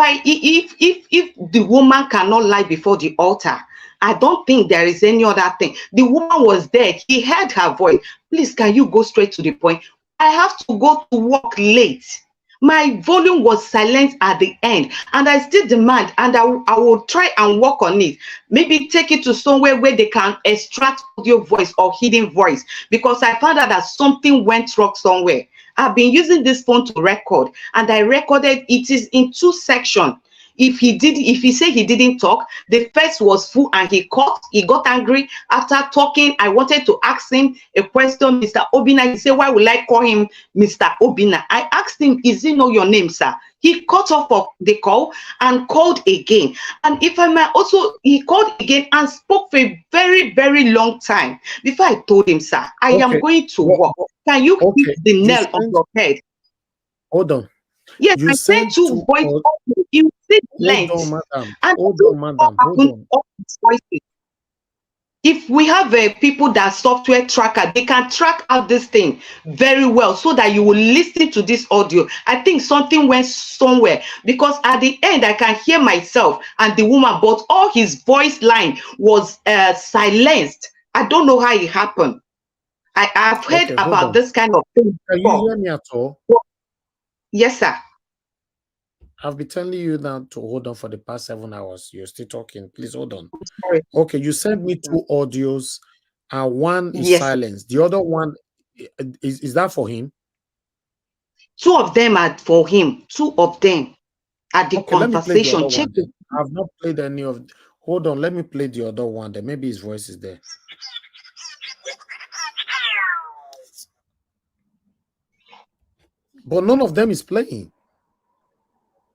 the woman cannot lie before the altar, I don't think there is any other thing. The woman was there. He heard her voice. Please, can you go straight to the point? I have to go to work late. My volume was silent at the end, and I still demand, and I will try and work on it. Maybe take it to somewhere where they can extract audio voice or hidden voice, because I found out that something went wrong somewhere. I've been using this phone to record, and I recorded it is in two sections. If he said he didn't talk, the first was full and he got angry. After talking, I wanted to ask him a question, Mr. Obina. He said, why will I call him Mr. Obina? I asked him, is he know your name, sir? He cut off of the call and called again. And if I might also, he called again and spoke for a very, very long time. Before I told him, sir, I am going to work. Can you hit the nail on your head? Hold on. Yes, You I sent sent two voice. You see the hold length. on, madam. And Hold on, madam. Hold on. all these voices. If we have people that software tracker, they can track out this thing very well, so that you will listen to this audio. I think something went somewhere, because at the end I can hear myself and the woman, but all his voice line was silenced. I don't know how it happened. I've heard Okay, hold about on. this kind of thing Can you before. hear me at all? Yes, sir. I've been telling you now to hold on for the past 7 hours. You're still talking. Please hold on. Sorry. Okay, you sent me two audios, and one is Yes. silenced. The other one, is that for him? Two of them are for him. Two of them are the Okay, let me play the conversation. other Check one then. I've not played any of. Hold on, let me play the other one. Then maybe his voice is there. But none of them is playing.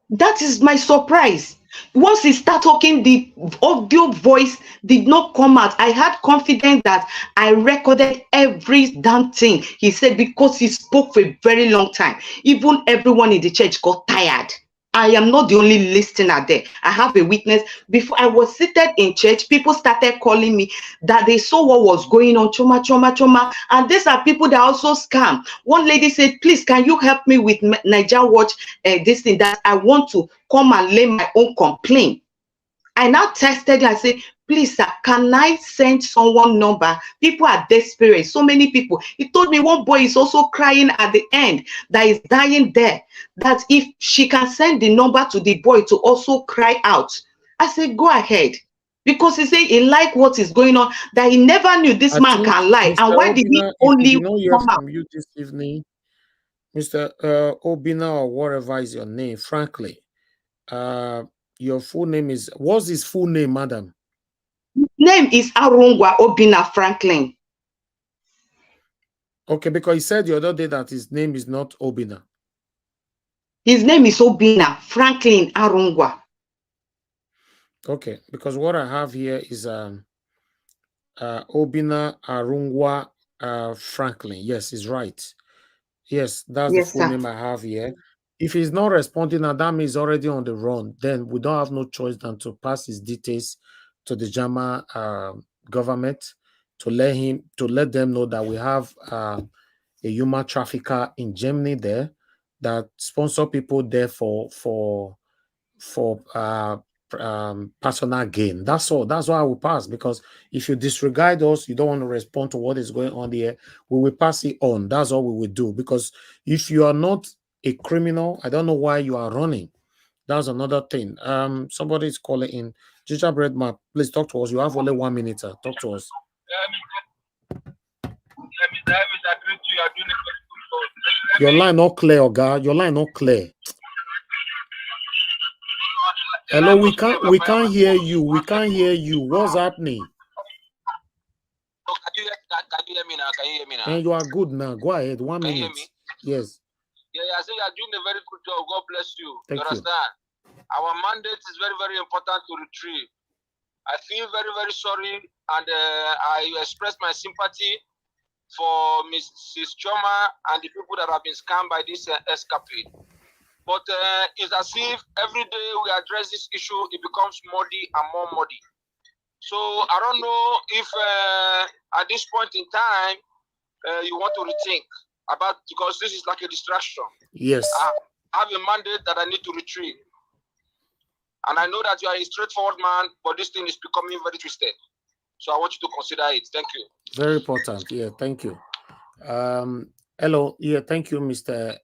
That is my surprise. Once he start talking, the audio voice did not come out. I had confidence that I recorded every damn thing he said, because he spoke for a very long time. Even everyone in the church got tired. I am not the only listener there. I have a witness. Before I was seated in church, people started calling me that they saw what was going on. Choma, choma, choma. And these are people that also scam. One lady said, please, can you help me with Niger Watch, this thing, that I want to come and lay my own complaint. I now texted, I said, please, sir, can I send someone number? People are desperate. So many people. He told me one boy is also crying at the end, that is dying there. That if she can send the number to the boy to also cry out. I said, go ahead. Because he said he liked what is going on, that he never knew this man can lie. And Mr. why did he Obina, if we only did not hear come out? from you this evening, Mr. Obina, or whatever is your name, frankly, your full name is, what's his full name, madam? His name is Arungwa Obina Franklin. Okay, because he said the other day that his name is not Obina. His name is Obina Franklin Arungwa. Okay, because what I have here is Obina Arungwa Franklin. Yes, he's right. Yes, that's the full name I have here. If he's not responding and that means already on the run, then we don't have no choice than to pass his details to the German government to let them know that we have a human trafficker in Germany there that sponsor people there for personal gain. That's all. That's why I will pass, because if you disregard us, you don't want to respond to what is going on here, we will pass it on. That's all we will do. Because if you are not a criminal, I don't know why you are running. That's another thing. Somebody is calling in. Ginger Bread Map, please talk to us. You have only 1 minute. Talk to us. Your line not clear, Oga. Your line not clear. Hello, we can't hear you. We can't hear you. What's happening? Can you hear me now? Can you hear me now? And you are good now. Go ahead. 1 minute. Can you hear me? Yes. Yeah, I say you are doing a very good job. God bless you. Thank you. Understand? Our mandate is very, very important to retrieve. I feel very, very sorry, and I express my sympathy for Mrs. Choma and the people that have been scammed by this escapade. But it's as if every day we address this issue, it becomes muddy and more muddy. So I don't know if at this point in time you want to rethink about, because this is like a distraction. Yes. I have a mandate that I need to retrieve. And I know that you are a straightforward man, but this thing is becoming very twisted. So I want you to consider it. Thank you. Very important. Yeah, thank you. Hello. Yeah, thank you, Mr.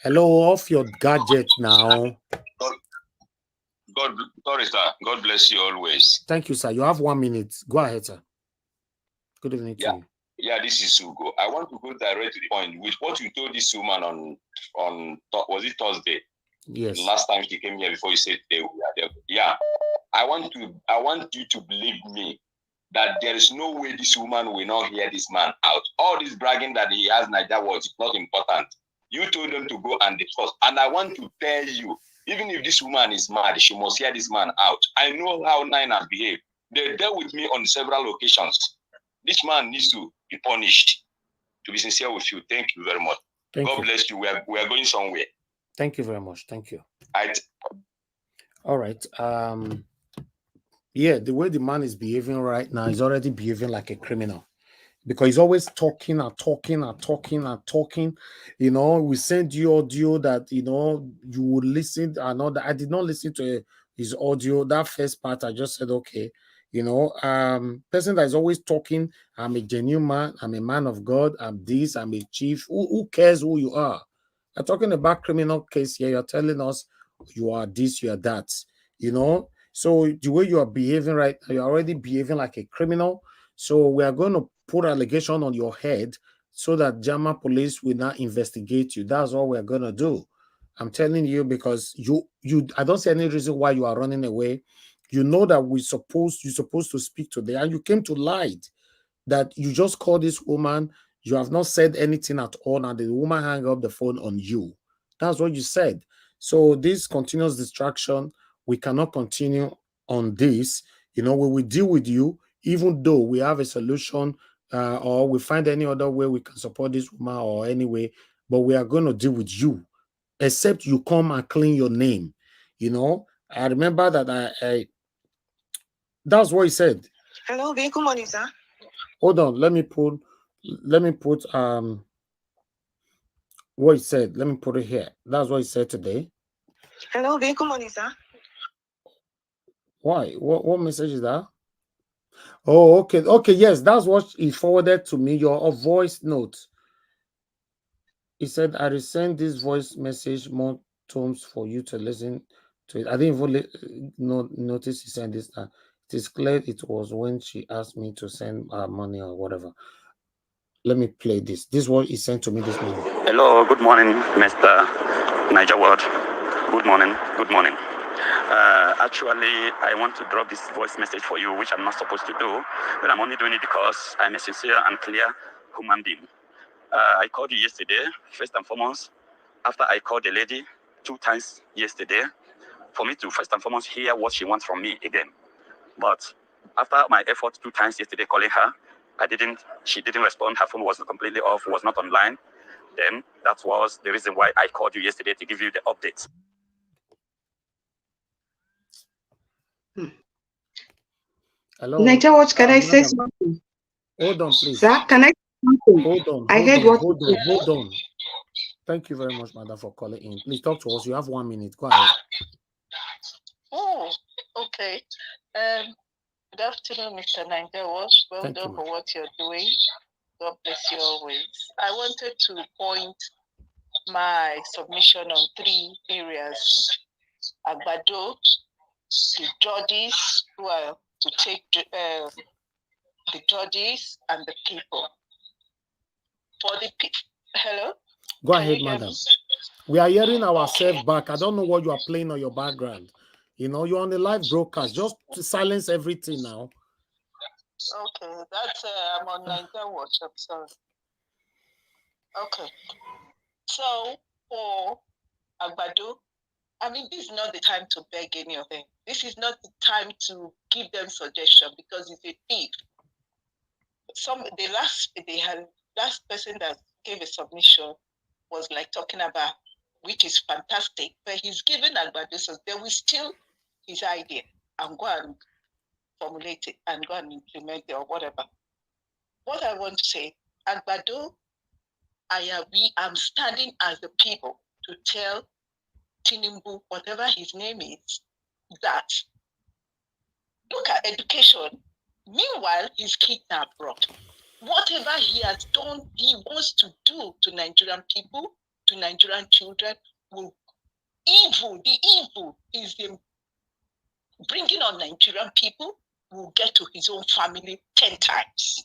Hello, off your gadget now. Sorry, sir. God bless you always. Thank you, sir. You have 1 minute. Go ahead, sir. Good evening to you. Yeah, this is Ugo. I want to go direct to the point with what you told this woman on was it Thursday? Yes. Last time she came here before you said they were there. Yeah. I want you to believe me that there is no way this woman will not hear this man out. All this bragging that he has Niger words is not important. You told them to go and discuss. And I want to tell you, even if this woman is mad, she must hear this man out. I know how Nine has behaved. They dealt with me on several occasions. This man needs to be punished. To be sincere with you, thank you very much. God bless you. We are going somewhere. Thank you very much. Thank you. All right. Yeah, the way the man is behaving right now, he's already behaving like a criminal, because he's always talking and talking and talking and talking. You know, we send you audio that, you know, you would listen. I did not listen to his audio. That first part, I just said, okay. You know, person that is always talking, I'm a genuine man, I'm a man of God, I'm this, I'm a chief. Who cares who you are? You're talking about criminal case here. You're telling us you are this, you are that. You know, so the way you are behaving right now, you're already behaving like a criminal. So we are going to put allegation on your head so that German police will not investigate you. That's all we're going to do. I'm telling you, because I don't see any reason why you are running away. You know that you're supposed to speak today, and you came to lie that you just called this woman. You have not said anything at all, and the woman hung up the phone on you. That's what you said. So this continuous distraction, we cannot continue on this. You know, we will deal with you, even though we have a solution or we find any other way we can support this woman or any way, but we are going to deal with you, except you come and clean your name. You know, I remember that that's what he said. Hello, good morning, sir. Hold on, let me put what he said. Let me put it here. That's what he said today. Hello, good morning, sir. Why? What message is that? Oh, okay. Okay, yes, that's what he forwarded to me. Your voice note. He said, I resent this voice message more times for you to listen to it. I didn't even notice he sent this. It is clear it was when she asked me to send money or whatever. Let me play this. This is what he sent to me this morning. Hello, good morning, Mr. Niger Ward. Good morning. Good morning. Actually, I want to drop this voice message for you, which I'm not supposed to do, but I'm only doing it because I'm a sincere and clear human being. I called you yesterday, first and foremost, after I called the lady 2 times yesterday, for me to first and foremost hear what she wants from me again. But after my effort 2 times yesterday calling her, she didn't respond. Her phone was completely off, was not online. them. That was the reason why I called you yesterday to give you the updates. Hello. Nature Watch, can I say Madam, something? hold on, please. Sir, can I say something? Hold on. Thank you very much, madam, for calling in. Please talk to us. You have 1 minute. Go ahead. Oh, okay. Good afternoon, Mr. Nigeria. Well done for what you're doing. God bless you always. I wanted to point my submission on 3 areas. Agbado, the judges who are to take the judges and the people. For the hello? Go ahead, madam. We are hearing ourselves back. I don't know what you are playing on your background. You know, you're on the live broadcast. Just to silence everything now. Okay, that's I'm on Nigeria Watch. I'm sorry. Okay, so for Agbado, I mean, this is not the time to beg any of them. This is not the time to give them suggestion because it's a thief. The last person that gave a submission was like talking about, which is fantastic, but he's given Agbado, so they will steal his idea and go and formulate it and go and implement it or whatever. What I want to say, Agbado, I'm standing as the people to tell Tinubu, whatever his name is, that look at education. Meanwhile, he's kidnapped abroad. Whatever he has done, he wants to do to Nigerian people, to Nigerian children, the evil is bringing on Nigerian people will get to his own family 10 times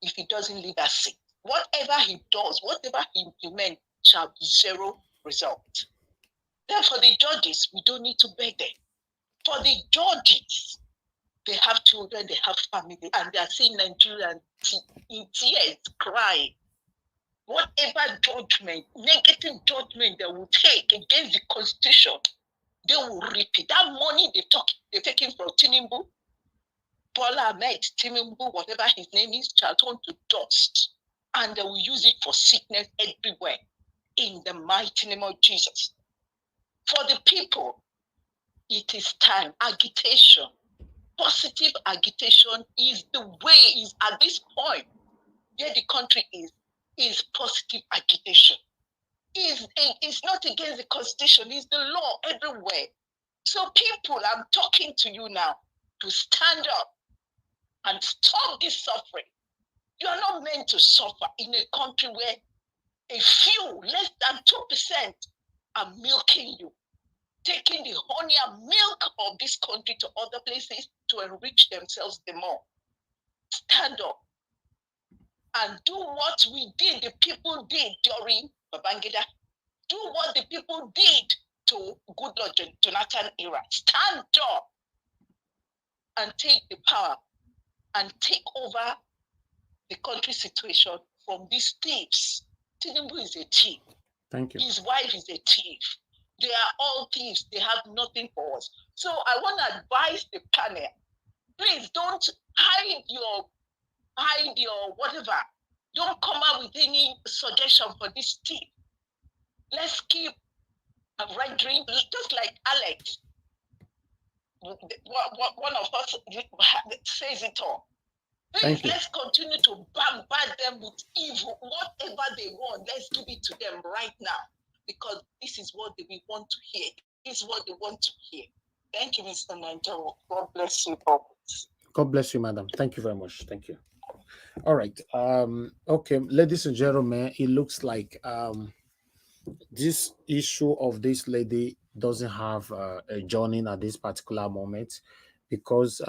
if he doesn't leave us sick. Whatever he does, whatever he implements shall be 0 result. Then for the judges, we don't need to beg them. For the judges, they have children, they have family, and they are seeing Nigerians in tears, crying. Whatever judgment, negative judgment they will take against the Constitution, they will repeat. That money they're taking from Tinubu, Bola Ahmed, Tinubu, whatever his name is, shall turn to dust. And they will use it for sickness everywhere in the mighty name of Jesus. For the people, it is time. Agitation, positive agitation is the way, is at this point where the country is positive agitation. It's not against the Constitution, it's the law everywhere. So people, I'm talking to you now to stand up and stop this suffering. You are not meant to suffer in a country where a few, less than 2%, are milking you, taking the honey and milk of this country to other places to enrich themselves the more. Stand up and do what we did, the people did during Babangida. Do what the people did to Goodluck Jonathan era. Stand up and take the power and take over the country situation from these thieves. Tinubu is a thief. Thank you. His wife is a thief. They are all thieves. They have nothing for us. So I want to advise the panel, please don't hide your whatever. Don't come out with any suggestion for this thief. Let's keep rendering, just like Alex. One of us says it all. Please, let's continue to bombard them with evil. Whatever they want, let's give it to them right now. Because this is what we want to hear. This is what they want to hear. Thank you, Mr. Nigeria. God bless you all. God bless you, madam. Thank you very much. Thank you. All right. Okay, ladies and gentlemen, it looks like this issue of this lady doesn't have a joining at this particular moment, because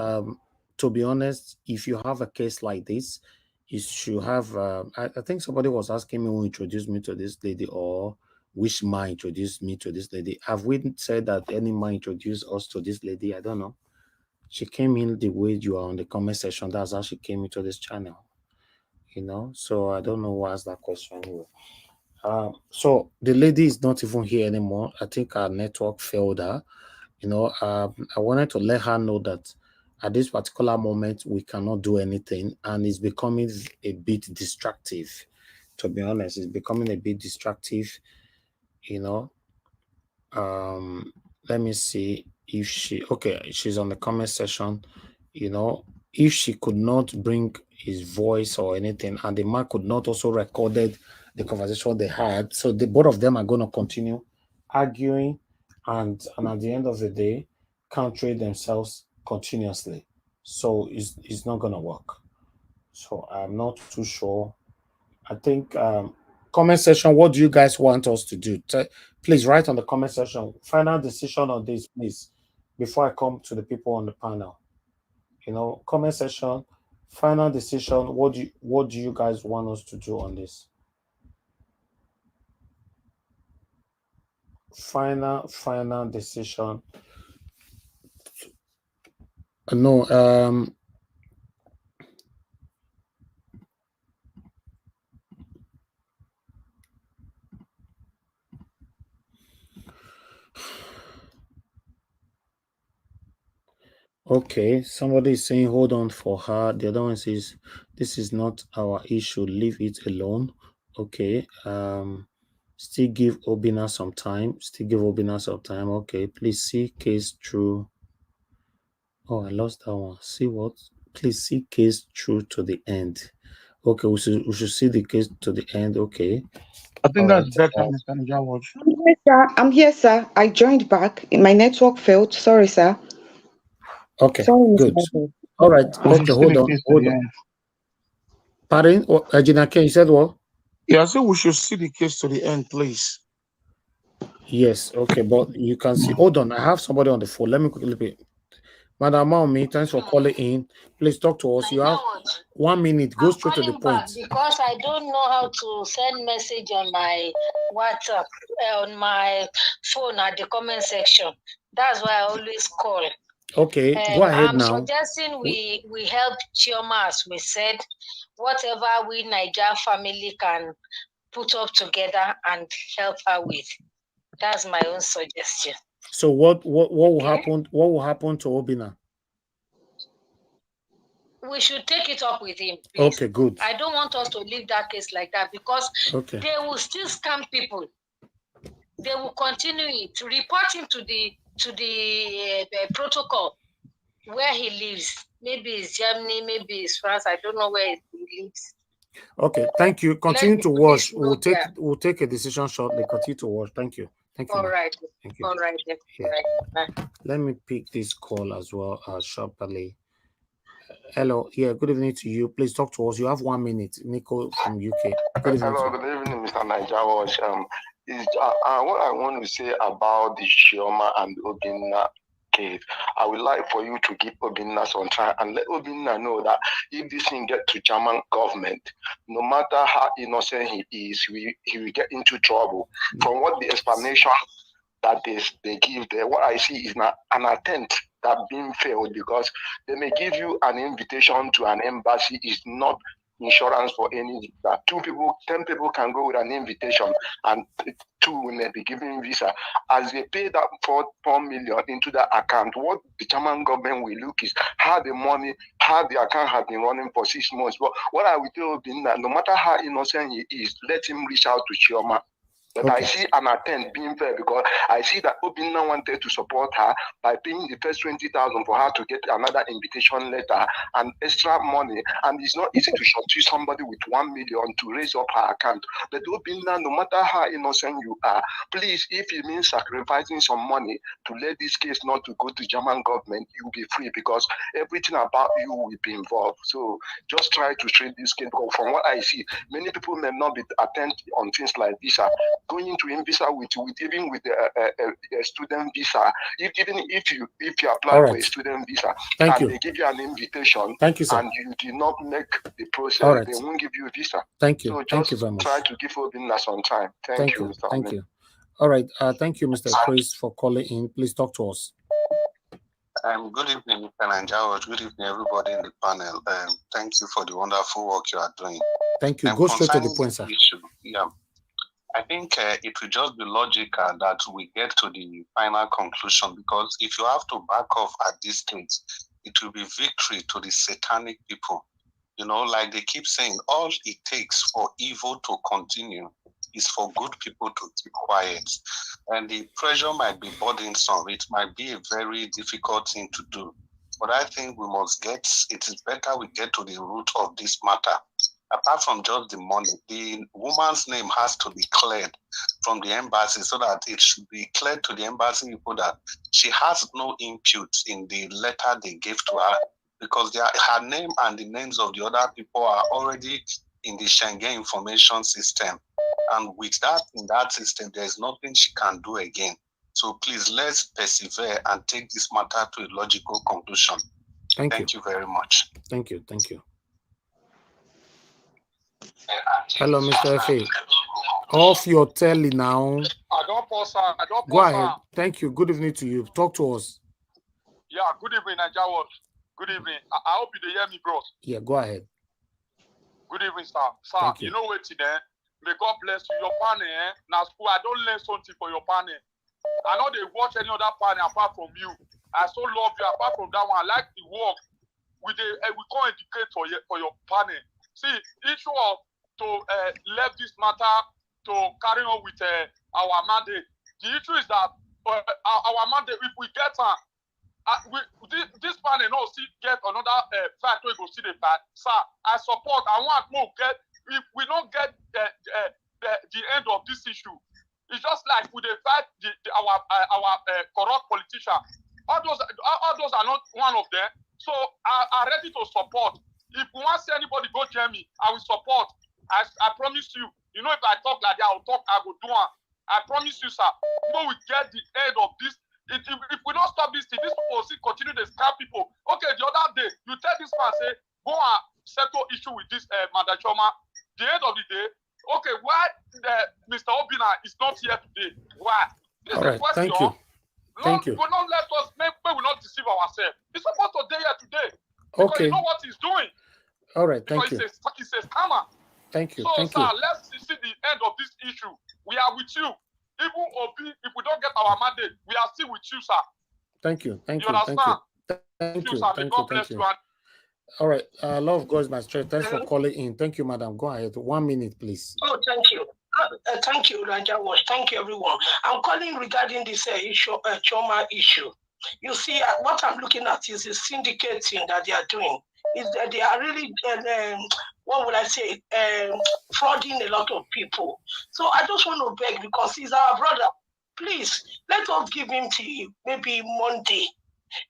to be honest, if you have a case like this, you should have I think somebody was asking me who introduced me to this lady, or which man introduced me to this lady. Have we said that any man introduced us to this lady? I don't know. She came in the way you are on the comment section. That's how she came into this channel, you know. So I don't know who asked that question anyway. So the lady is not even here anymore. I think our network failed her. You know, I wanted to let her know that at this particular moment we cannot do anything, and it's becoming a bit destructive. To be honest, it's becoming a bit distractive, you know. Let me see if she's on the comment section, you know. If she could not bring his voice or anything, and the man could not also recorded the conversation they had, so the both of them are going to continue arguing, and at the end of the day countering themselves continuously. So it's not going to work. So I'm not too sure. I think comment section, what do you guys want us to do? Please write on the comment section. Final decision on this, please, before I come to the people on the panel. You know, comment section, final decision. What do you guys want us to do on this? Final decision. No, okay, somebody is saying hold on for her. The other one says this is not our issue, leave it alone. Okay, still give Obina some time. Okay, please see case through. Oh, I lost that one. See what? Please see case through to the end. Okay, we should see the case to the end. Okay. I think All that's right. better, Mr. Najawaj. I'm here, sir. I joined back. My network failed. Sorry, sir. Okay, Sorry, Mr. good. Edward. All right. We should Okay, see hold the on. case to Hold the on. end. Pardon? Ejina, you said what? Yeah, I said we should see the case to the end, please. Yes, okay, but you can see. Hold on, I have somebody on the phone. Let me quickly pay. Madam Maomi, thanks for calling in. Please talk to us. You have 1 minute. Go straight to the point. Because I don't know how to send message on my WhatsApp, on my phone at the comment section. That's why I always call. Okay, go ahead I'm now. suggesting we help Chioma, as we said, whatever we Niger family can put up together and help her with. That's my own suggestion. So what will happen? What will happen to Obina? We should take it up with him, please. Okay, good. I don't want us to leave that case like that because they will still scam people. They will continue it to report him to the protocol where he lives. Maybe it's Germany, maybe it's France. I don't know where he lives. Okay, thank you. Continue to watch. We'll take a decision shortly. Continue to watch. Thank you. Thank you. All right. Thank you. All right. Yeah. All right. Let me pick this call as well sharply. Hello. Yeah, good evening to you. Please talk to us. You have 1 minute. Nico from UK. Good evening. Hello, good evening, Mr. Najawaj. What I want to say about the Shioma and Obinna case, I would like for you to give Obinna some time and let Obinna know that if this thing gets to German government, no matter how innocent he is, he will get into trouble. From what the explanation that they give there, what I see is not an attempt that being failed, because they may give you an invitation to an embassy is not insurance for any visa. 10 people can go with an invitation and 2 will be given visa. As they pay that 4 million into that account, what the German government will look is how the account has been running for 6 months. But what I will tell you, that no matter how innocent he is, let him reach out to Chioma. But I see an attempt being fair, because I see that Obinna wanted to support her by paying the first 20,000 for her to get another invitation letter and extra money. And it's not easy to shortchange somebody with 1 million to raise up her account. But Obinna, no matter how innocent you are, please, if it means sacrificing some money to let this case not to go to German government, you'll be free, because everything about you will be involved. So just try to treat this case. Because from what I see, many people may not be attentive on things like this. Going to visa with a student visa, even if you apply for a student visa they give you an invitation, thank you, sir, and you did not make the process, they won't give you a visa. Thank you. So Thank you very much. try to give Obinna some time. Thank you, Mr. Thank you. All right. Thank you, Mr. Chris, for calling in. Please talk to us. Good evening, Mr. Najawaj. Good evening, everybody in the panel. Thank you for the wonderful work you are doing. Thank you. Go straight to the point, sir. I think it will just be logical that we get to the final conclusion, because if you have to back off at this stage, it will be victory to the satanic people. You know, like they keep saying, all it takes for evil to continue is for good people to keep quiet. And the pressure might be burdensome. It might be a very difficult thing to do. But I think it is better we get to the root of this matter. Apart from just the money, the woman's name has to be cleared from the embassy so that it should be cleared to the embassy people that she has no impute in the letter they gave to her, because her name and the names of the other people are already in the Schengen information system. And with that, in that system, there's nothing she can do again. So please, let's persevere and take this matter to a logical conclusion. Thank you very much. Thank you. Thank you. Hello, Mr. F.A. Off your telly now. I don't pause, sir. I don't pause, Go ahead. sir. Thank you. Good evening to you. Talk to us. Yeah, good evening, Nigeria. Good evening. I hope you hear me, bro. Yeah, go ahead. Good evening, sir. Sir, Thank you. know what today? May God bless you. Your panel, now school, I don't learn something for your panel. I know they watch any other panel apart from you. I so love you. Apart from that one, I like the work. We can't educate for your panel. See, issue of to left this matter to carry on with our mandate. The issue is that our mandate, if we get this panel no see get another fact we go see the fact. Sir, I support. I want more get. If we don't get the end of this issue, it's just like we fight our corrupt politician. All those are not one of them. So I'm ready to support. If we want to see anybody go join me, I will support. I promise you. You know, if I talk like that, I will do it. I promise you, sir. You know, we get the end of this. If we don't stop this thing, this people will still continue to scam people. Okay, the other day, you tell this man, say, go and settle issue with this Madam Choma. The end of the day, okay, why Mr. Obina is not here today? Why? This All is right, a question. thank you. Thank you. We not let us, maybe we not deceive ourselves. He's supposed to be here today. Because Okay. you know what he's doing. All right, thank you. He's a scammer. Thank you. So, Thank sir, you. let's see the end of this issue. We are with you. Even if we don't get our mandate, we are still with you, sir. Thank you. Thank You you. Thank understand? you. Thank you. sir. May Thank God you. Thank bless you. you. All right. Love of God is my strength. Thanks for calling in. Thank you, madam. Go ahead. 1 minute, please. Oh, thank you. Thank you, Raja Wash. Thank you, everyone. I'm calling regarding this issue, Choma issue. You see, what I'm looking at is the syndicating that they are doing. Is that they are really, what would I say, frauding a lot of people. So I just want to beg, because he's our brother. Please, let us give him till maybe Monday.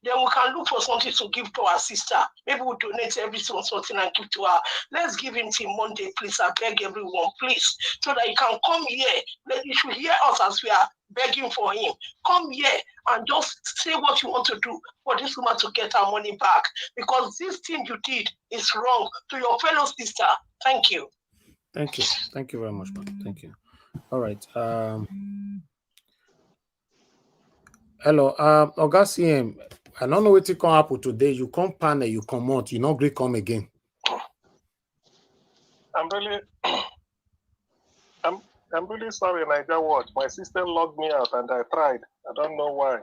Then we can look for something to give to our sister. Maybe we'll donate everything or something and give to her. Let's give him till Monday, please. I beg everyone, please. So that he can come here. You should hear us as we are begging for him. Come here and just say what you want to do for this woman to get her money back. Because this thing you did is wrong to your fellow sister. Thank you. Thank you. Thank you very much, man. Thank you. All right. Hello. Oga CM, I don't know what you can happen today. You come panel, you come out, you not agree come again. I'm really sorry, Niger Watch. My system logged me out and I tried. I don't know why.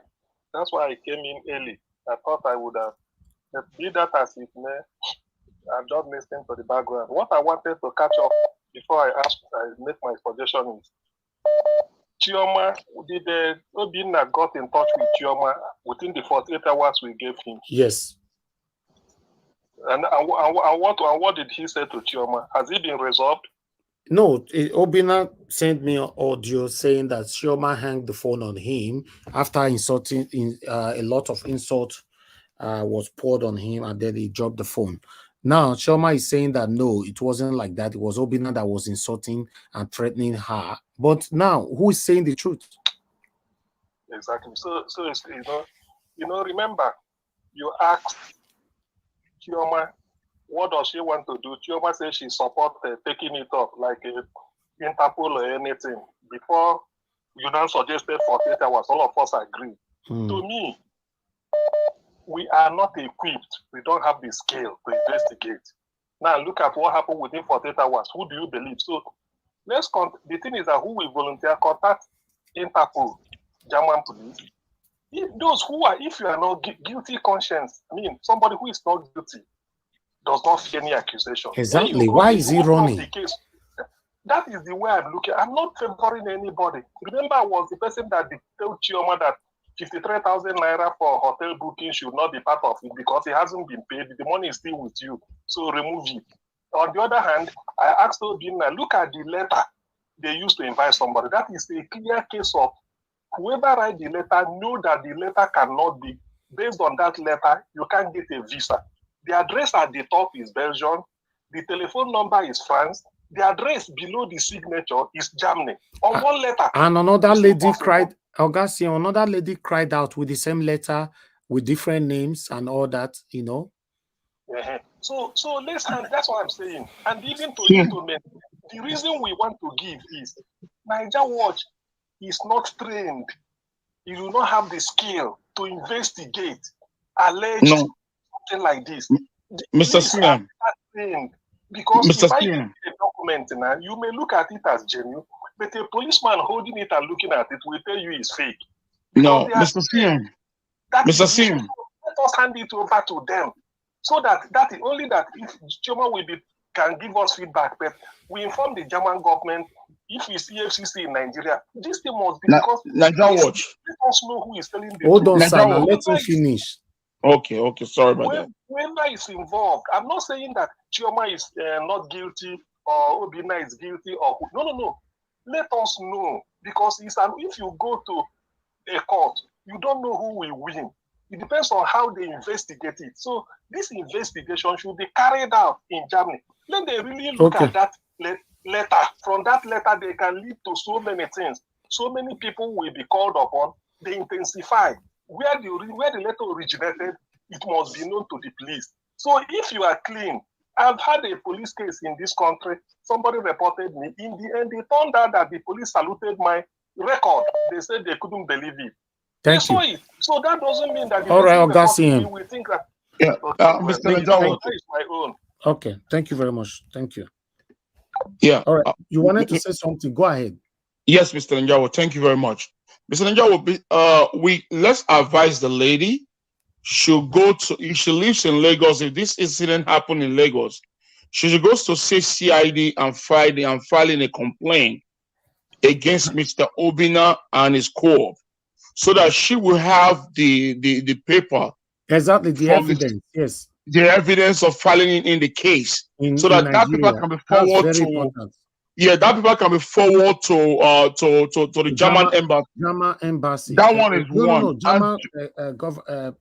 That's why I came in early. I thought I would have be that as it may. I'm just listening to the background. What I wanted to catch up before I make my suggestion is Chioma, did Obinna got in touch with Chioma within the 48 hours we gave him? Yes. And what did he say to Chioma? Has it been resolved? No, Obinna sent me an audio saying that Chioma hung the phone on him after insulting a lot of insult was poured on him, and then he dropped the phone. Now, Chioma is saying that no, it wasn't like that. It was Obinna that was insulting and threatening her. But now, who is saying the truth? Exactly. So it's, remember, you asked Chioma, what does she want to do? Chioma says she supports taking it up, like Interpol or anything. Before you now suggested 48 hours, all of us agree. To me, we are not equipped. We don't have the scale to investigate. Now look at what happened within 48 hours. Who do you believe? So the thing is that who will volunteer contact Interpol, German police. If you are not guilty conscience, I mean somebody who is not guilty, does not fear any accusation. Exactly. Why is he running? The case. That is the way I'm looking. I'm not favoring anybody. Remember, I was the person that told Chioma that 53,000 naira for hotel booking should not be part of it because it hasn't been paid. The money is still with you, so remove it. On the other hand, I asked Obinna, look at the letter they used to invite somebody. That is a clear case of whoever write the letter know that the letter cannot be, based on that letter, you can't get a visa. The address at the top is Belgium. The telephone number is France. The address below the signature is Germany. On one letter. And another lady cried, Augustine, another lady cried out with the same letter with different names and all that, you know. So let's have, that's what I'm saying. And even to you to me, the reason we want to give is Niger Watch is not trained. You do not have the skill to investigate, allege something like this. Mr. Siam. Because if I give you a document now, you may look at it as genuine, but a policeman holding it and looking at it will tell you it's fake. No, Mr. Siam. Mr. Siam. Let us hand it over to them. So that only that if Chioma can give us feedback, but we inform the German government if it's EFCC in Nigeria. This thing must be because Niger Watch. Let us know who is telling the Hold on, sir. Now let him finish. Okay, sorry about that. Whoever is involved, I'm not saying that Chioma is not guilty or Obinna is guilty or no. Let us know because if you go to a court, you don't know who will win. It depends on how they investigate it. So this investigation should be carried out in Germany. Let they really look at that letter. From that letter, they can lead to so many things. So many people will be called upon. They intensify. Where the letter originated, it must be known to the police. So if you are clean, I've had a police case in this country. Somebody reported me. In the end, they found out that the police saluted my record. They said they couldn't believe it. Thank you. It. So that doesn't mean that the all right, Augustine. We think that Mr. Najawa. That is my own. Okay, thank you very much. Thank you. Yeah. All right. You wanted to say something. Go ahead. Yes, Mr. Njawo. Thank you very much. Mr. Njawo, let's advise the lady should go to, she lives in Lagos. If this incident happened in Lagos, she should go to CID and filing a complaint against Mr. Obinna and his co-op, so that she will have the paper. Exactly, the evidence, yes. The evidence of filing in the case. So that paper can be forwarded to important. Yeah, that paper can be forwarded to the German embassy. German embassy. That one is one. No, German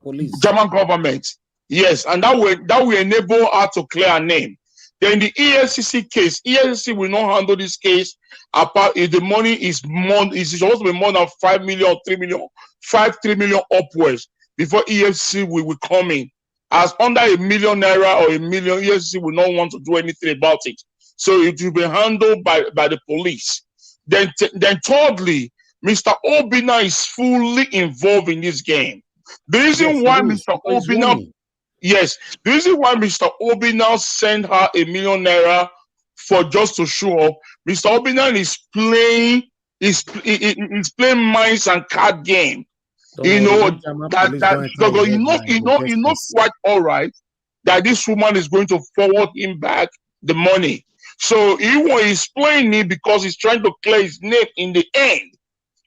police. German government. Yes, and that will enable her to clear her name. Then the EFCC case, EFCC will not handle this case apart if the money is supposed to be more than 5 million, 3 million, 3 million upwards before EFCC will come in. As under a million naira or a million, EFCC will not want to do anything about it. So it will be handled by the police. Then thirdly, Mr. Obinna is fully involved in this game. The reason why Mr. Obinna, the reason why Mr. Obinna sent her a million naira for just to show up, Mr. Obinna is playing minds and card game. It's not quite all right that this woman is going to forward him back the money. So he is playing it because he's trying to clear his name in the end.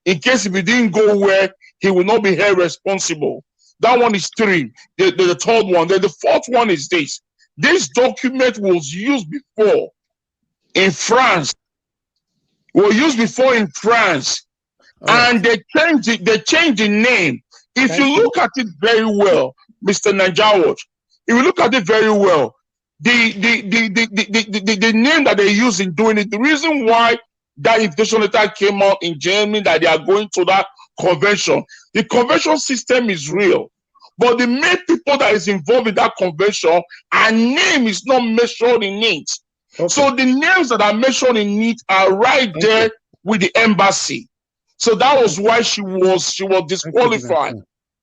In case if he didn't go where he will not be held responsible. That one is 3. The third one. Then the fourth one is this. This document was used before in France. And they changed it. They changed the name. If you look at it very well, Mr. Najawa, if you look at it very well, the name that they use in doing it, the reason why that invitation letter came out in Germany that they are going to that convention, the convention system is real, but the main people that is involved in that convention, our name is not mentioned in it. So the names that are mentioned in it are right there with the embassy. So that was why she was disqualified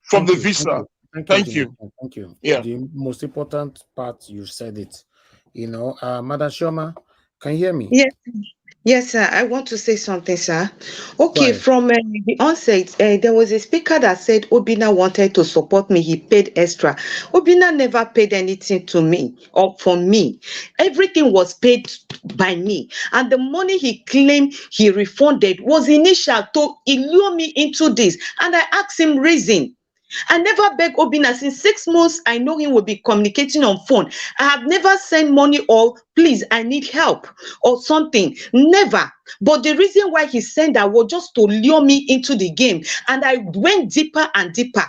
from the visa. Thank you. Thank you. Yeah. The most important part, you said it. Madam Shoma, can you hear me? Yes. Yes, sir. I want to say something, sir. Okay, Right. from the onset, there was a speaker that said Obina wanted to support me. He paid extra. Obina never paid anything to me or for me. Everything was paid by me. And the money he claimed he refunded was initial to lure me into this. And I asked him reason. I never beg Obina since 6 months. I know him will be communicating on phone. I have never sent money or please, I need help or something. Never. But the reason why he sent that was just to lure me into the game. And I went deeper and deeper.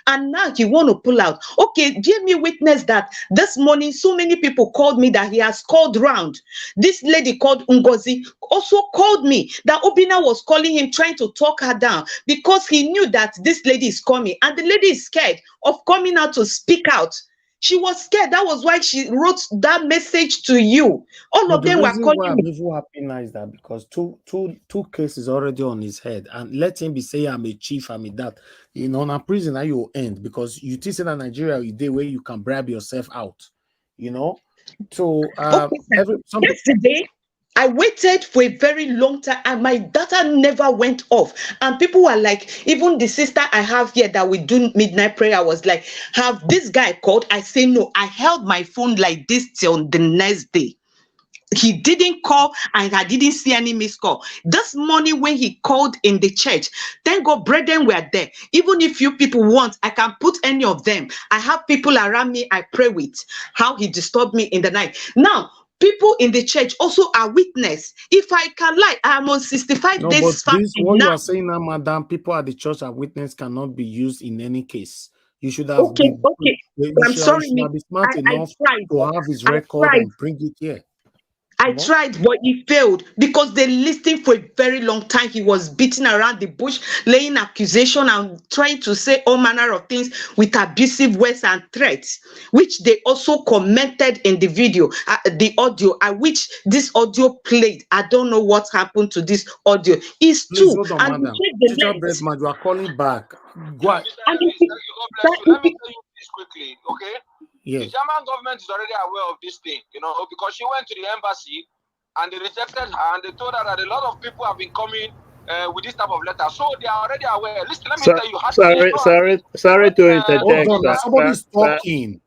And now he want to pull out. Okay, give me witness that this morning so many people called me that he has called round. This lady called Ngozi also called me that Obina was calling him, trying to talk her down because he knew that this lady is coming. And the lady is scared of coming out to speak out. She was scared. That was why she wrote that message to you. All But of the them were reason calling why I'm me. even happy now is that because two cases already on his head, and let him be saying I'm a chief, I'm a that. You know, now prison now you will end because you think that Nigeria is the way you can bribe yourself out. You know, so Okay, sir. Yesterday, I waited for a very long time and my data never went off. And people were like, even the sister I have here that we do midnight prayer was like, have this guy called? I say no. I held my phone like this till the next day. He didn't call and I didn't see any missed call. This morning when he called in the church, thank God brethren were there. Even if you people want, I can put any of them. I have people around me I pray with. How he disturbed me in the night. Now, people in the church also are witness. If I can lie, I'm on 65 no, but days fasting this what you now. are saying now, madam. People at the church and witness cannot be used in any case. You should have Okay, been okay. you I'm you sorry, should have been smart I enough tried. to have his I record tried. and bring it here. I You know? tried, but he failed because they listened for a very long time. He was beating around the bush, laying accusation and trying to say all manner of things with abusive words and threats, which they also commented in the video, the audio, which this audio played. I don't know what happened to this audio. It's Please two, hold on, and we madam. check the Teacher length. Breadman, you are calling back. Go ahead. And if it- God bless you. Let me tell you this quickly, okay? The Yes. German government is already aware of this thing, you know, because she went to the embassy and they rejected her and they told her that a lot of people have been coming with this type of letter. So they are already aware. Listen, let me tell you, Sorry to Hold interject, on, now somebody's talking.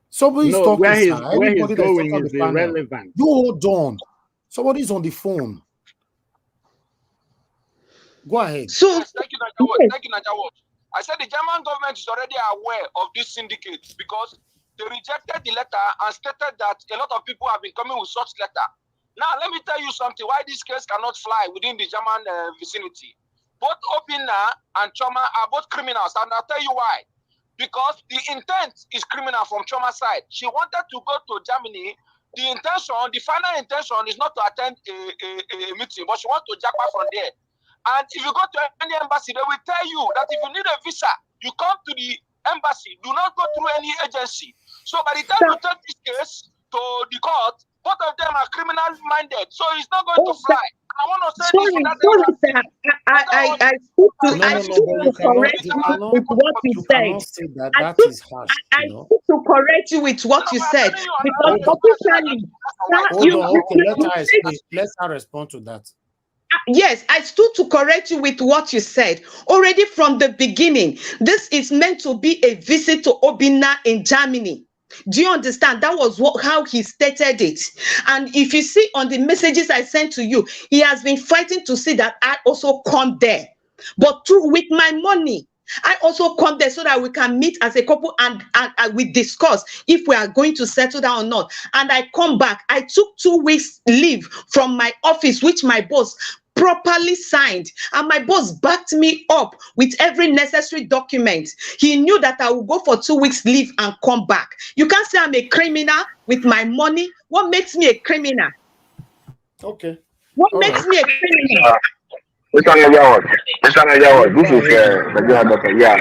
Somebody's no, talking, where sir. he's Anybody that is going talking on the is panel. irrelevant. You hold on. Somebody's on the phone. Go ahead. So, yes, thank you, Najawad. Thank you, Najawad. I said the German government is already aware of this syndicate because they rejected the letter and stated that a lot of people have been coming with such letter. Now, let me tell you something, why this case cannot fly within the German vicinity. Both Obina and Choma are both criminals, and I'll tell you why. Because the intent is criminal from Choma's side. She wanted to go to Germany. The intention, the final intention is not to attend a meeting, but she wants to jackpot from there. And if you go to any embassy, they will tell you that if you need a visa, you come to the embassy. Do not go through any agency. So by the time you take this case to the court, both of them are criminal-minded. So it's not going to fly. I want to say this without sir. I stood to correct you with what you You said. cannot say that. I That stood is harsh. I You know. stood to correct you with what you said because officially, Hold on. Okay, let her explain. Let her respond to that. Yes, I stood to correct you with what you said already from the beginning. This is meant to be a visit to Obina in Germany. Do you understand? That was how he stated it. And if you see on the messages I sent to you, he has been fighting to see that I also come there. But through with my money, I also come there so that we can meet as a couple and we discuss if we are going to settle down or not. And I come back. I took 2 weeks leave from my office, which my boss properly signed, and my boss backed me up with every necessary document. He knew that I would go for 2 weeks leave and come back. You can't say I'm a criminal with my money. What makes me a criminal? Okay. What All makes right. me a criminal? Mr. Najawad, this is Nigerian doctor. Yeah,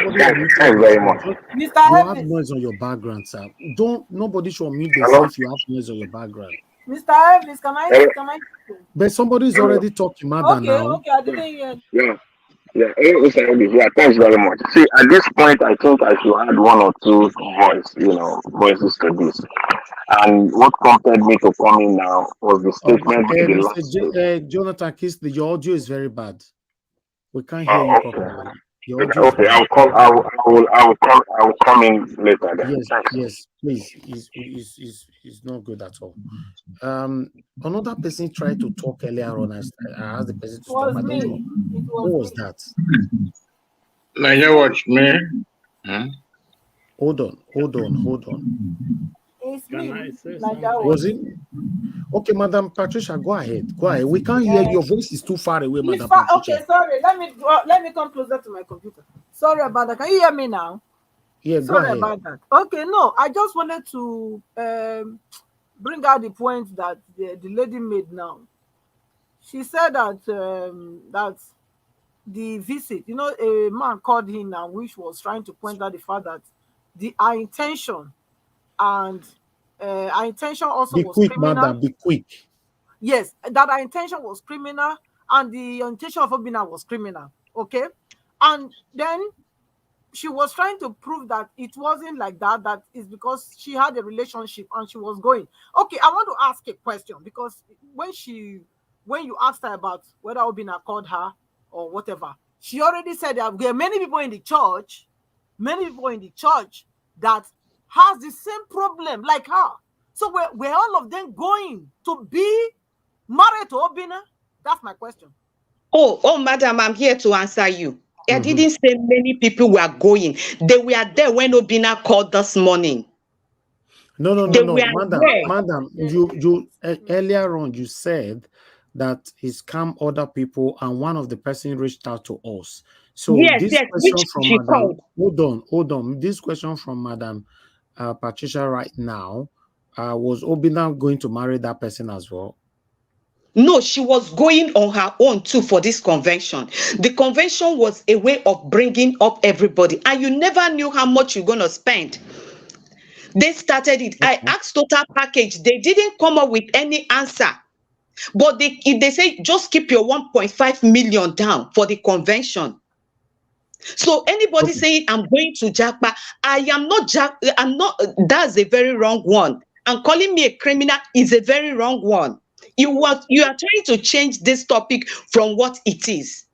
thanks very much. You have noise on your background, sir. Nobody should mute themselves if you have noise on your background. Mr. Elvis, can I? But somebody's already talking, madam. Okay, Now. okay, I didn't hear. Yeah, Mr. Elvis, yeah, thanks very much. See, at this point, I think I should add one or two voices to this. And what prompted me to come in now was the statement by the Mr. Jonathan Kisley, your audio is very bad. We can't hear you okay. properly. Your audio is Okay, very I'll come. I will come in later. Then. Yes, Thanks. yes, please. Is not good at all. Another person tried to talk earlier on. I asked the person to It stop. was I don't know me. It who was was me. that. Nigeria Watch, man. Hold on. It's Can me, I say Nigeria something? Was Watch. it? Okay, Madam Patricia, go ahead. Go ahead. We can't hear your voice is too far away, Madam Patricia. Okay, sorry. Let me come closer to my computer. Sorry about that. Can you hear me now? Yeah, go Sorry ahead. about that. Okay, no, I just wanted to bring out the point that the lady made now. She said that that the visit, a man called him now, which was trying to point out the fact that our intention and our intention also Be was quick, criminal. Madam. Be quick. Yes, that our intention was criminal and the intention of Obina was criminal. Okay, and then she was trying to prove that it wasn't like that. That is because she had a relationship and she was going. Okay, I want to ask a question because when you asked her about whether Obina called her or whatever, she already said that there are many people in the church that has the same problem like her. So we're all of them going to be married to Obina? That's my question. Oh, madam, I'm here to answer you. I didn't say many people were going. They were there when Obina called this morning. No, They were Madam. You earlier on you said that he scammed other people, and one of the person reached out to us. So yes, this which question from she Madam, called. hold on. This question from Madam Patricia right now, was Obina going to marry that person as well? No, she was going on her own too for this convention. The convention was a way of bringing up everybody, and you never knew how much you're going to spend. They started it. I asked total package. They didn't come up with any answer. But they say just keep your 1.5 million down for the convention. So anybody saying I'm going to Japa, I am not I'm not. That's a very wrong one. And calling me a criminal is a very wrong one. You are trying to change this topic from what it is.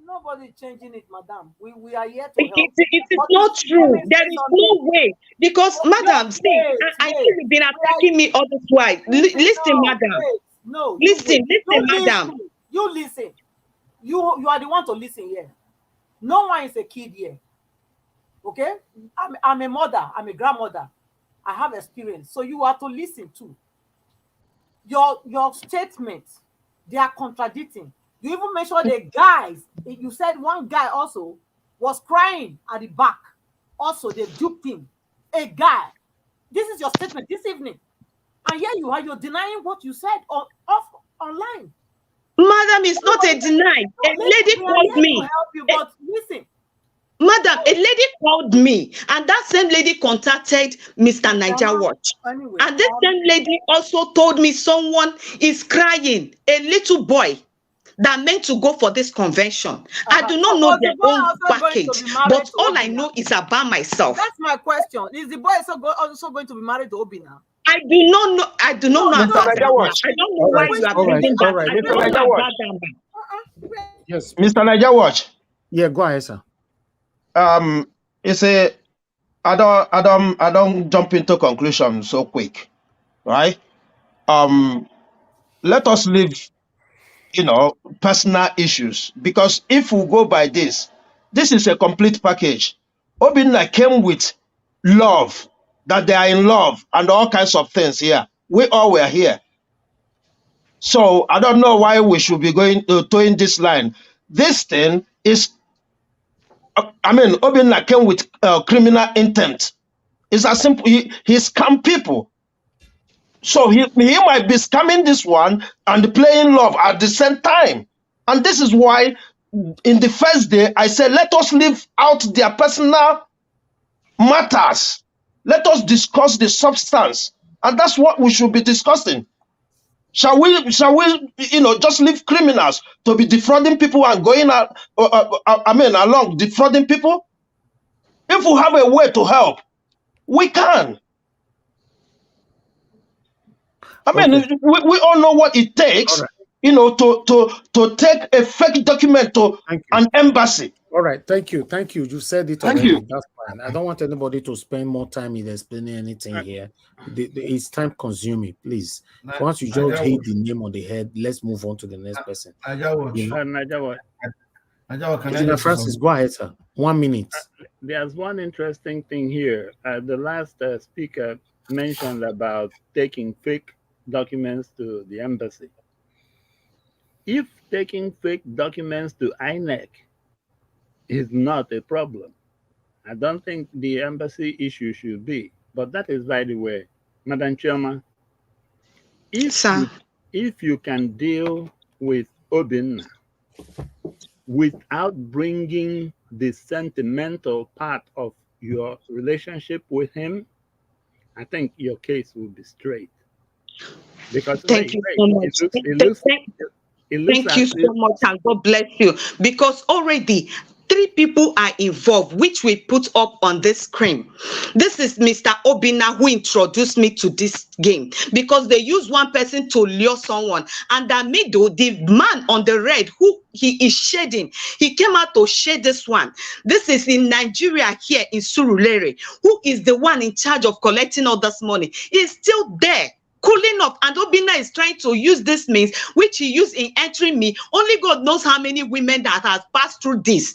Nobody changing it, madam. We are here to help. It is not true. There is no way. Because, madam, see, I think you've been attacking me all this while. Listen, madam. No, listen, madam. You listen. You are the one to listen here. No one is a kid here. Okay? I'm a mother. I'm a grandmother. I have experience. So you are to listen too. Your statements, they are contradicting. You even mentioned the guys. You said one guy also was crying at the back. Also, they duped him. A guy. This is your statement this evening. And here you are, you're denying what you said online. Madam, it's not a deny. A lady called me. To help you, but listen. Madam, a lady called me, and that same lady contacted Mr. Niger Watch. Anyway, and this same lady also told me someone is crying, a little boy that meant to go for this convention. I do not know their own package, but all I know is about myself. That's my question. Is the boy also going to be married to Obina? I do not know. I do not know about that. I don't know why you are bringing that. Right. I don't know about that. Yes, Mr. Niger Watch. Yeah, go ahead, sir. It's a I don't jump into conclusion so quick, right? Let us leave, personal issues, because if we go by this is a complete package. Obinna came with love, that they are in love and all kinds of things here. We all were here. So I don't know why we should be going towing this line. This thing is, Obinna came with criminal intent. It's as simple. He scam people. So he might be scamming this one and playing love at the same time. And this is why in the first day I said, let us leave out their personal matters. Let us discuss the substance. And that's what we should be discussing. Shall we, just leave criminals to be defrauding people and going along defrauding people? If we have a way to help, we can. I mean, we all know what it takes, to take a fake document to an embassy. All right, thank you. You said it Thank already. you. That's fine. I don't want anybody to spend more time in explaining anything here. It's time consuming, please. Once you just hit the name on the head, let's move on to the next person. Engineer Francis, go ahead, sir. 1 minute. There's one interesting thing here. The last speaker mentioned about taking fake documents to the embassy. If taking fake documents to INEC is not a problem, I don't think the embassy issue should be. But that is by the way. Madam Chairman, if you can deal with Obinna without bringing the sentimental part of your relationship with him, I think your case will be straight. Because thank you so much. Thank you so much, and God bless you. Because already 3 people are involved, which we put up on this screen. This is Mr. Obinna who introduced me to this game, because they use one person to lure someone, and the middle, the man on the red who he is shading, he came out to shade this one. This is in Nigeria here in Surulere, who is the one in charge of collecting all this money. He's still there, cooling off, and Obinna is trying to use this means which he used in entering me. Only God knows how many women that has passed through this.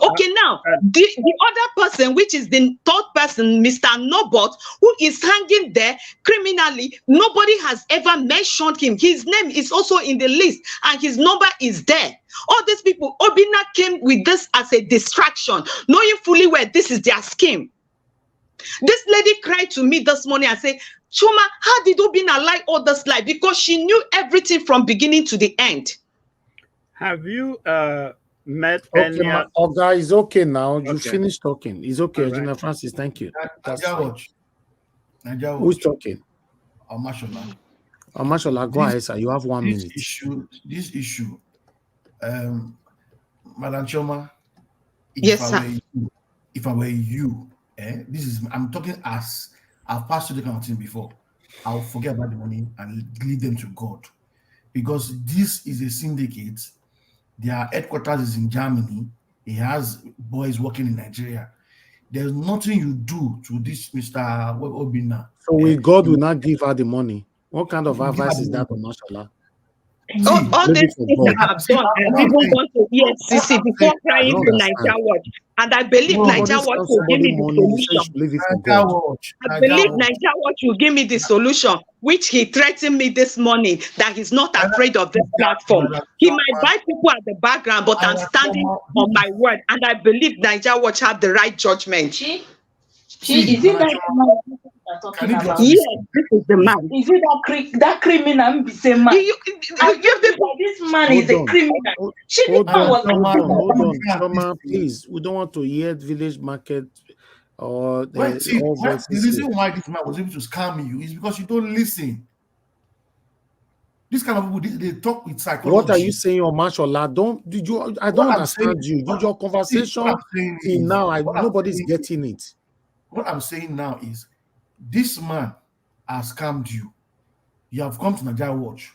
Okay, now the other person, which is the 3rd person, Mr. Nobot, who is hanging there criminally, nobody has ever mentioned him. His name is also in the list, and his number is there. All these people, Obinna came with this as a distraction, knowing fully well this is their scheme. This lady cried to me this morning and said, Chuma, how did Obinna lie all this lie? Because she knew everything from beginning to the end. Have you met Okay, any? Oga, it's okay now. You Okay. finished talking. It's okay, Engineer Francis. Thank you. That's fine. Who's talking? Amashola, go ahead, sir. You have 1 minute. This issue, Madam Choma, Yes, sir. If I were you, I'm talking as I've passed through the kind of thing before. I'll forget about the money and leave them to God, because this is a syndicate. Their headquarters is in Germany. He has boys working in Nigeria. There's nothing you do to this Mr. Obinna. So God will not give her the money. What kind of advice is that, Amashola? All these things I have done, I even gone to EFCC before crying to Nigeria Watch, and I believe Nigeria Watch will give me the solution. I believe Nigeria Watch will give me the solution, which he threatened me this morning that he's not afraid of this platform. He might buy people at the background, but I'm standing on my word, and I believe Nigeria Watch have the right judgment. Is it that man you're talking about? Yes, this is the man. Is it that criminal? Be say man. This man is a criminal. Hold on, Choma, please. We don't want to hear village market or the reason why this man was able to scam you is because you don't listen. This kind of people, they talk with psychology. What are you saying, Amashola? I don't understand you. Your conversation till now, nobody's getting it. What I'm saying now is, this man has scammed you. You have come to Nigeria Watch.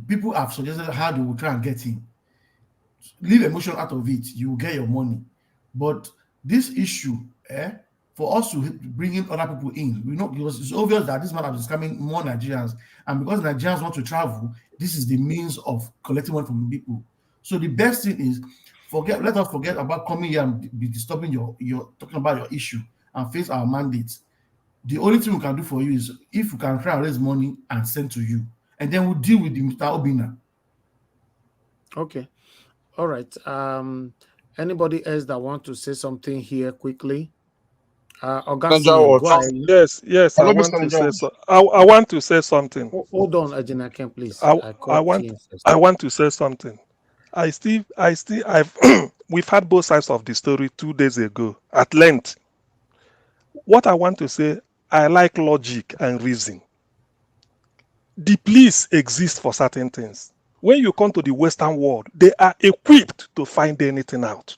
People have suggested how they will try and get him. Leave emotion out of it. You will get your money. But this issue, for us to bring in other people in, because it's obvious that this man has been scamming more Nigerians, and because Nigerians want to travel, this is the means of collecting money from people. So the best thing is, let us forget about coming here and be disturbing your talking about your issue and face our mandates. The only thing we can do for you is if we can try and raise money and send to you, and then we'll deal with Mr. Obinna. Okay. All right. Anybody else that want to say something here quickly? Augustine, go ahead. Yes. I want to say something. Hold on, Ajina Ken, please. I want to say something. We've had both sides of the story 2 days ago at length. What I want to say, I like logic and reason. The police exist for certain things. When you come to the Western world, they are equipped to find anything out.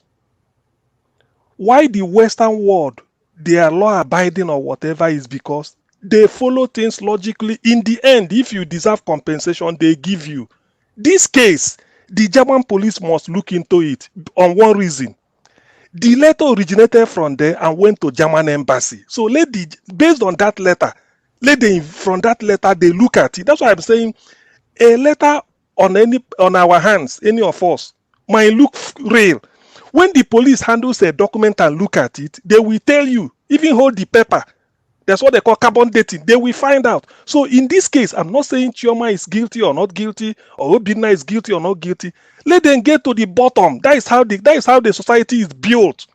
Why the Western world, they are law-abiding or whatever, is because they follow things logically. In the end, if you deserve compensation, they give you. This case, the German police must look into it on one reason. The letter originated from there and went to German embassy. So based on that letter, from that letter they look at it. That's why I'm saying a letter on our hands, any of us, might look real. When the police handles a document and look at it, they will tell you, even hold the paper. That's what they call carbon dating. They will find out. So in this case, I'm not saying Chioma is guilty or not guilty, or Obinna is guilty or not guilty. Let them get to the bottom. That is how the society is built.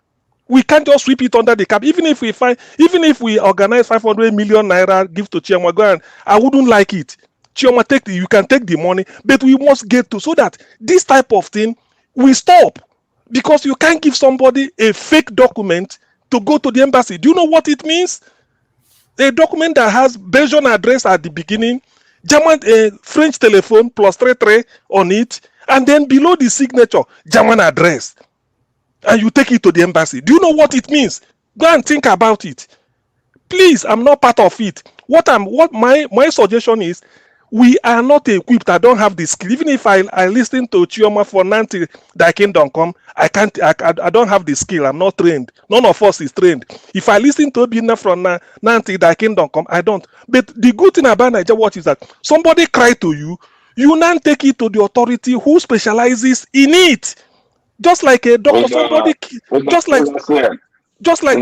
We can't just sweep it under the cap. Even if we organize 500 million naira, give to Chioma, go and I wouldn't like it. Chioma, you can take the money, but we must get to so that this type of thing will stop. Because you can't give somebody a fake document to go to the embassy. Do you know what it means? A document that has Belgian address at the beginning, German French telephone +33 on it, and then below the signature, German address. And you take it to the embassy. Do you know what it means? Go and think about it. Please, I'm not part of it. What my suggestion is, we are not equipped. I don't have the skill. Even if I listen to Chioma for Nanti, thy kingdom come, I don't have the skill. I'm not trained. None of us is trained. If I listen to Obinna from Nanti, thy kingdom come, I don't. But the good thing about Nigeria Watch is that somebody cry to you, you now take it to the authority who specializes in it. Just like a doctor, somebody, just like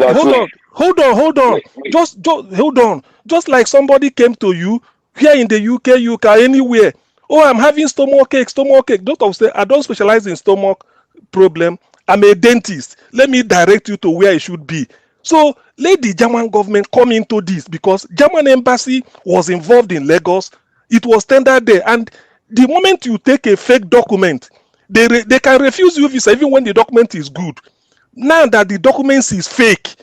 hold on. Just hold on. Just like somebody came to you here in the UK, anywhere. Oh, I'm having stomach ache. Doctor will say, I don't specialize in stomach problem. I'm a dentist. Let me direct you to where it should be. So let the German government come into this, because German embassy was involved in Lagos. It was tendered there, and the moment you take a fake document, they can refuse you visa even when the document is good. Now that the document is fake,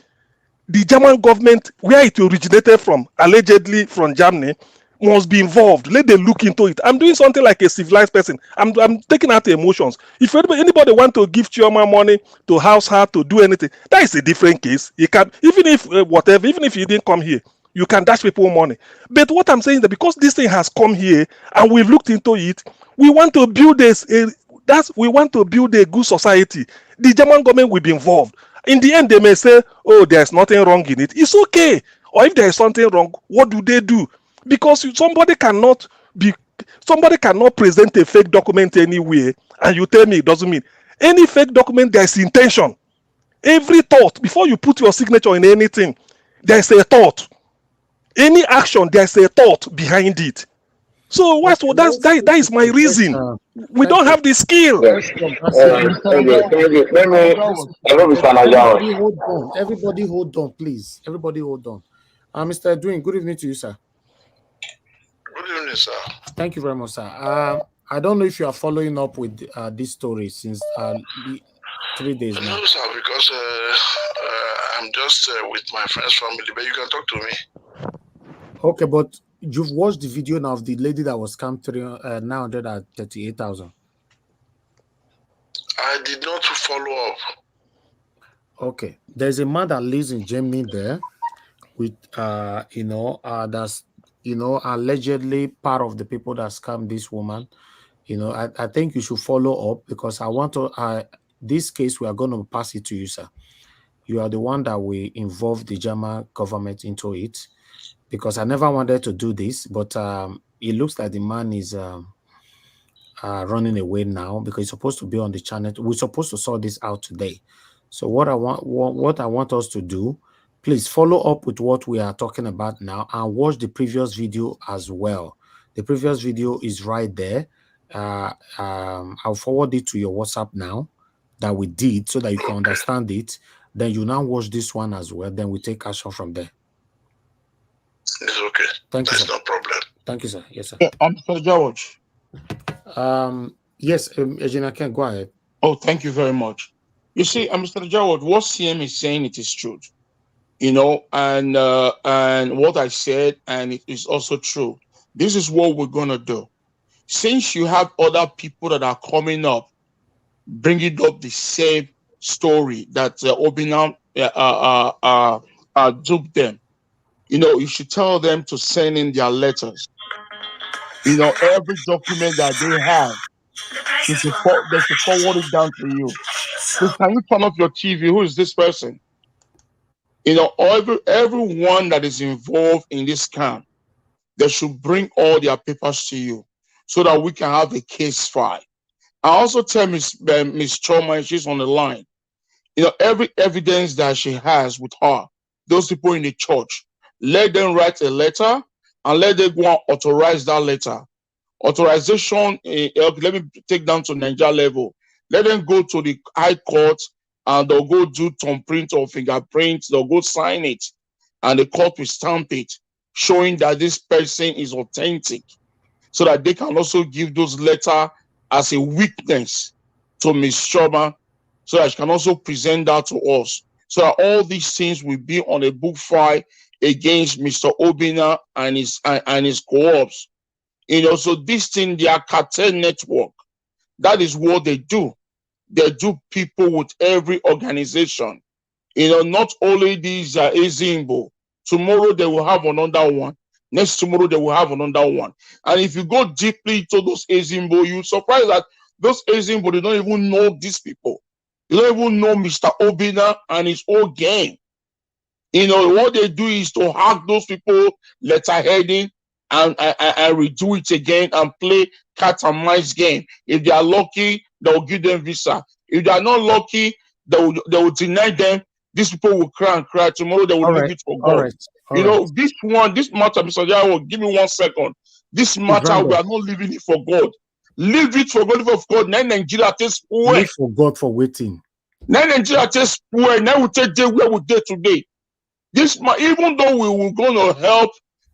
the German government, where it originated from, allegedly from Germany, must be involved. Let them look into it. I'm doing something like a civilized person. I'm taking out the emotions. If anybody want to give Chioma money to house her, to do anything, that is a different case. You can, even if even if you didn't come here, you can dash people money. But what I'm saying is that because this thing has come here and we've looked into it, we want to build we want to build a good society. The German government will be involved. In the end, they may say, oh, there's nothing wrong in it. It's okay. Or if there is something wrong, what do they do? Because somebody cannot present a fake document anywhere, and you tell me it doesn't mean. Any fake document, there's intention. Every thought, before you put your signature in anything, there's a thought. Any action, there's a thought behind it. So that is my reason. We don't have the skill. Everybody hold on, please. Everybody hold on. Mr. Edwin, good evening to you, sir. Good evening, sir. Thank you very much, sir. I don't know if you are following up with this story since 3 days now. No, sir, because I'm just with my friend's family, but you can talk to me. Okay, but you've watched the video now of the lady that was scammed 938,000. I did not follow up. Okay, there's a man that lives in Germany there with that's allegedly part of the people that scammed this woman. I think you should follow up, because I want to this case, we are going to pass it to you, sir. You are the one that will involve the German government into it, because I never wanted to do this, but it looks like the man is running away now, because he's supposed to be on the channel. We're supposed to sort this out today. So what I want us to do, please follow up with what we are talking about now and watch the previous video as well. The previous video is right there. I'll forward it to your WhatsApp now that we did, so that you can understand it. Then you now watch this one as well. Then we take action from there. It's okay. Thank you, sir. No problem. Thank you, sir. Yes, sir. Mr. George. Yes, Ejina, can go ahead. Oh, thank you very much. You see, Mr. George, what CM is saying, it is true. And what I said, and it is also true. This is what we're gonna do. Since you have other people that are coming up, bringing up the same story that Obinna duped them, you should tell them to send in their letters. Every document that they have, they should forward it down to you. Please, can you turn off your TV? Who is this person? Everyone that is involved in this scam, they should bring all their papers to you so that we can have a case file. I also tell Miss Choma, she's on the line, every evidence that she has with her, those people in the church, let them write a letter and let them go and authorize that letter. Authorization, let me take down to Nigeria level. Let them go to the High Court and they'll go do thumbprint or fingerprint. They'll go sign it and the court will stamp it, showing that this person is authentic, so that they can also give those letters as a witness to Ms. Choma, so that she can also present that to us. So that all these things will be on a book file against Mr. Obina and his co-ops. So this thing, their cartel network, that is what they do. They do people with every organization. Not only these Ezimbo. Tomorrow they will have another one. Next tomorrow they will have another one. And if you go deeply into those Ezimbo, you're surprised that those Ezimbo, they don't even know these people. They don't even know Mr. Obina and his whole gang. What they do is to hack those people letterheading and redo it again and play cat and mouse game. If they are lucky, they will give them visa. If they are not lucky, they will deny them. These people will cry and cry. Tomorrow they will leave it for God. This matter, Mr. Jaiwo, give me 1 second. This matter, we are not leaving it for God. Leave it for God, leave it for God. Now Nigeria takes away. Leave for God for waiting. Now Nigeria takes away. Now we take day where we did today. Even though we were going to help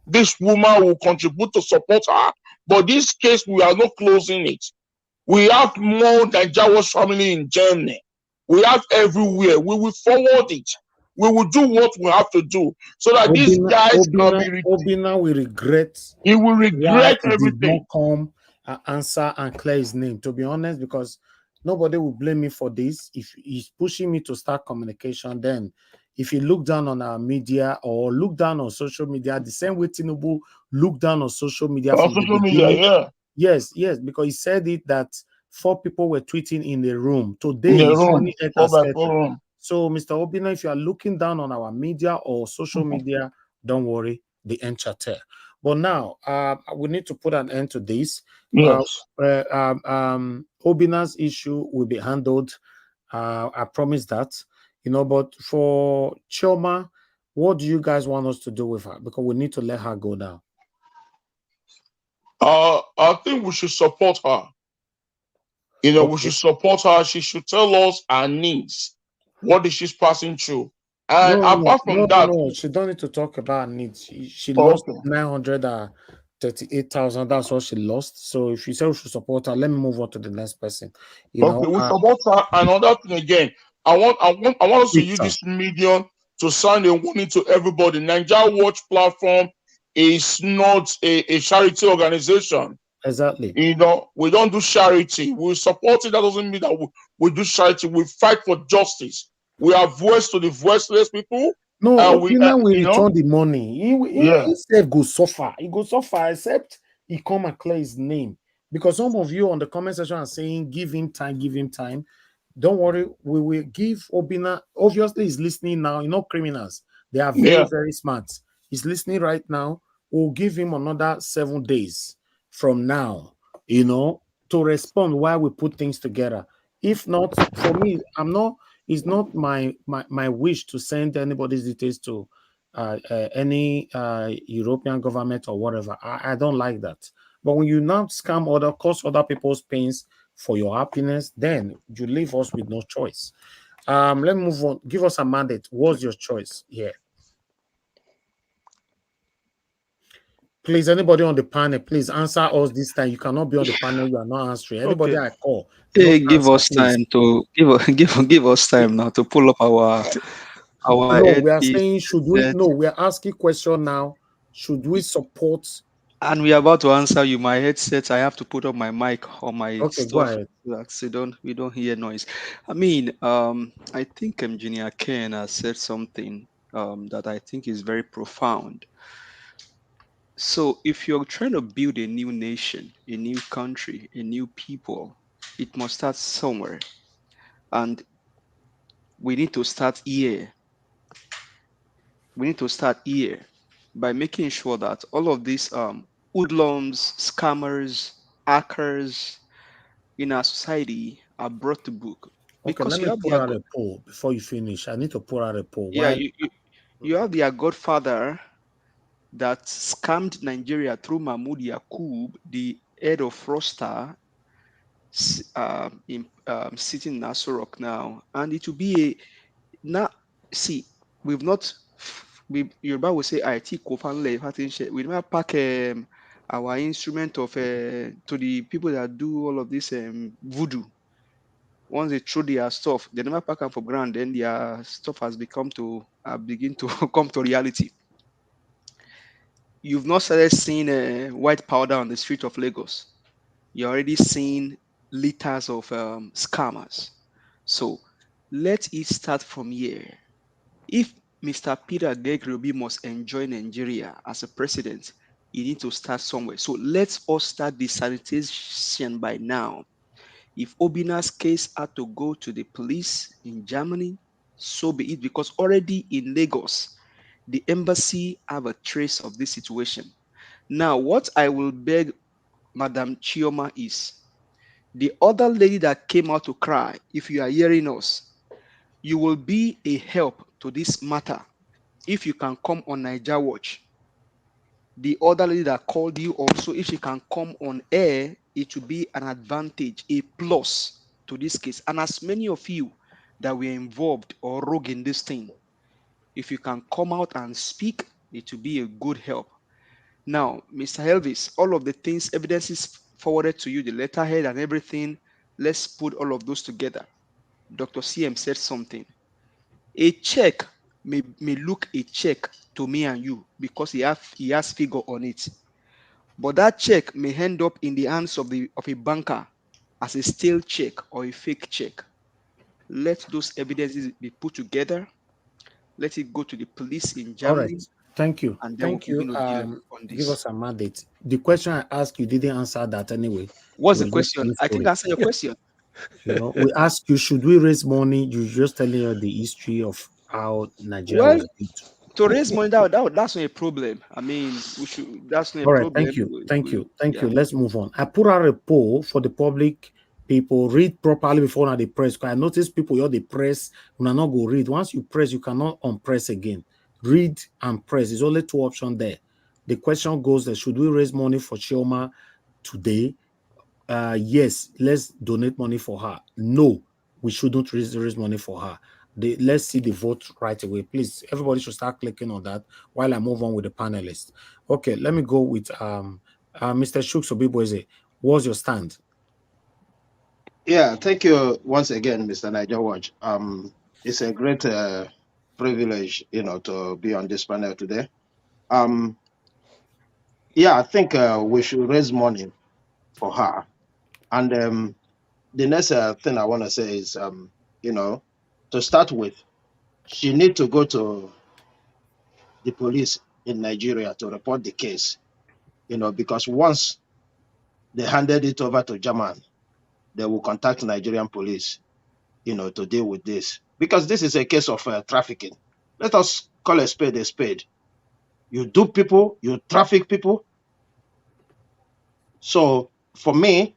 this woman, will contribute to support her, but this case, we are not closing it. We have more than Jawa's family in Germany. We have everywhere. We will forward it. We will do what we have to do so that these guys can be. Obina will regret. He will regret everything. Did not come and answer and clear his name. To be honest, because nobody will blame me for this. If he's pushing me to start communication, then if you look down on our media or look down on social media, the same way Tinubu looked down on social media from the beginning. Yeah. Yes, because he said it that 4 people were tweeting in the room. Today, it's only 8 or 7. So, Mr. Obina, if you are looking down on our media or social media, don't worry, the end chatter. But now, we need to put an end to this. Yes. Obina's issue will be handled. I promise that. But for Chioma, what do you guys want us to do with her? Because we need to let her go now. I think we should support her. We should support her. She should tell us her needs. What is she passing through? And apart from that, she don't need to talk about her needs. She lost 938,000. That's what she lost. So if you say we should support her, let me move on to the next person. We support her. Another thing again, I want us to use this medium to send a warning to everybody. Nigeria Watch platform is not a charity organization. Exactly. We don't do charity. We support it. That doesn't mean that we do charity. We fight for justice. We are voice to the voiceless people. No, we return the money. He said go suffer. He go suffer, except he come and clear his name. Because some of you on the comment section are saying, give him time, give him time. Don't worry, we will give Obina. Obviously, he's listening now. Criminals. They are very, very smart. He's listening right now. We'll give him another 7 days from now, to respond while we put things together. If not, for me, it's not my wish to send anybody's details to any European government or whatever. I don't like that. But when you now cause other people's pains for your happiness, then you leave us with no choice. Let's move on. Give us a mandate. What's your choice here? Please, anybody on the panel, please answer us this time. You cannot be on the panel. You are not answering. Anybody I call. Hey, give us time to give us time now to pull up our. No, we are saying we are asking question now. Should we support? And we are about to answer you. My headset, I have to put up my mic on my stuff. Go ahead. So we don't hear noise. I mean, I think Engineer Ken has said something that I think is very profound. So if you're trying to build a new nation, a new country, a new people, it must start somewhere. And we need to start here. We need to start here by making sure that all of these hoodlums, scammers, hackers in our society are brought to book. Okay, Because let you me have put their out a poll before you finish. I need to put out a poll. yeah, While you have their godfather that scammed Nigeria through Mahmoud Yakub, the head of fraudster, sitting in Asorok now, and it will be a now. See, we've not. We Yoruba will say IT kofanle. We never pack our instrument of to the people that do all of this voodoo. Once they throw their stuff, they never pack them for ground. Then their stuff has become to begin to come to reality. You've not started seeing white powder on the street of Lagos. You're already seeing liters of scammers. So let it start from here. If Mr. Peter Gegribi must enjoy Nigeria as a president, he needs to start somewhere. So let's all start the sanitation by now. If Obina's case had to go to the police in Germany, so be it, because already in Lagos, the embassy have a trace of this situation. Now, what I will beg Madam Chioma is the other lady that came out to cry, if you are hearing us, you will be a help to this matter if you can come on Niger Watch. The other lady that called you also, if she can come on air, it will be an advantage, a plus to this case. And as many of you that were involved or rogue in this thing, if you can come out and speak, it will be a good help. Now, Mr. Elvis, all of the things, evidences forwarded to you, the letterhead and everything, let's put all of those together. Dr. CM said something. A check may look a check to me and you because he has figure on it. But that check may end up in the hands of a banker as a stale check or a fake check. Let those evidences be put together. Let it go to the police in all right, Germany, thank you. and then we'll Thank you. begin to deal on Give this. us a mandate. The question I asked you didn't answer that anyway. What's You the were just question? telling I think story. I answered your question. You know, we asked you, should we raise money? You just telling her the history of how Nigeria Well, was built. to raise money, that's not a problem. I mean, we should. That's not a All right, problem. thank you. Thank you. Thank Yeah. you. Let's move on. I put out a poll for the public people. Read properly before now they press. Because I notice people, you're the press, when I not go read. Once you press, you cannot unpress again. Read and press. There's only two options there. The question goes that should we raise money for Chioma today? Yes, let's donate money for her. No, we shouldn't raise money for her. Let's see the vote right away. Please, everybody should start clicking on that while I move on with the panelists. Okay, let me go with Mr. Shooks Obiboeze. What's your stand? Yeah, thank you once again, Mr. Niger Watch. It's a great privilege, to be on this panel today. Yeah, I think we should raise money for her. And the next thing I want to say is, to start with, she need to go to the police in Nigeria to report the case, because once they handed it over to German, they will contact Nigerian police, to deal with this. Because this is a case of trafficking. Let us call a spade a spade. You do people, you traffic people. So for me,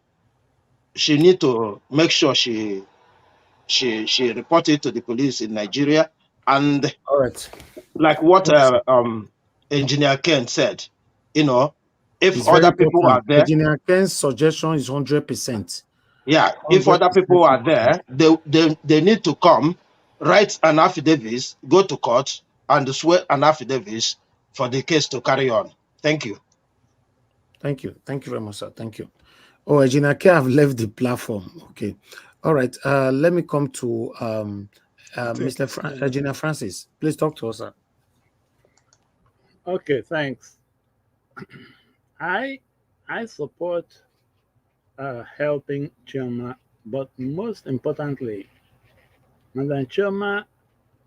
she need to make sure she reported to the police in Nigeria. And all right, like what Engineer Ken said, if it's very other people are important. there, Engineer Ken's suggestion is 100%. yeah, if 100% other people are important. there, they need to come, write an affidavit, go to court, and swear an affidavit for the case to carry on. Thank you. Thank you. Thank you very much, sir. Thank you. Oh, Ejina K have left the platform. Okay. All right. Let me come to Mr. Ejina Francis. Please talk to us, sir. Okay, thanks. I support helping Chioma, but most importantly, Madam Chioma,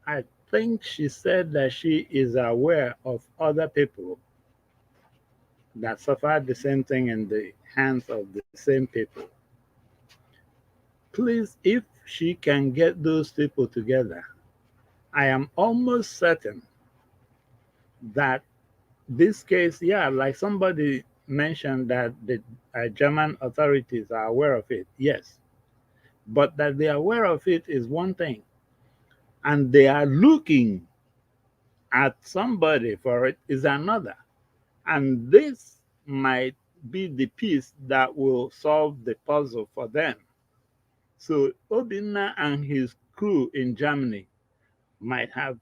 I think she said that she is aware of other people that suffered the same thing in the hands of the same people. Please, if she can get those people together, I am almost certain that this case, yeah, like somebody mentioned that the German authorities are aware of it, yes. But that they are aware of it is one thing. And they are looking at somebody for it is another. And this might be the piece that will solve the puzzle for them. So Obinna and his crew in Germany might have,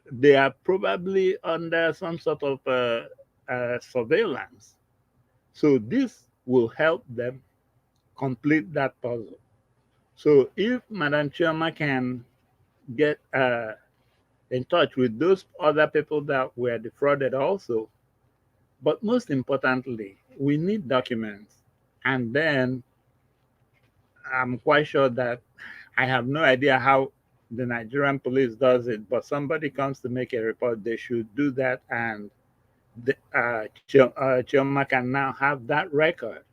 they are probably under some sort of surveillance. So this will help them complete that puzzle. So if Madam Chioma can get in touch with those other people that were defrauded also, but most importantly, we need documents. And then I'm quite sure that I have no idea how the Nigerian police does it, but somebody comes to make a report, they should do that, and Chioma can now have that record,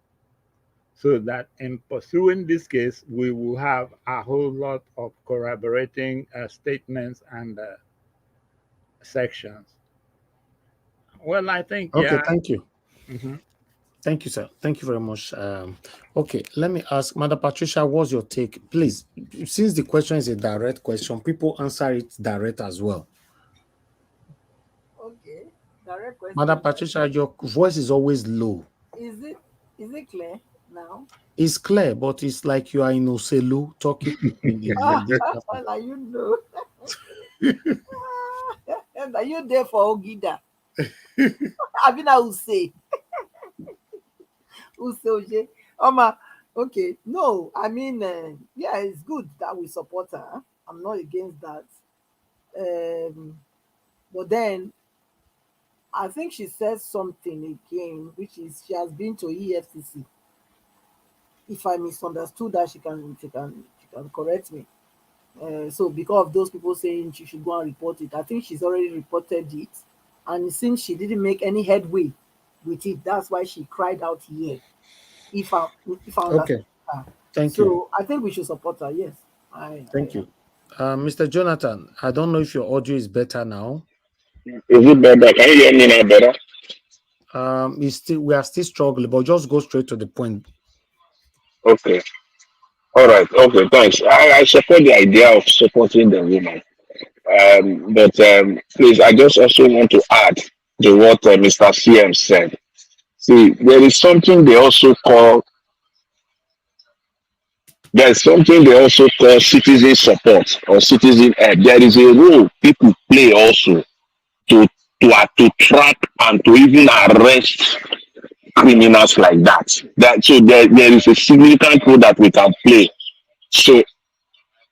so that in pursuing this case, we will have a whole lot of corroborating statements and sections. Well, I think, Okay, yeah. thank you. Mhm. Thank you, sir. Thank you very much. Okay, let me ask Madam Patricia, what's your take? Please, since the question is a direct question, people answer it direct as well. Okay, direct Madam question. Patricia, your voice is always low. Is it clear now? It's clear, but it's like you are in Oselu talking in this platform. Now you know. Now you there for Ogida. Abina Use. Use Oje. Oma. Okay. No, I mean, yeah, it's good that we support her. I'm not against that. But then I think she says something again, which is she has been to EFCC. If I misunderstood that, she can correct me. So because of those people saying she should go and report it, I think she's already reported it, and since she didn't make any headway with it, that's why she cried out here. If I understand Okay, her, thank you. so I think we should support her. Yes, Thank you. Mr. Jonathan, I don't know if your audio is better now. Is it better? Can you hear me now better? We are still struggling, but just go straight to the point. Okay. All right. Okay. Thanks. I support the idea of supporting the woman. But please, I just also want to add to what Mr. CM said. See, there's something they also call citizen support or citizen help. There is a role people play also to to track and to even arrest criminals like that. There is a significant role that we can play. So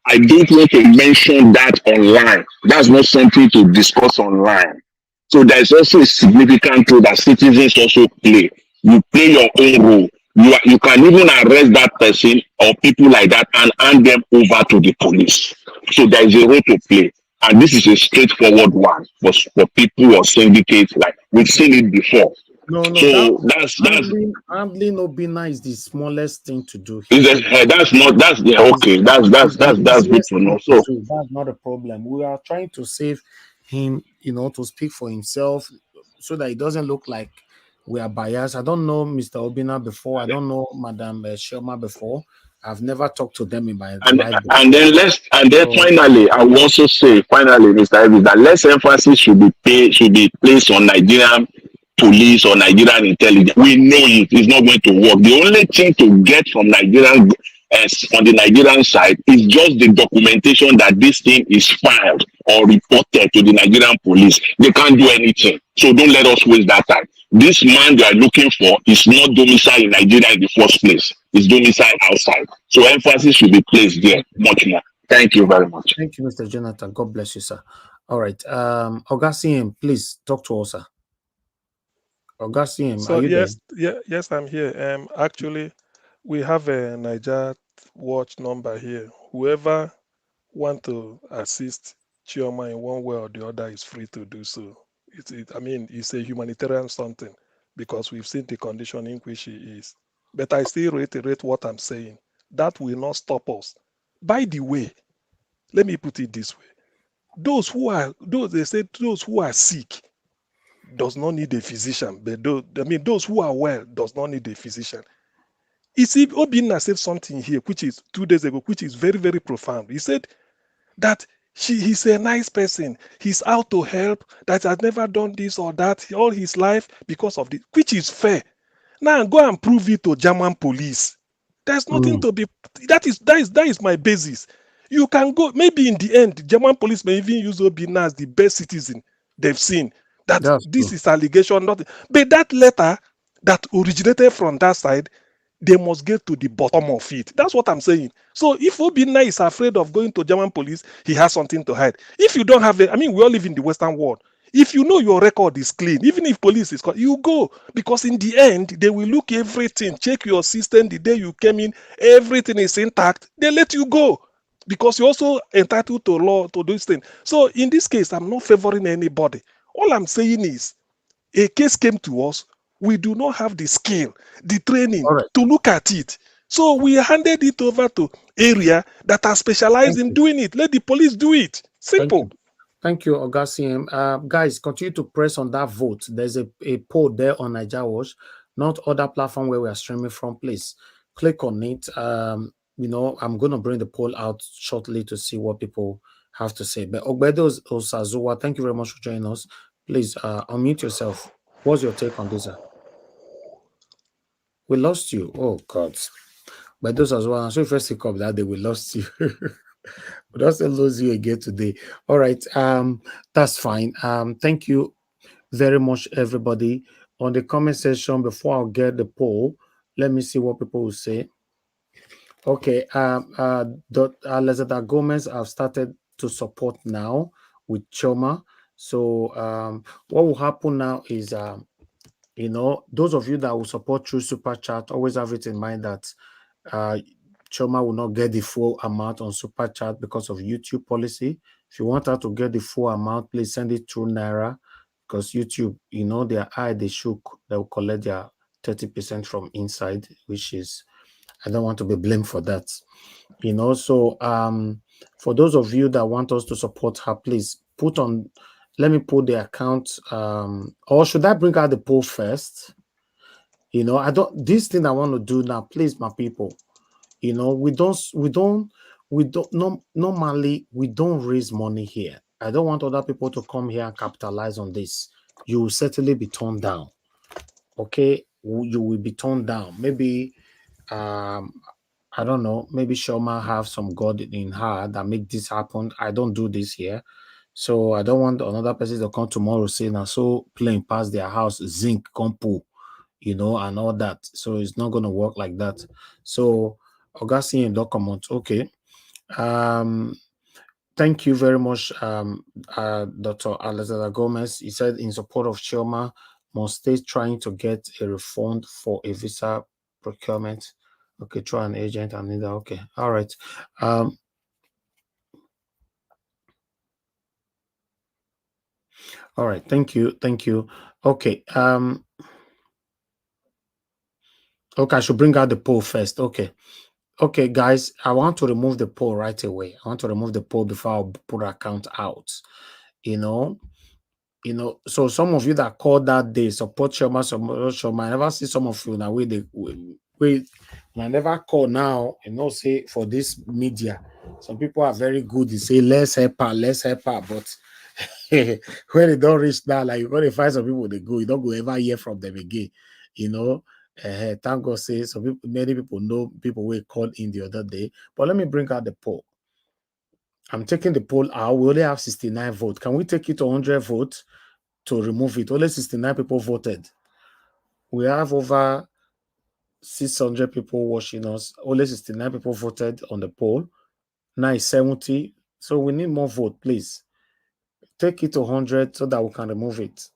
I don't want to mention that online. That's not something to discuss online. So there's also a significant role that citizens also play. You play your own role. You can even arrest that person or people like that and hand them over to the police. So there is a role to play. And this is a straightforward one for people or syndicates. Like we've seen it before. No, So that's handling Obina is the smallest thing to do. that's not that's yeah, okay. That's good Easiest to thing know. to So do. That's not a problem. We are trying to save him, to speak for himself, so that it doesn't look like we are biased. I don't know Mr. Obina before. I don't know Madam Sherma before. I've never talked to them in my life and before. then So, finally, I will also say finally, Mr. Evans, that less emphasis should be placed on Nigerian police or Nigerian intelligence. We know it's not going to work. The only thing to get from Nigerian on the Nigerian side is just the documentation that this thing is filed or reported to the Nigerian police. They can't do anything. So don't let us waste that time. This man they are looking for is not domiciled in Nigeria in the first place. It's domiciled outside. So emphasis should be placed there much more. Thank you very much. thank you, Mr. Jonathan. God bless you, sir. All right. Augustine, please talk to us, sir. Augustine, So are you there? yes, I'm here. Actually, we have a Niger Watch number here. Whoever want to assist, Chioma in one way or the other is free to do so. I mean, it's a humanitarian something because we've seen the condition in which she is. But I still reiterate what I'm saying. That will not stop us. By the way, let me put it this way. Those who are sick does not need a physician, but those who are well does not need a physician. You see, Obinna said something here, which is 2 days ago, which is very, very profound. He said that he's a nice person. He's out to help, that has never done this or that all his life because of this, which is fair. Now go and prove it to German police. There's nothing to be. That is my basis. You can go. Maybe in the end, German police may even use Obinna as the best citizen they've seen. That That's this true. is allegation, nothing. But that letter that originated from that side, they must get to the bottom of it. That's what I'm saying. So if Obinna is afraid of going to German police, he has something to hide. If you don't have it, I mean, we all live in the Western world. If you know your record is clean, even if police is called, you go. Because in the end, they will look everything, check your system the day you came in, everything is intact, they let you go. Because you're also entitled to law to do this thing. So in this case, I'm not favoring anybody. All I'm saying is a case came to us, we do not have the skill, the training All right. to look at it. So we handed it over to area that are specialized Thank in you. doing it. Let the police do it. Thank Simple. you. Thank you, Augustine. Guys, continue to press on that vote. There's a poll there on Niger Watch, not other platform where we are streaming from. Please click on it. I'm going to bring the poll out shortly to see what people have to say. But Ogbedo Osazuwa, thank you very much for joining us. Please unmute yourself. What's your take on this? We lost you. Oh, God. But those as well. I'm sure first pick up that day we lost you. We don't lose you again today. All right. That's fine. Thank you very much, everybody. On the comment section, before I'll get the poll, let me see what people will say. Okay. Elizabeth Gomez, I've started to support now with Choma. So what will happen now is those of you that will support through Super Chat, always have it in mind that Choma will not get the full amount on Super Chat because of YouTube policy. If you want her to get the full amount, please send it through Naira because YouTube, their eye, they shook, they will collect their 30% from inside, which is, I don't want to be blamed for that. So for those of you that want us to support her, please let me put the account, or should I bring out the poll first? This thing I want to do now, please, my people, normally we don't raise money here. I don't want other people to come here and capitalize on this. You will certainly be turned down. Okay, you will be turned down. Maybe I don't know, maybe Shoma have some God in her that make this happen. I don't do this here. So I don't want another person to come tomorrow saying I so playing past their house, zinc, compu, and all that. So it's not going to work like that. So Augustine document, okay. Thank you very much, Dr. Alexander Gomez. He said in support of Chioma, most states trying to get a refund for a visa procurement. Okay, try an agent and neither. Okay, all right. All right, thank you. Okay. Okay, I should bring out the poll first. Okay, guys, I want to remove the poll right away. I want to remove the poll before I put account out. So some of you that called that day support Shoma, I never see some of you now. Wait, I never call now. Say for this media, some people are very good. They say let's help her, but when they don't reach that, like when they find some people, they go. You don't go ever hear from them again. Thank God, say many people know people will call in the other day. But let me bring out the poll. I'm taking the poll out. We only have 69 votes. Can we take it to 100 votes to remove it? Only 69 people voted. We have over 600 people watching us. Only 69 people voted on the poll. Now it's 70. So we need more vote, please. Take it to 100 so that we can remove it.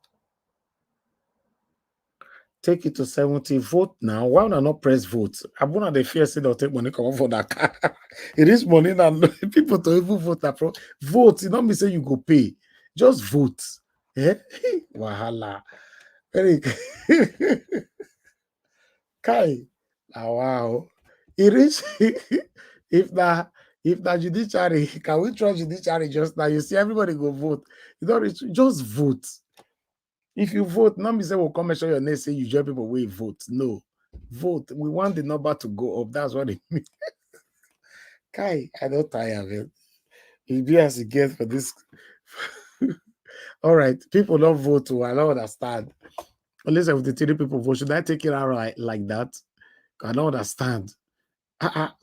Take it to 70. Vote now. Why would I not press vote? I'm one of the fear say they'll take money come for that car. It is money and people to even vote. Vote. You don't mean say you go pay. Just vote. Eh? Wahala. Very Kai. Ah, wow. It is if that judiciary, can we trust judiciary just now? You see everybody go vote. You don't just vote. If you vote, not me say we'll come and show your name, say you join people will vote. No. Vote. We want the number to go up. That's what it means. Kai, I don't tire of it. You do as you get for this. All right. People don't vote. I don't understand. Unless if the 3 people vote, should I take it out like that? I don't understand.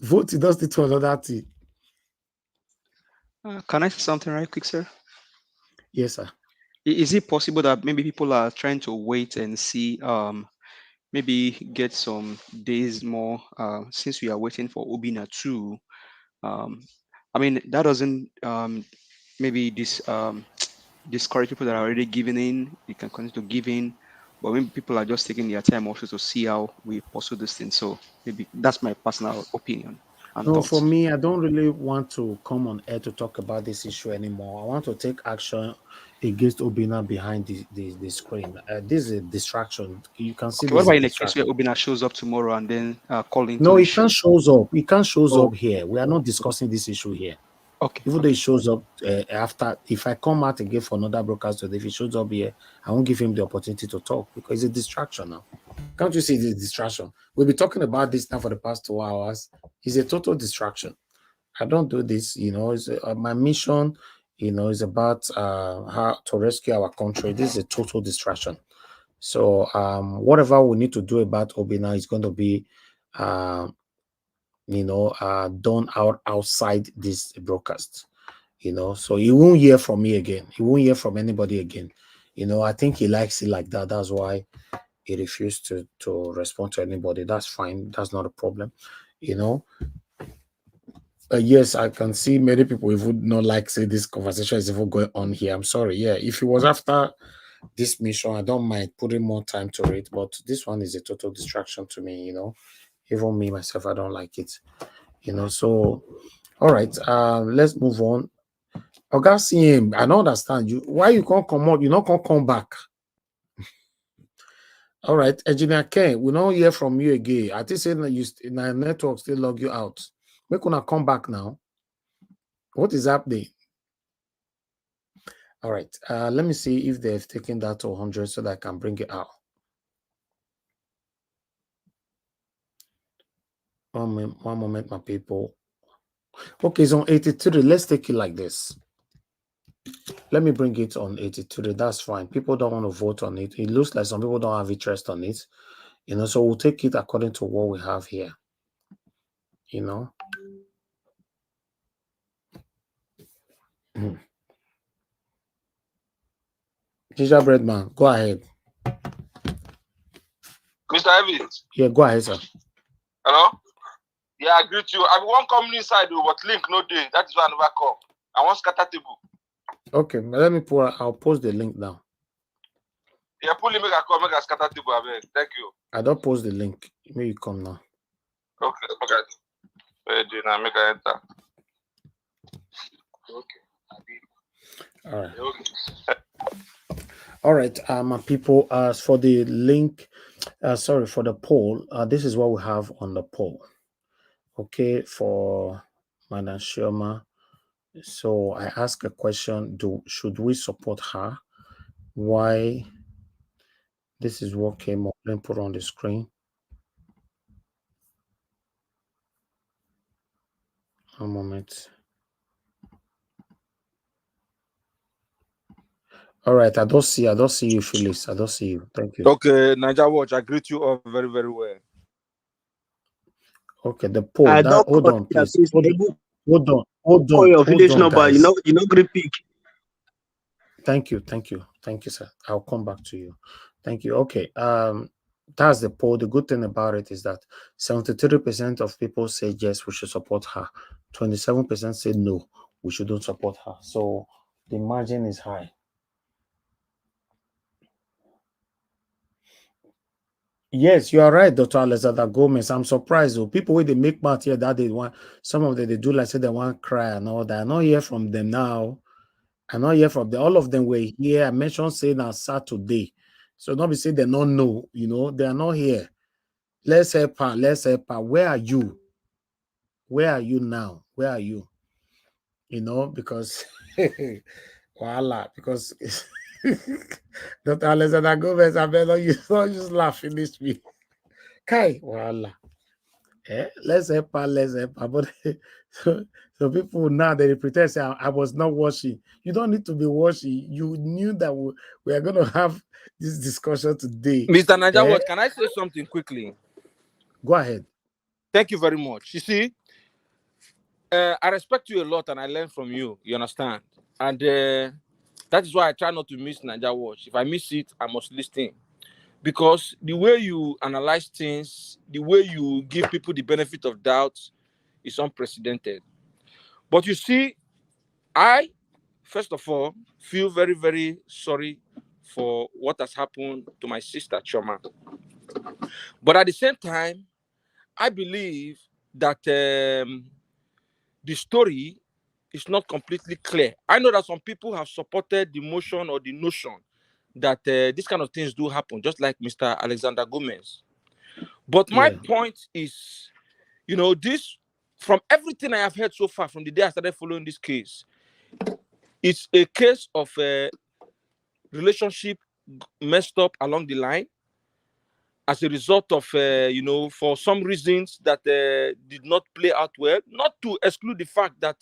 Vote, it does it to another thing. Can I say something right quick, sir? Yes, sir. Is it possible that maybe people are trying to wait and see, maybe get some days more, since we are waiting for Obina 2? I mean, that doesn't maybe discourage people that are already giving in. You can continue to give in, but maybe people are just taking their time also to see how we pursue this thing. So maybe that's my personal opinion and No, thoughts. for me, I don't really want to come on air to talk about this issue anymore. I want to take action against Obina behind the screen. This is a distraction. You can see Okay, what this is about a in a case where distraction. Obina shows up tomorrow and then call into No, the it show? can't shows up. It can't shows Oh, up here. We are not discussing this issue here. okay. Even though it shows up after, if I come out again for another broadcast today, if it shows up here, I won't give him the opportunity to talk because it's a distraction now. Can't you see the distraction? We'll be talking about this now for the past 2 hours. It's a total distraction. I don't do this, it's my mission, is about how to rescue our country. This is a total distraction. So whatever we need to do about Obina is going to be done outside this broadcast. So he won't hear from me again. He won't hear from anybody again. I think he likes it like that. That's why he refused to respond to anybody. That's fine. That's not a problem. Yes, I can see many people would not like say this conversation is even going on here. I'm sorry. Yeah, if it was after this mission, I don't mind putting more time to it, but this one is a total distraction to me. Even me myself, I don't like it. So all right, let's move on. Oga CM, I don't understand you. Why you can't come out? You not can't come back. All right, Engineer Ken, we don't hear from you again. I think saying that you in our network still log you out. Make una come back now. What is happening? All right, let me see if they've taken that to 100 so that I can bring it out. One moment, my people. Okay, it's on 83. Let's take it like this. Let me bring it on 83. That's fine. People don't want to vote on it. It looks like some people don't have interest on it. So we'll take it according to what we have here. Gingerbread man, go ahead. Mr. Evans. Yeah, go ahead, sir. Hello? Yeah, I greet you. I want come inside, but link no day. That is why I never come. I want scatter table. Okay, let me I'll post the link now. Yeah, pull make a call, make a scatter table. Thank you. I don't post the link. May you come now. Okay, okay. Ready now, make a enter. Okay. All right. Okay. All right, my people, as for the link, sorry, for the poll, this is what we have on the poll. Okay, for Madam Shioma. So I ask a question, should we support her? Why? This is what came up. Let me put on the screen. A moment. All right, I don't see you, Phyllis. I don't see you. Thank you. Okay, Niger Watch, I greet you all very, very well. Okay, the poll. Hold on, please. Hold on. Your village number, guys. you know, great pick. Thank you, sir. I'll come back to you. Thank you. Okay. That's the poll. The good thing about it is that 73% of people say yes, we should support her. 27% say no, we shouldn't support her. So the margin is high. Yes, you are right, Dr. Alexander Gomez. I'm surprised though. People when they make math here that they want, some of them they do like say they want cry and all that. I not hear from them now. I not hear from them. All of them were here. I mentioned saying on Saturday. So not be say they don't know, they are not here. Let's help her. Let's help her. Where are you? Where are you now? Where are you? Because voila, because Dr. Alexander Gomez, I better you don't just laugh, finish me. Kai, voila. Let's help her, let's help her. But so people now they pretend say I was not watching. You don't need to be watching. You knew that we are going to have this discussion today. Mr. Najawat, can I say something quickly? Go ahead. Thank you very much. You see, I respect you a lot and I learn from you. You understand? And that is why I try not to miss Naija Watch. If I miss it, I must listen. Because the way you analyze things, the way you give people the benefit of doubt is unprecedented. But you see, I, first of all, feel very, very sorry for what has happened to my sister, Choma. But at the same time, I believe that the story is not completely clear. I know that some people have supported the motion or the notion that these kind of things do happen, just like Mr. Alexander Gomez. But my point is, this, from everything I have heard so far, from the day I started following this case, it's a case of relationship messed up along the line as a result of, for some reasons that did not play out well, not to exclude the fact that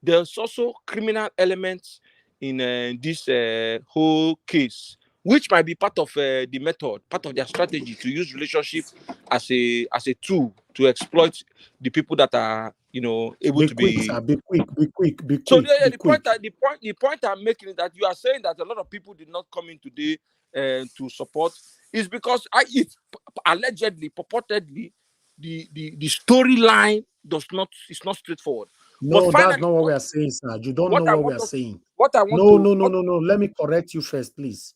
there's also criminal elements in this whole case, which might be part of the method, part of their strategy to use relationship as a tool to exploit the people that are, able be to quick, be. Sir. Be quick. So the point I'm making is that you are saying that a lot of people did not come in today to support is because it's allegedly, purportedly, the storyline is not straightforward. No, But that's finally, not what we are saying, sir. You don't know what we are saying. No. Let me correct you first, please.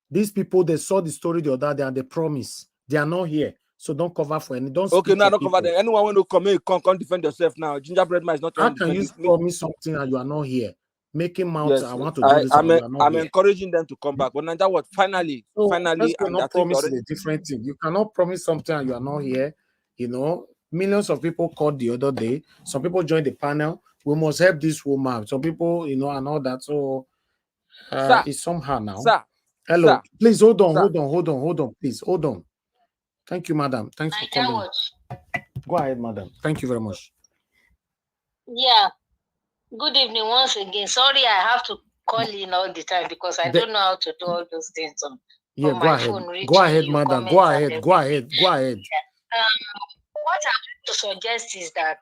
These people, they saw the story the other day and they promise they are not here. So don't cover for any. Don't okay, speak now for don't people. cover them. Anyone want to come in, come defend yourself now. Gingerbread man is not How trying to can defend you promise something and you are not here? Making mouth, yes, I want to do this and you are not I'm here. encouraging them to come back. But now what? Finally, and not promise a different thing. You cannot promise something and you are not here. Millions of people called the other day. Some people joined the panel. We must help this woman. Some people, and all that. So it's somehow now. Hello, sir, please hold on. Please hold on. Thank you, madam. Thanks for calling. Go ahead, madam. Thank you very much. Yeah. Good evening once again. Sorry, I have to call in all the time because I don't know how to do all those things on my phone. Go ahead, madam. Go ahead. What I'm going to suggest is that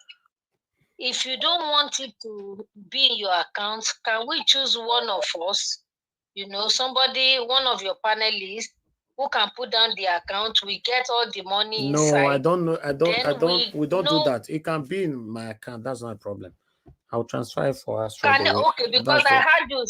if you don't want it to be in your account, can we choose one of us? Somebody, one of your panelists who can put down the account. We get all the money inside. No, I don't know. We don't do that. It can be in my account. That's not a problem. I'll transfer it for us. Okay, because I heard you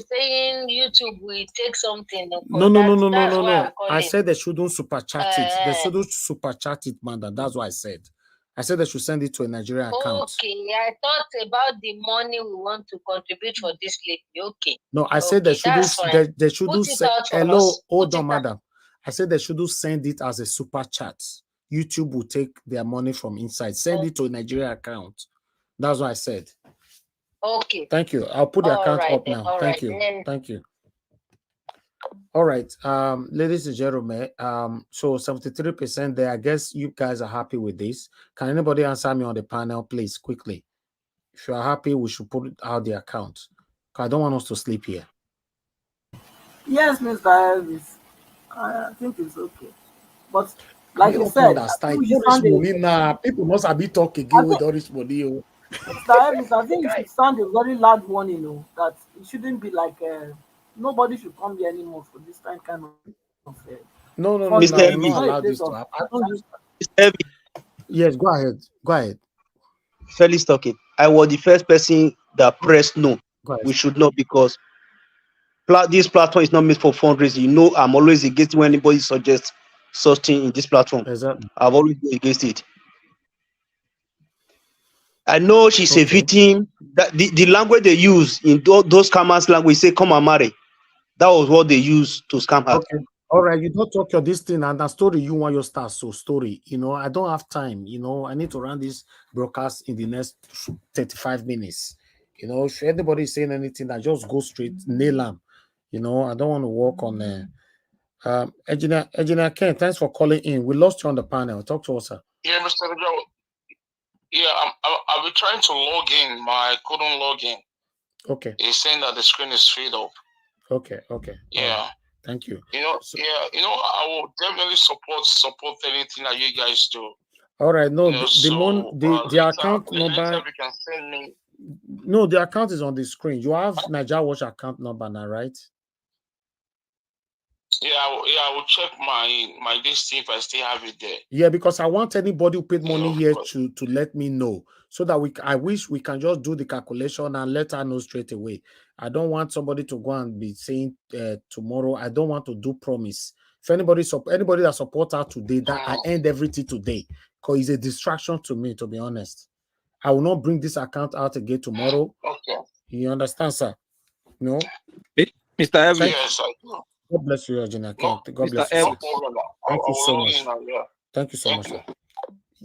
saying YouTube will take something. No. I said they shouldn't super chat it. They shouldn't super chat it, madam. That's what I said. I said they should send it to a Nigerian account. Okay, I thought about the money we want to contribute for this lady. Okay. No, I said they shouldn't. They shouldn't send. Hello, hold on, madam. I said they shouldn't send it as a super chat. YouTube will take their money from inside. Send it to a Nigerian account. That's what I said. Okay. Thank you. I'll put the account up now. Thank you. All right. Ladies and gentlemen, so 73% there. I guess you guys are happy with this. Can anybody answer me on the panel, please, quickly? If you are happy, we should put out the account. I don't want us to sleep here. Yes, Mr. Elvis. I think it's okay. But like you said, people must have been talking again with all this money. Mr. Elvis, I think you should sound a very loud warning, that it shouldn't be like nobody should come here anymore for this kind of No, Mr. Elvis, not allow this to happen. Yes, go ahead. Felix talking. I was the first person that pressed no. We should not, because this platform is not made for fundraising. I'm always against when anybody suggests such thing in this platform. Exactly. I've always been against it. I know she's a Okay. victim. That the language they use in those scammers language say come and marry. That was what they used to scam her. Okay. All right. You don't talk your this thing and the story you want your start. So story, you know, I don't have time. You know, I need to run this broadcast in the next 35 minutes. You know, if anybody is saying anything, I just go straight, nail them. You know, I don't want to work on Engineer Ken, thanks for calling in. We lost you on the panel. Talk to us, sir. Yeah, Mr. Joe. Yeah, I've been trying to log in. My couldn't log in. Okay. It's saying that the screen is filled up. Okay. Okay. Yeah. Right. Thank you. You know, I will definitely support anything that you guys do. All right. No, You know, the account number. Later you can send me. No, the account is on the screen. You have Niger Watch account number now, right? Yeah, I will check my list if I still have it there. Yeah, because I want anybody who paid money here to let me know so that I wish we can just do the calculation and let her know straight away. I don't want somebody to go and be saying tomorrow. I don't want to do promise. If anybody that support her today, that I end everything today, because it's a distraction to me, to be honest. I will not bring this account out again tomorrow. Okay. You understand, sir? No. Mr. Evans. Yes, I do. God bless you, Eugenia. God Mr. bless you. Evans. Thank you so much. Thank you so much, sir.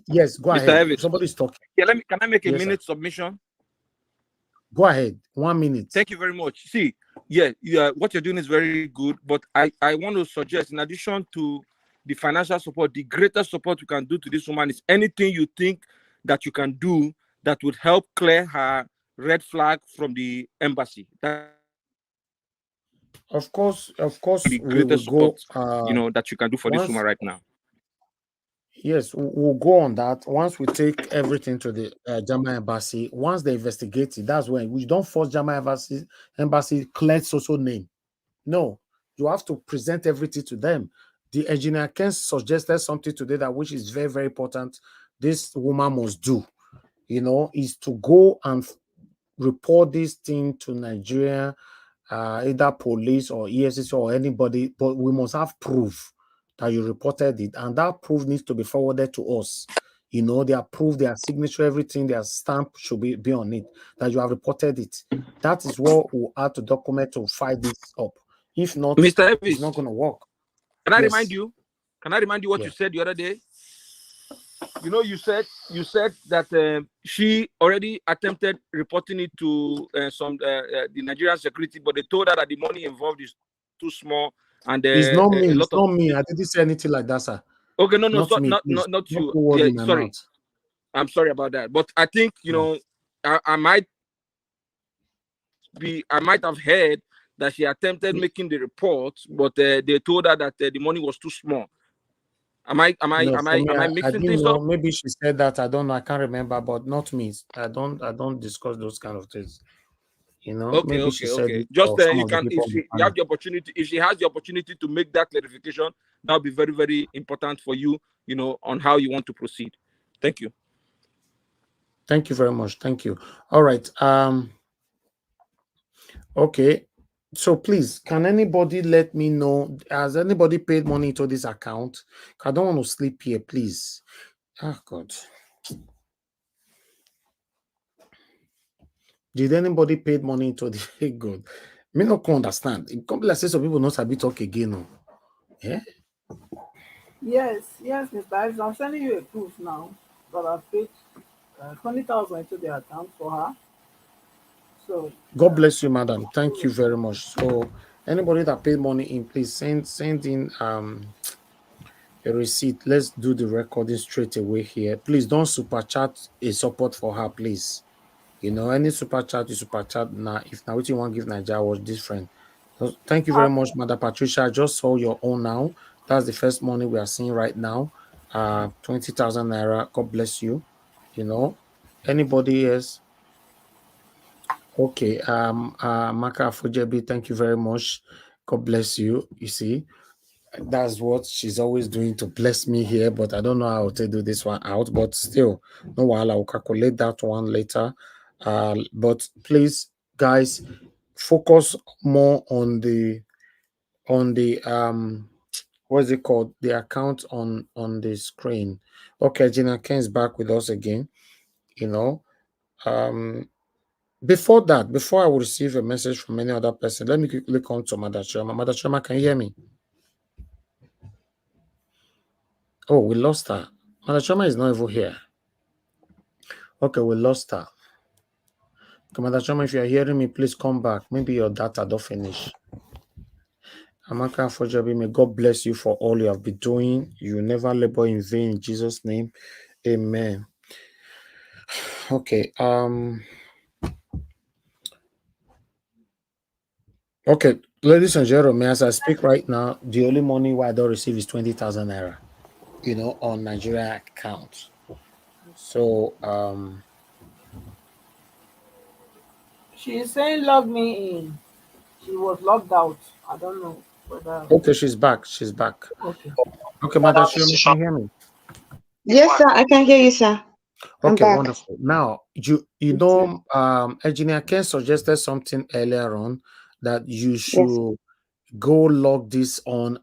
Yes, go Mr. ahead. Evans. Somebody's talking. Yeah, can I make a minute sir. submission? Go ahead. 1 minute. Thank you very much. See, what you're doing is very good, but I want to suggest, in addition to the financial support, the greatest support you can do to this woman is anything you think that you can do that would help clear her red flag from the embassy. Of course, the we will greatest go. support, that you can do for this woman right now. Yes, we'll go on that. Once we take everything to the German embassy, once they investigate it, that's when we don't force German embassy clear social name. No, you have to present everything to them. The engineer Ken suggested something today that which is very, very important. This woman must do, is to go and report this thing to Nigeria, either police or EFCC or anybody, but we must have proof that you reported it, and that proof needs to be forwarded to us. Their proof, their signature, everything, their stamp should be on it, that you have reported it. That is what we'll have to document to fight this up. If not, Mr. Evis, it's not going to work. Can I remind you what you said the other day? You said that she already attempted reporting it to the Nigerian security, but they told her that the money involved is too small. And it's not me. It's not me. I didn't say anything like that, sir. Okay, no, not me. Not you. Yeah, sorry, I'm sorry about that. But I think I might have heard that she attempted making the report, but they told her that the money was too small. Am I mixing things up? Maybe she said that. I don't know. I can't remember, but not me. I don't discuss those kind of things. Okay. She said just you can, if she have the opportunity, if she has the opportunity to make that clarification, that would be very, very important for you, on how you want to proceed. Thank you. Thank you very much. Thank you. All right. Okay. So please, can anybody let me know? Has anybody paid money to this account? I don't want to sleep here, please. Oh God. Did anybody paid money to the good? Me not can understand. It can't be like say some people not sabi talk again. No. Yeah. Yes, Mr. Ives, I'm sending you a proof now that I paid 20,000 into the account for her. So God bless you, madam. Thank you very much. So anybody that paid money in, please send in a receipt. Let's do the recording straight away here. Please don't super chat a support for her, please. Any super chat, you super chat now. If now what you want to give Nigeria was different. So thank you very much, Mother Patricia. I just saw your own now. That's the first money we are seeing right now. 20,000 naira. God bless you. Anybody else? Okay. Maka Fujebi, thank you very much. God bless you. You see, that's what she's always doing to bless me here, but I don't know how to do this one out. But still, no while I'll calculate that one later. But please, guys, focus more on the what's it called? The account on the screen. Okay, Gina Ken is back with us again. You know, before that, before I will receive a message from any other person, let me quickly come to Mother Choma. Mother Choma, can you hear me? Oh, we lost her. Mother Choma is not even here. Okay, we lost her. Okay, Mother Choma, if you are hearing me, please come back. Maybe your data don't finish. Amaka Fojabi, may God bless you for all you have been doing. You never labor in vain in Jesus' name. Amen. Okay. Okay, ladies and gentlemen, as I speak right now, the only money I don't receive is 20,000 naira, on Nigeria account. So She is saying log me in. She was logged out. I don't know whether. okay, she's back. She's back. Okay. Okay, Mother Shirley, can you hear me? Yes, sir. I can hear you, sir. I'm Okay, back. wonderful. Now, Engineer Ken suggested something earlier on that you Yes. should go log this on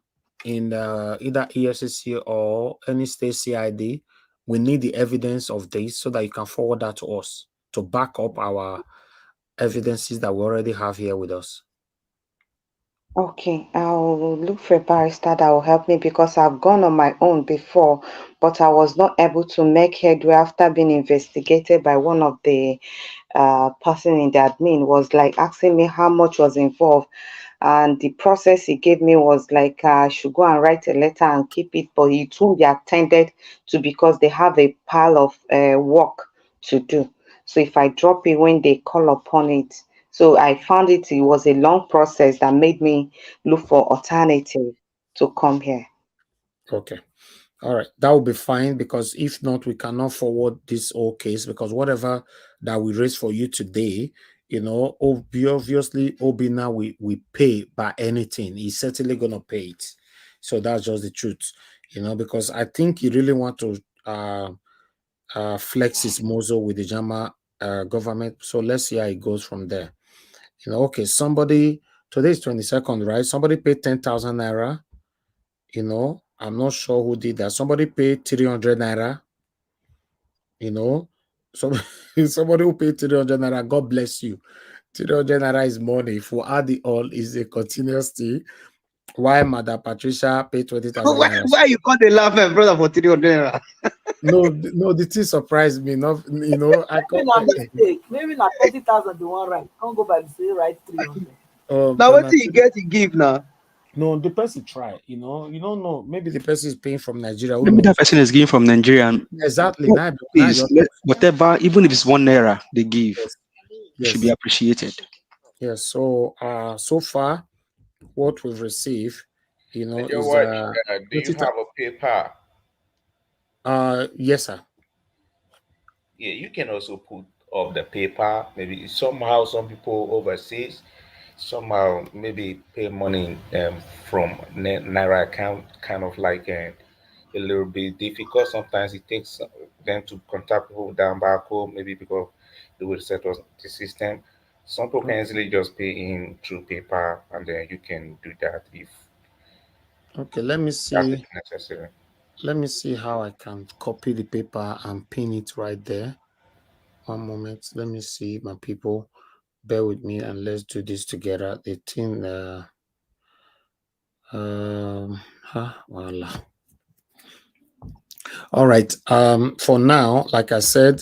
in either EFCC or any state CID. We need the evidence of this so that you can forward that to us to back up our evidences that we already have here with us. Okay, I'll look for a barrister that will help me because I've gone on my own before, but I was not able to make headway after being investigated by one of the person in the admin was like asking me how much was involved. And the process he gave me was like I should go and write a letter and keep it, but it won't be attended to because they have a pile of work to do. So if I drop it when they call upon it, so I found it was a long process that made me look for alternative to come here. Okay. All right. That will be fine because if not, we cannot forward this whole case because whatever that we raise for you today, obviously Obi now we pay by anything. He's certainly gonna pay it. So that's just the truth, because I think he really want to flex his muzzle with the Jama government. So let's see how it goes from there. Okay, somebody today is 22nd, right? Somebody paid 10,000 naira. I'm not sure who did that. Somebody paid 300 naira. So somebody who paid 300 naira, God bless you. 300 naira is money. If we add it all, is a continuous thing. Why Mother Patricia paid 20,000 Why, naira? why you can't laugh, my brother, for 300? No, the thing surprised me. Not, I Maybe call, not mistake. Maybe not 30,000 the one right. Can't go by the say right 300. Now what you get, you give now. No, the person try. You don't know. Maybe the person is paying from Nigeria. Who Maybe knows? that person is giving from Nigeria. And Exactly. Now please, you're whatever, even if it's 1 naira they give, should be Yes. appreciated. Yes. So so far, what we've received, is do you have a PayPal? Yes, sir. Yeah, you can also put up the PayPal. Maybe somehow some people overseas somehow maybe pay money from Naira account, kind of like a little bit difficult. Sometimes it takes them to contact people down back home, maybe because they will set up the system. Some people can easily just pay in through PayPal, and then you can do that if Okay, let me that's see. necessary. Let me see how I can copy the paper and pin it right there. One moment. Let me see, my people. Bear with me and let's do this together. The thing, voila. All right. For now, like I said,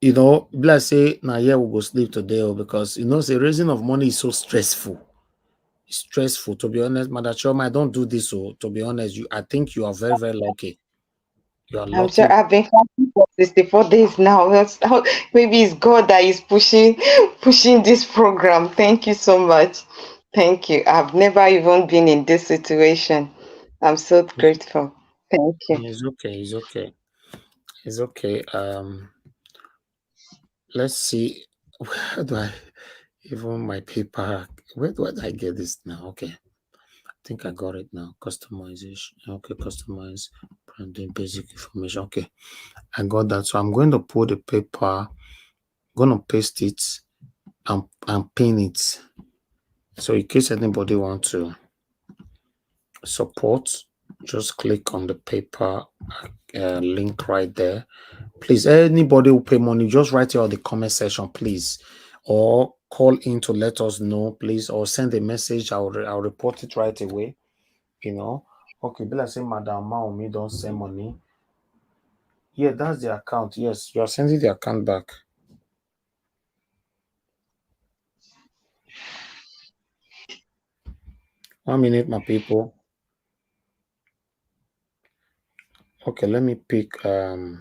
let's say now here we go sleep today because the raising of money is so stressful. It's stressful, to be honest. Mother Choma, I don't do this. So to be honest, I think you are very, very lucky. You are I'm lucky. sure I've been fasting for 64 days now. Maybe it's God that is pushing this program. Thank you so much. Thank you. I've never even been in this situation. I'm so grateful. Thank you. It's okay. It's okay. It's okay. Let's see. Where do I even my paper? Where do I get this now? Okay. I think I got it now. Customization. Okay, customize branding basic information. Okay. I got that. So I'm going to put the paper, gonna paste it and pin it. So in case anybody wants to support, just click on the paper link right there. Please, anybody who pay money, just write it on the comment section, please, or call in to let us know, please, or send a message. I'll report it right away. You know, okay, be like say Madam Maomi don't send money. Yeah, that's the account. Yes, you are sending the account back. One minute, my people. Okay, let me pick. Okay,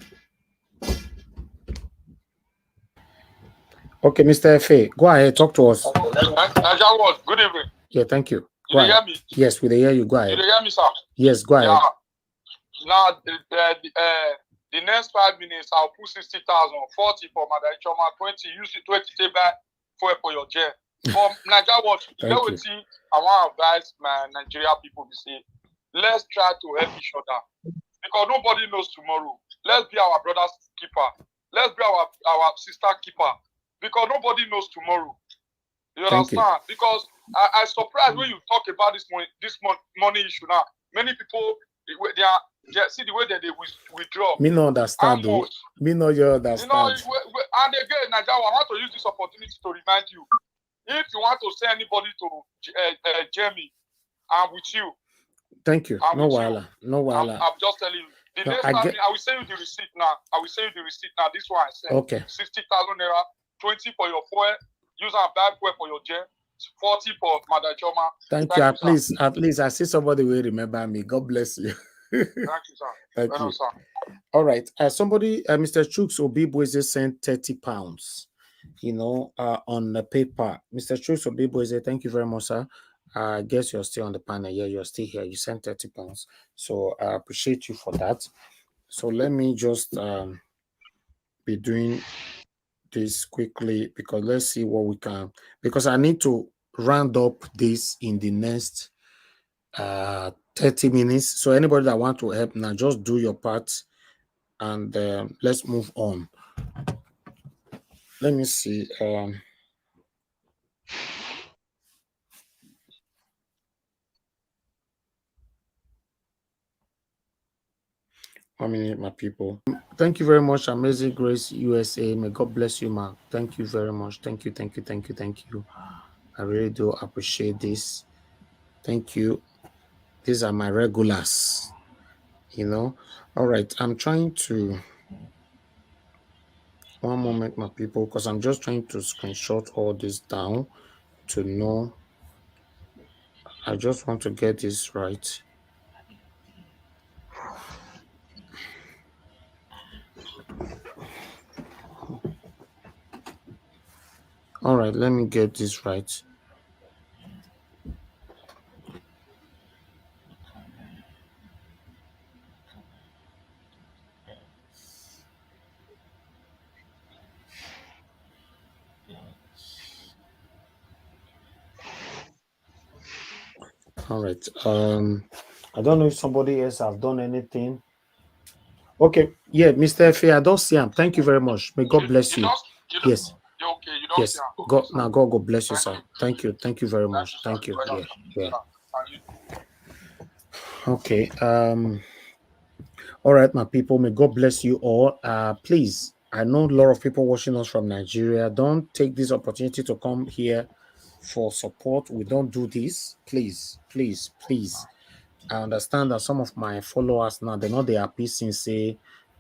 Mr. FA, go ahead, talk to us. Nigeria Watch, good evening. Yeah, thank you. You Go dey ahead. hear me? Yes, we dey hear you. Go You ahead. dey hear me, sir? Yes, go ahead. Yeah. Now, the next 5 minutes, I'll put 60,000, 40 for Madam Choma, 20, use it 20 take back for your jail. For Nigeria Watch, you know what I want to advise my Nigeria people to say, let's try to help each other. Because nobody knows tomorrow. Let's be our brother's keeper. Let's be our sister keeper. Because nobody knows tomorrow. You understand? Because I surprised when you talk about this money issue now. Many people, they see the way that they withdraw. Me no understand. Me no you understand. You know, and again, Nigeria, I want to use this opportunity to remind you, if you want to send anybody to Jamie, I'm with you. Thank you. No wala. No wala. I'm just telling you. The next time, I will send you the receipt now. This one I sent. Okay. 60,000 naira, 20 for your fuel, use and buy fuel for your gem, 40 for Madam Choma. Thank you. At least I see somebody will remember me. God bless you. Thank you, sir. Thank you. Sir. All right. Somebody, Mr. Chooks Obibweze sent 30 pounds, on the paper. Mr. Chooks Obibweze, thank you very much, sir. I guess you're still on the panel. Yeah, you're still here. You sent 30 pounds. So I appreciate you for that. So let me just be doing this quickly because let's see what we can, because I need to round up this in the next 30 minutes. So anybody that want to help now, just do your part and let's move on. Let me see. 1 minute, my people. Thank you very much, Amazing Grace USA. May God bless you, ma. Thank you very much. Thank you. I really do appreciate this. Thank you. These are my regulars. All right. I'm trying to. One moment, my people, because I'm just trying to screenshot all this down to know. I just want to get this right. All right, let me get this right. All right. I don't know if somebody else have done anything. Okay. Yeah, Mr. F. I don't see him. Thank you very much. May God bless you. Yes. Yes. God, now God bless you, sir. Thank you. Thank you very much. Thank you. Yeah. Okay. All right, my people. May God bless you all. Please, I know a lot of people watching us from Nigeria. Don't take this opportunity to come here for support. We don't do this. Please. I understand that some of my followers now, they know they are pissing, say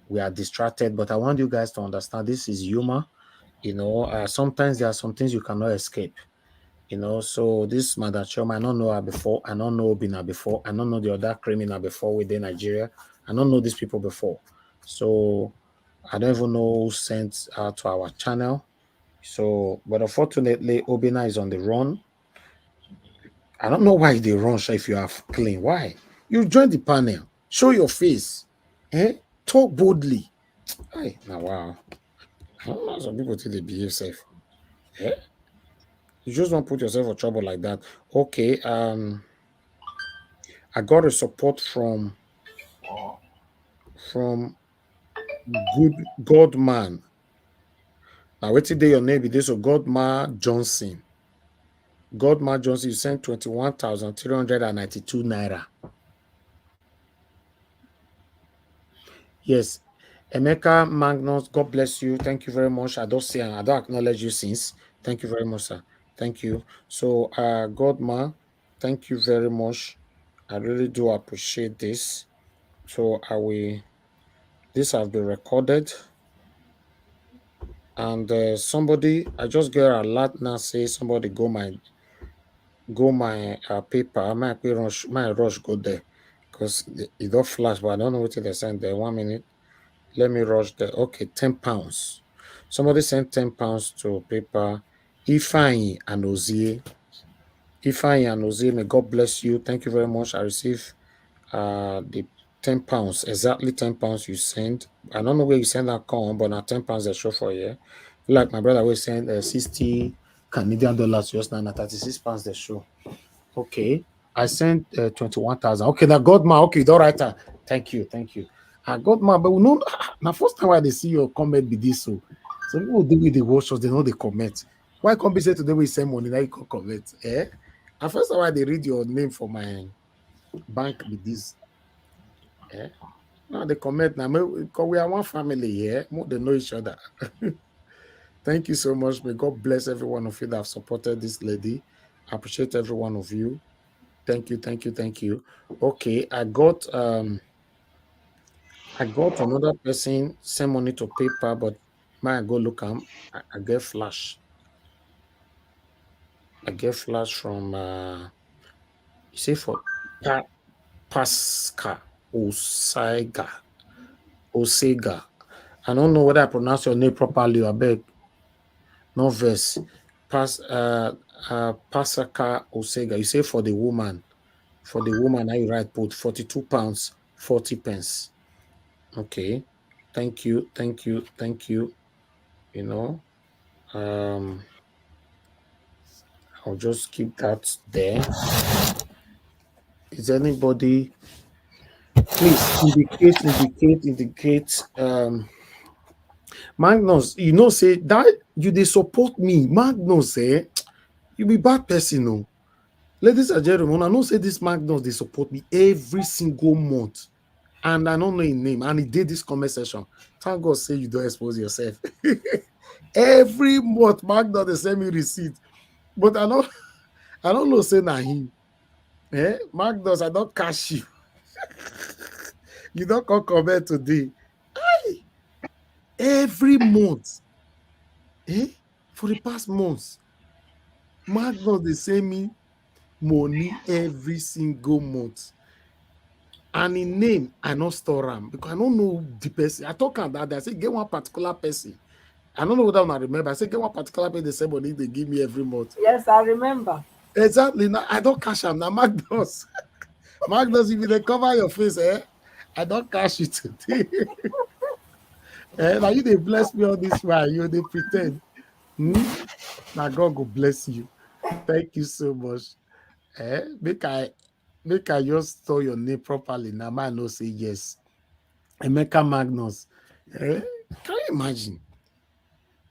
we are distracted, but I want you guys to understand this is humor. Sometimes there are some things you cannot escape. So this Madam Choma, I don't know her before. I don't know Obina before. I don't know the other criminal before within Nigeria. I don't know these people before. So I don't even know who sent her to our channel. So, but unfortunately, Obina is on the run. I don't know why they run if you have clean. Why? You join the panel. Show your face. Talk boldly. Hey, now wow. I don't know some people think they behave safe. You just don't put yourself in trouble like that. Okay. I got a support from Good Godman. Now, what's today your name? This is Godman Johnson. Godma Johnson, you sent 21,392 naira. Yes. Emeka Magnus, God bless you. Thank you very much. I don't acknowledge you since. Thank you very much, sir. Thank you. So, Godma, thank you very much. I really do appreciate this. So, this has been recorded. And somebody, I just get a lot now say somebody go my paper. I might rush go there because it don't flash, but I don't know what they send there. 1 minute. Let me rush there. Okay, £10. Somebody sent £10 to paper. Ifeanyi and Ozie. Ifeanyi and Ozie, may God bless you. Thank you very much. I received the £10, exactly £10 you sent. I don't know where you send that come, but now £10 they show for you. Like my brother will send 60 Canadian dollars just now, £36 they show. Okay, I sent 21,000. Okay, now Godma. Okay, all right. Thank you. Godma, but we know now first time why they see your comment be this so. So people do with the watchers, they know they comment. Why can't be said today we send money now you can comment? And first time why they read your name for my bank with this. Now they comment now because we are one family here. They know each other. Thank you so much. May God bless every one of you that have supported this lady. I appreciate every one of you. Thank you. Okay, I got another person send money to paper, but I go look I get flash. I get flash from you say for Pasca Osega. I don't know whether I pronounce your name properly. I beg. No verse. Pasca Osega. You say for the woman. For the woman, I write put £42, 40 pence. Okay. Thank you. You know, I'll just keep that there. Is anybody please indicate Magnus, you know, say that you they support me. Magnus, you be bad person, no. Ladies and gentlemen, I know say this Magnus, they support me every single month. And I don't know his name, and he did this comment session. Thank God say you don't expose yourself. Every month, Magnus, they send me receipt. But I don't know say na him. Magnus, I don't cash you. You don't come comment today. Aye. Every month. For the past months, Magnus, they send me money every single month. And in name, I not store him because I don't know the person. I talk about that. I say, get one particular person. I don't know whether I remember. I say, get one particular person, the same money they give me every month. Yes, I remember. Exactly. Now, I don't cash him. Now, Magnus. Magnus, if you cover your face, I don't cash you today. Now, you they bless me on this way. You they pretend. Now, God will bless you. Thank you so much. Make I just store your name properly. Now, man, no say yes. Emeka Magnus. Can you imagine?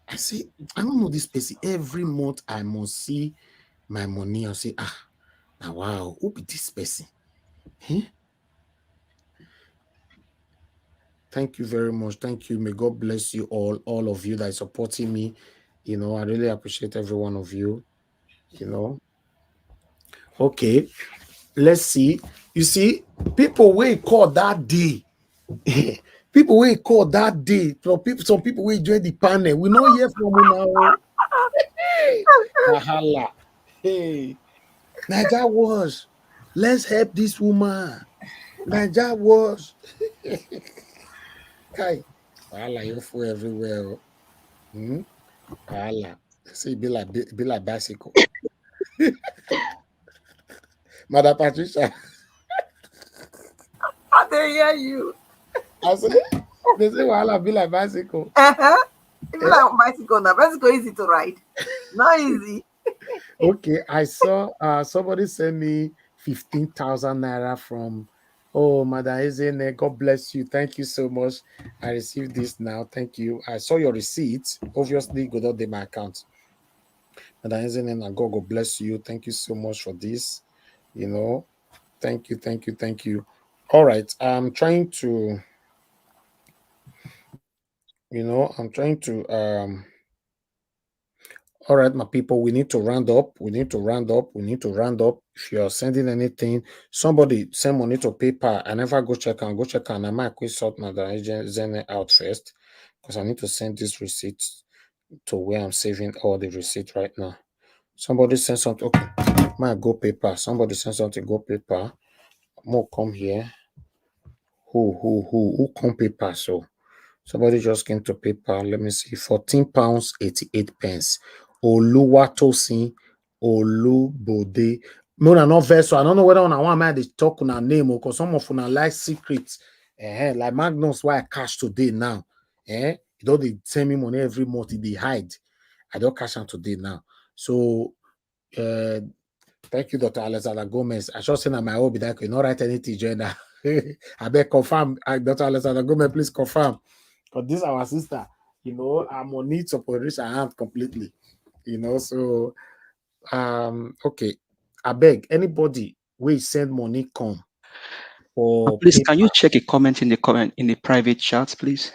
I say, I don't know this person. Every month I must see my money and say, now wow, who be this person? Thank you very much. Thank you. May God bless you all of you that are supporting me. You know, I really appreciate every one of you. You know. Okay, let's see. You see, people will call that day. People will call that day. Some people will join the panel. We not hear from you now. Mahala. Hey, Naija was. Let's help this woman. Naija was. Kai. Wahala, you fool everywhere. Wahala. See, be like bicycle. Madam Patricia. I didn't hear you. I say, they say wahala be like bicycle. It be like bicycle now. Bicycle easy to ride. Not easy. Okay, I saw somebody send me 15,000 naira from Madam Ezene. God bless you. Thank you so much. I received this now. Thank you. I saw your receipt. Obviously, go down my account. And God will bless you. Thank you so much for this. You know, thank you. All right. I'm trying to, all right, my people, we need to round up. If you're sending anything, somebody send money to PayPal. I never go check and I might quick sort my Zen out first because I need to send this receipt to where I'm saving all the receipt right now. Somebody send something. Okay, might go PayPal. Somebody send something, go PayPal. More come here. Who come PayPal? So somebody just came to PayPal. Let me see. £14 88 Oluwatosin Olubode. Mona not verse. So I don't know whether on one man they talk on a name or because some of them like secrets. Like Magnus, why I cash today now. You don't they send me money every month, they hide. I don't cash on today now. So thank you, Dr. Alexander Gomez. I should say that my hobby that could not write anything, gender. I beg confirm, Dr. Alexander Gomez, please confirm. Because this our sister, I'm on need to reach her hand completely. So okay. I beg anybody will send money come or Please, paper. can you check a comment in the private chat, please?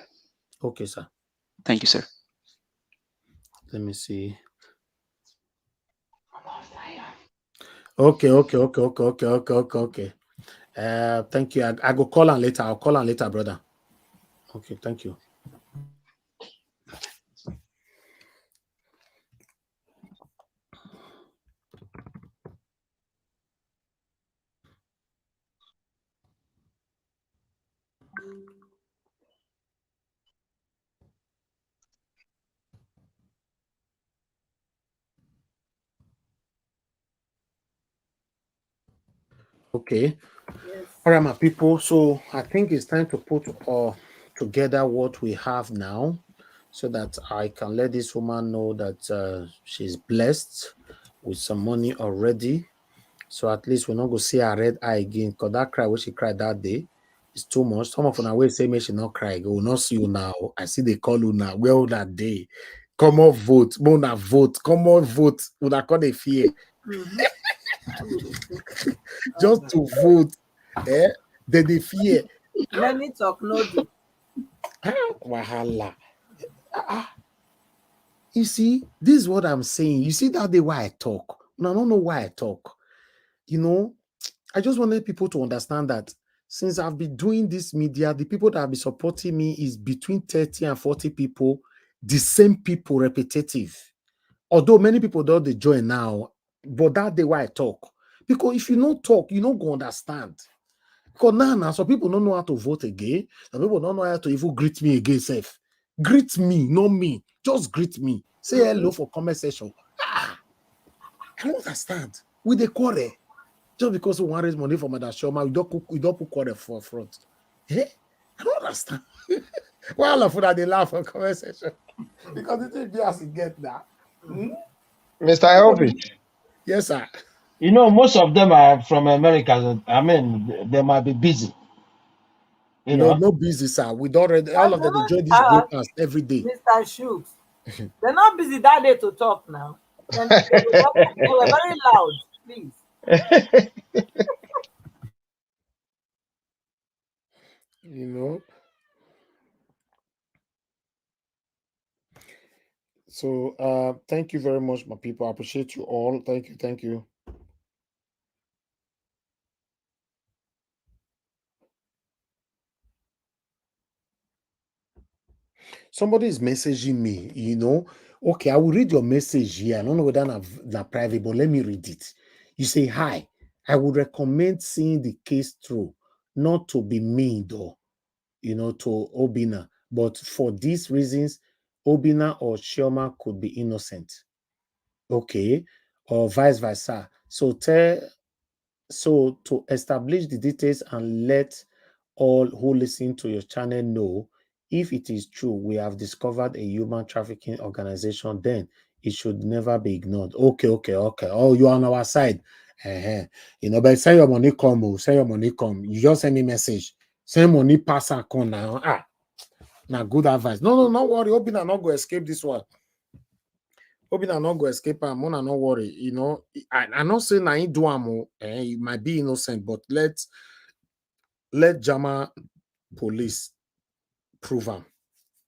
Okay, sir. Thank you, sir. Let me see. Okay. Thank you. I go call on later. I'll call on later, brother. Okay, thank you. Okay. Yes. All right, my people. So I think it's time to put together what we have now so that I can let this woman know that she's blessed with some money already. So at least we're not going to see her red eye again because that cry, what she cried that day, is too much. Some of them will say, me she not cry. We will not see you now. I see they call you now. Well, that day. Come on, vote. Mona, vote. Come on, vote. Would I call the fear? Just to vote. They fear. Many talk no do. Wahala. You see, this is what I'm saying. You see that day why I talk. And I don't know why I talk. I just wanted people to understand that since I've been doing this media, the people that have been supporting me is between 30 and 40 people, the same people, repetitive. Although many people don't they join now, but that day why I talk. Because if you don't talk, you don't go understand. Because now, some people don't know how to vote again. Some people don't know how to even greet me again, safe. Greet me, not me. Just greet me. Say hello for comment section. I don't understand. With the quarrel. Just because we want to raise money for Madam Shoma, we don't put quarrel for front. I don't understand. Why all of that they laugh for comment section? Because it is just to get that. Mr. Elvis. Yes, sir. Most of them are from America. I mean, they might be busy. No busy, sir. We don't read all of them. They join this broadcast every day. Mr. Shooks, they're not busy that day to talk now. They were very loud, please. So thank you very much, my people. I appreciate you all. Thank you. Somebody is messaging me, Okay, I will read your message here. I don't know whether that's private, but let me read it. You say, hi, I would recommend seeing the case through, not to be mean though, to Obina. But for these reasons, Obina or Chioma could be innocent. Okay, or vice versa. So to establish the details and let all who listen to your channel know if it is true we have discovered a human trafficking organization, then it should never be ignored. Okay. Oh, you're on our side. But send your money come. Send your money come. You just send me message. Send money pass and come now. Now good advice. No, not worry. Hoping I'm not going to escape this one. Hoping I not go escape am, Mona not worry. You know, I'm not saying I ain't do am. It might be innocent, but let Jama police prove am.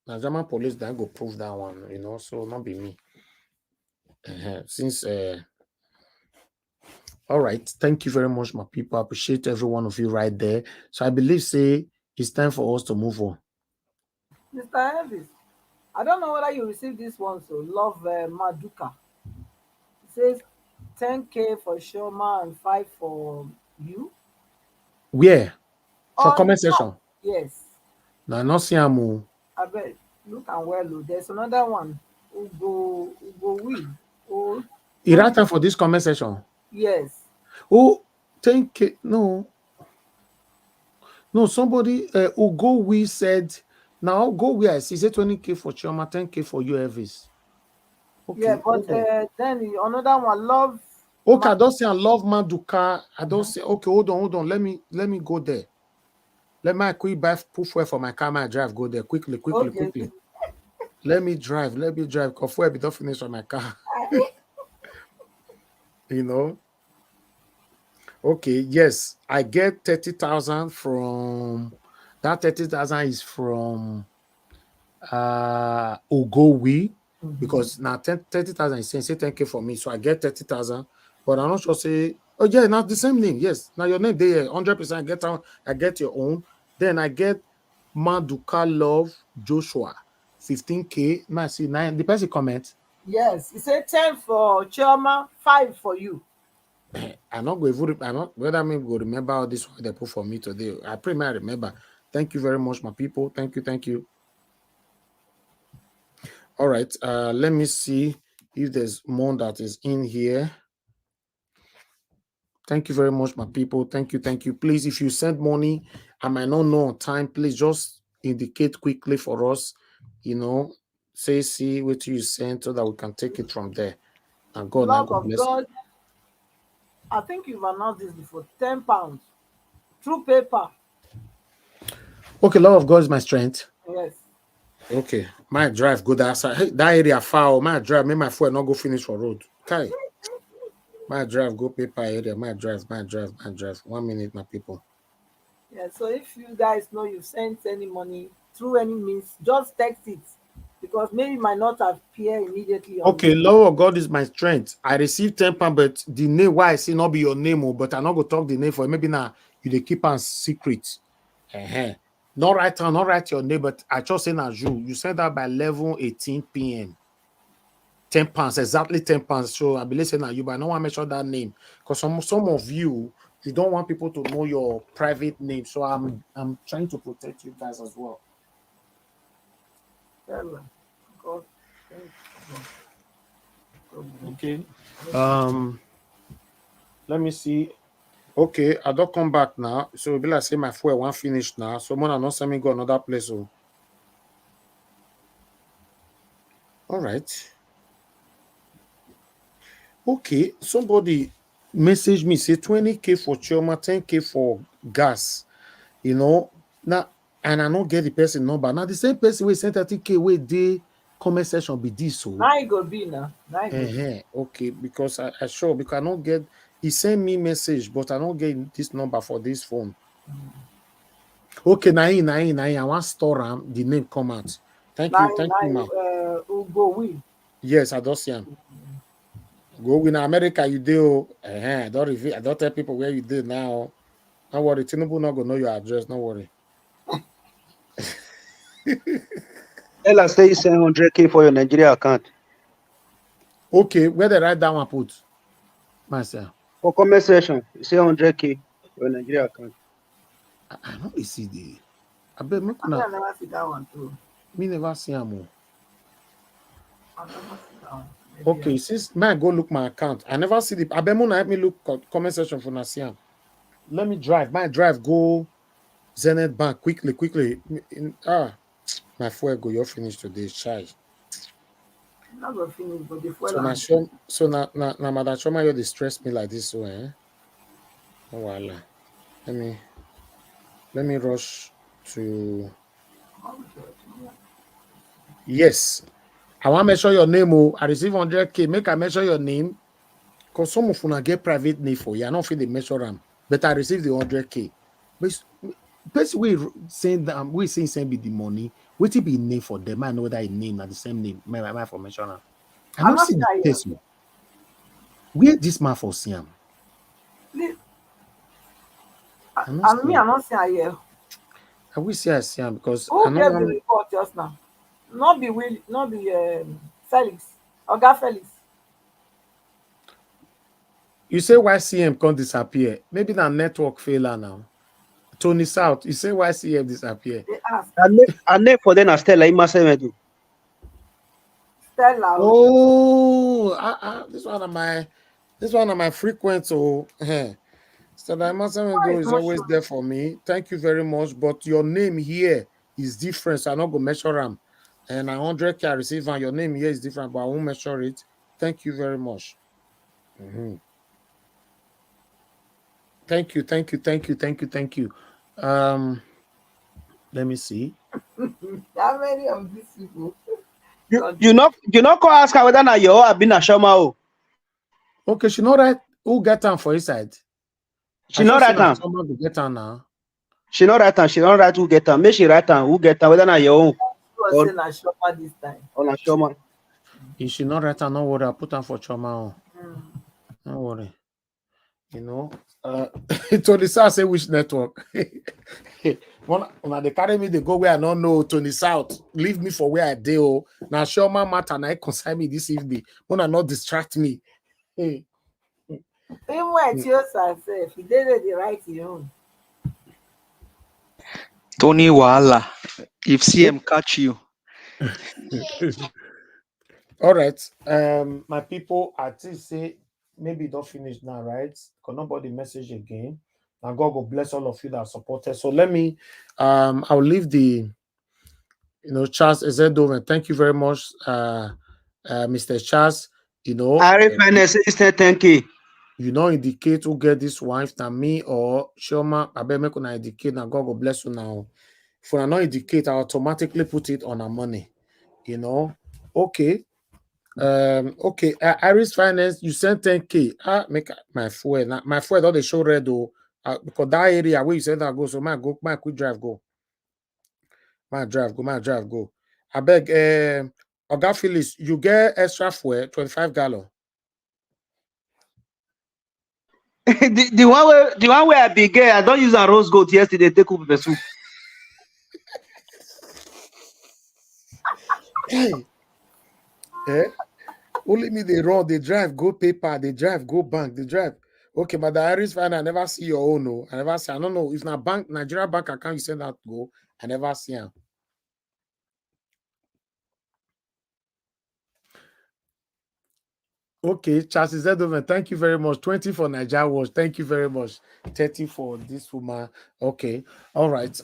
Now German police then go prove that one, you know, so not be me. Since all right, thank you very much, my people. I appreciate every one of you right there. So I believe say it's time for us to move on. Mr. Elvis, I don't know whether you received this one, so love Maduka. It says 10K for Shoma and 5 for you. Where? For On the comment top, section. yes. Now not see am. I bet. Look and well, oh. There's another one. Ugo we. Oh, It right time for this comment section. yes. Oh, 10K. No, somebody Ugo we said now go where I see say 20K for Chioma, 10K for you, Elvis. Okay, Yeah, but then another one, love. okay, I don't say I love Maduka. I don't say okay, hold on. Let me go there. Let me quick buy put fuel for my car, my drive, go there quickly. Okay. Let me drive, because fuel be don't finish on my car. You know. Okay, yes, I get 30,000 from that 30,000 is from Ogowi because now 30,000 is saying say 10K for me, so I get 30,000, but I'm not sure say oh yeah, not the same name. Yes, now your name there 100% I get your own. Then I get Maduka Love Joshua 15K. Now see 9 the person comment. Yes, he said 10 for Chioma, 5 for you. I'm not whether I'm going to remember all this one they put for me today. I pretty much remember. Thank you very much, my people. Thank you. All right. Let me see if there's more that is in here. Thank you very much, my people. Thank you. Please, if you send money, I might not know on time. Please just indicate quickly for us. You know, see what you send so that we can take it from there. And God, Love God of bless you. God. I think you've announced this before. £10 through paper. Okay, love of God is my strength. Yes. Okay, my drive go that side. Hey, that area far. My drive, make my foot not go finish for road. Okay, my drive go paper area. My drive. 1 minute, my people. Yeah. So if you guys know you've sent any money through any means, just text it because maybe it might not appear immediately on Okay, the. Lord of God is my strength. I received £10, but the name why I see not be your name, but I not go talk the name for it. Maybe now you they keep on secret. Not write your name, but I just say now you send that by 11:18 p.m. £10, exactly £10. So I believe say now you, but I don't want to mention that name because some of you don't want people to know your private name. So I'm trying to protect you guys as well. God, okay. Let me see. Okay, I don't come back now. So be like say my fuel won't finish now. Someone are not send me go another place. So all right. Okay, somebody message me say 20K for Chioma, 10K for gas. You know, now and I don't get the person number. Now the same person we sent 30K where they comment section be this so. Now it go be now. Okay, because I sure because I don't get he sent me message, but I don't get this number for this phone. Okay, nine. I want store the name come out. Thank you, ma. Ugo we. Yes, I don't see him. Go in America, you do. I don't reveal. I don't tell people where you did now. Don't worry, Tinubu not gonna know your address. Don't worry. Ella say you send 100K for your Nigeria account. Okay, where they write down and put myself. For comment section, you say 100K for your Nigeria account. I know you see the. I bet me I never see that one too. Me never see him. I never see that one. Okay, since may I go look my account. I never see the. I bet help me look comment section for Nasiam. Let me drive. My drive go Zenith Bank quickly. My fuel go. You're finished today, shy. Not gonna finish, but the fuel. So now, Madam Choma, you distress me like this, so Oh, voila. Let me rush to. Yes, I want to measure your name. Oh, I receive 100K. Make I measure your name. Because some of you get private name for you. I don't feel they measure them. But I receive the 100K. But we saying that we saying send me the money. What it be name for them? I know that name are the same name. My for measure them. I don't see the case. Where this man for Siam? Please. I'm I'm not saying here. I will say I see him because Who I know gave the one. report just now? Not be Will, not be Felix. Oga Felix. You say why CM can't disappear? Maybe that network failure now. Tony South, you say why CM disappear? They ask. And then for then Stella Imasemedu. Stella. Oh, this one of my frequent. So, Stella Imasemedu is always there for me. Thank you very much. But your name here is different. So I'm not gonna measure them. And 100K I receive, and your name here is different, but I won't measure it. Thank you very much. Thank you. Let me see. How many of these people? You not go ask her whether na your have been a shoma. Okay, she know that who get on for his side. She not write am. Someone to get on now. She not write am. She don't write who get am. Make she write am who get am whether na your own. Or say na shoma this time. Or na shoma. If she not write am, no worry. I'll put on for trauma. Don't worry. You know, Tony South say which network. When they carry me, they go where I don't know. Tony South, leave me for where I deal. Now, show my matter, and I consign me this evening. Wanna not distract me. Even when it's yourself, if you did the right your own. Tony Wahala. If CM catch you. All right. My people, I think say maybe don't finish now, right? Because nobody message again. And God will bless all of you that supported. So let me I'll leave the Charles Ezedoven. Thank you very much, Mr. Charles. I finance is 10K. You know, indicate who get this wife than me or Shoma. I bet make una indicate now. God will bless you now. If I not indicate, I automatically put it on our money. Okay. Okay. Iris Finance, you sent 10K. Make my fuel. Now, my fuel don't they show red though. Because that area where you said that go, so my quick drive go. My drive go. I beg Oga Phyllis, you get extra fuel, 25 gallon. the one where I be gay, I don't use a rose gold yesterday. Take up the soup. Hey, only me they run, they drive, go paper, they drive, go bank, they drive. Okay, but the Iris fine, I never see your own. No, I never see. I don't know if na bank, Nigeria bank account you send that go. I never see him. Okay, Charles Zedoven, thank you very much. 20 for Nigeria Watch. Thank you very much. 30 for this woman. Okay. All right.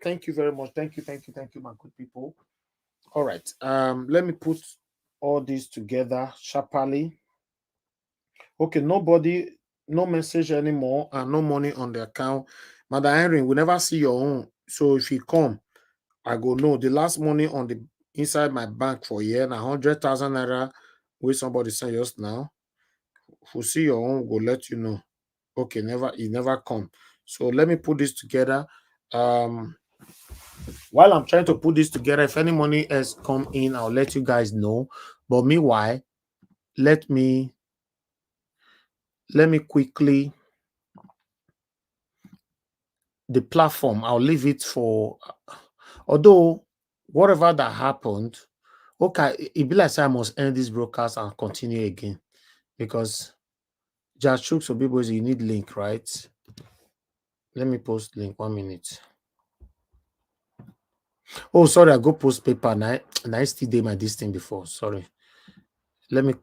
Thank you very much. Thank you, my good people. All right. Let me put all this together sharply. Okay, no message anymore, and no money on the account. Madam Henry, we never see your own. So if you come, I go know the last money on the inside my bank for a year, now 100,000 naira. Where somebody send us now. If we see your own, we'll let you know. Okay, it never come. So let me put this together. While I'm trying to put this together, if any money has come in, I'll let you guys know. But meanwhile, let me quickly the platform. I'll leave it for. Although whatever that happened, okay, it be like I must end this broadcast and continue again because just chook some people you need link, right? Let me post link 1 minute. Oh, sorry, I go post paper. I still did my this thing before. Sorry. Let me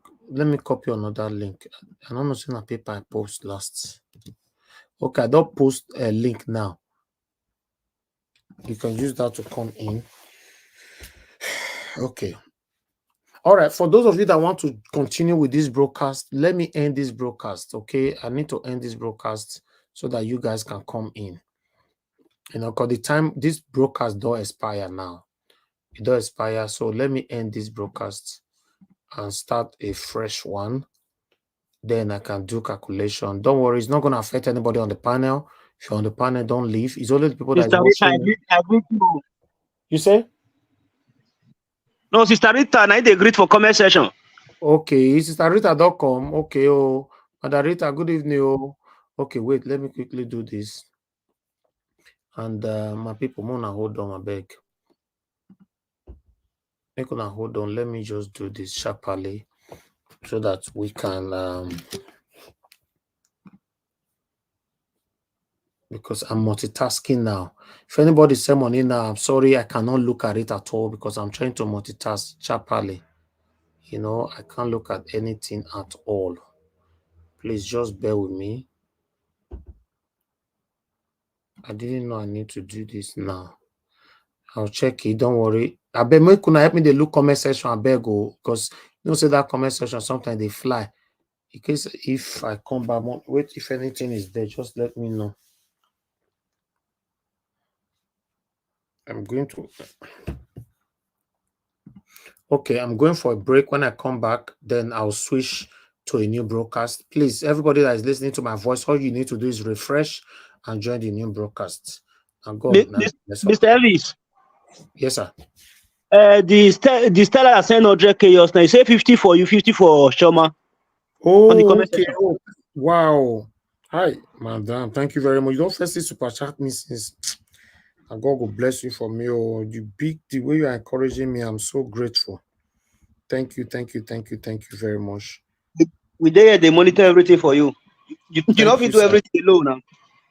copy another link. I don't know if a paper I post last. Okay, I don't post a link now. You can use that to come in. Okay. All right. For those of you that want to continue with this broadcast, let me end this broadcast. Okay. I need to end this broadcast so that you guys can come in. Because the time this broadcast don't expire now. It does expire. So let me end this broadcast and start a fresh one. Then I can do calculation. Don't worry, it's not going to affect anybody on the panel. If you're on the panel, don't leave. It's only the people that is Sister Rita, watching. I agree to. You say? No, Sister Rita, I need a greet for comment section. Okay, sisterrita.com. Okay, oh, Madam Rita, good evening. Oh, okay, wait, let me quickly do this. And my people, Mona, hold on, I beg. Make on hold on. Let me just do this sharply so that we can. Because I'm multitasking now. If anybody send money now, I'm sorry, I cannot look at it at all because I'm trying to multitask sharply. You know, I can't look at anything at all. Please just bear with me. I didn't know I need to do this now. I'll check it. Don't worry. I beg me, could help me the look comment section. I beg go because you know say that comment section sometimes they fly. In case if I come back, wait, if anything is there, just let me know. I'm going to. Okay, I'm going for a break. When I come back, then I'll switch to a new broadcast. Please, everybody that is listening to my voice, all you need to do is refresh and join the new broadcast. And go on now. Mr. Elvis. Yes, sir. The Stella sent 100K just now. You say 50 for you, 50 for Shoma. Oh, on the comment okay. section. Oh, wow. Hi, madam. Thank you very much. You don't first see super chat me since. And God will bless you for me. Oh, the way you are encouraging me, I'm so grateful. Thank you very much. We there, they monitor everything for you. You don't fit do everything alone now.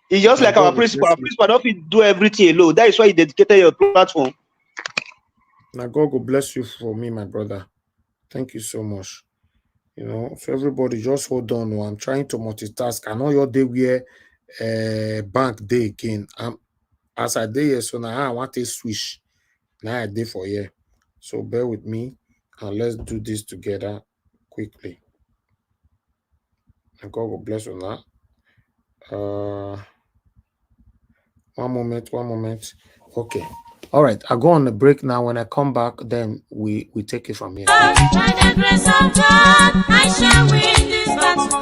It's just like our principal. Our principal don't fit do everything alone. That is why you dedicated your platform. Now God will bless you for me, my brother. Thank you so much. You know, so everybody just hold on. I'm trying to multitask. I know your day where bank day again. As I day here, so now I want to switch. Now I day for here. So bear with me and let's do this together quickly. And God will bless you now. One moment. Okay. All right. I'll go on a break now. When I come back, then we take it from here. By the grace of God, I shall win this battle.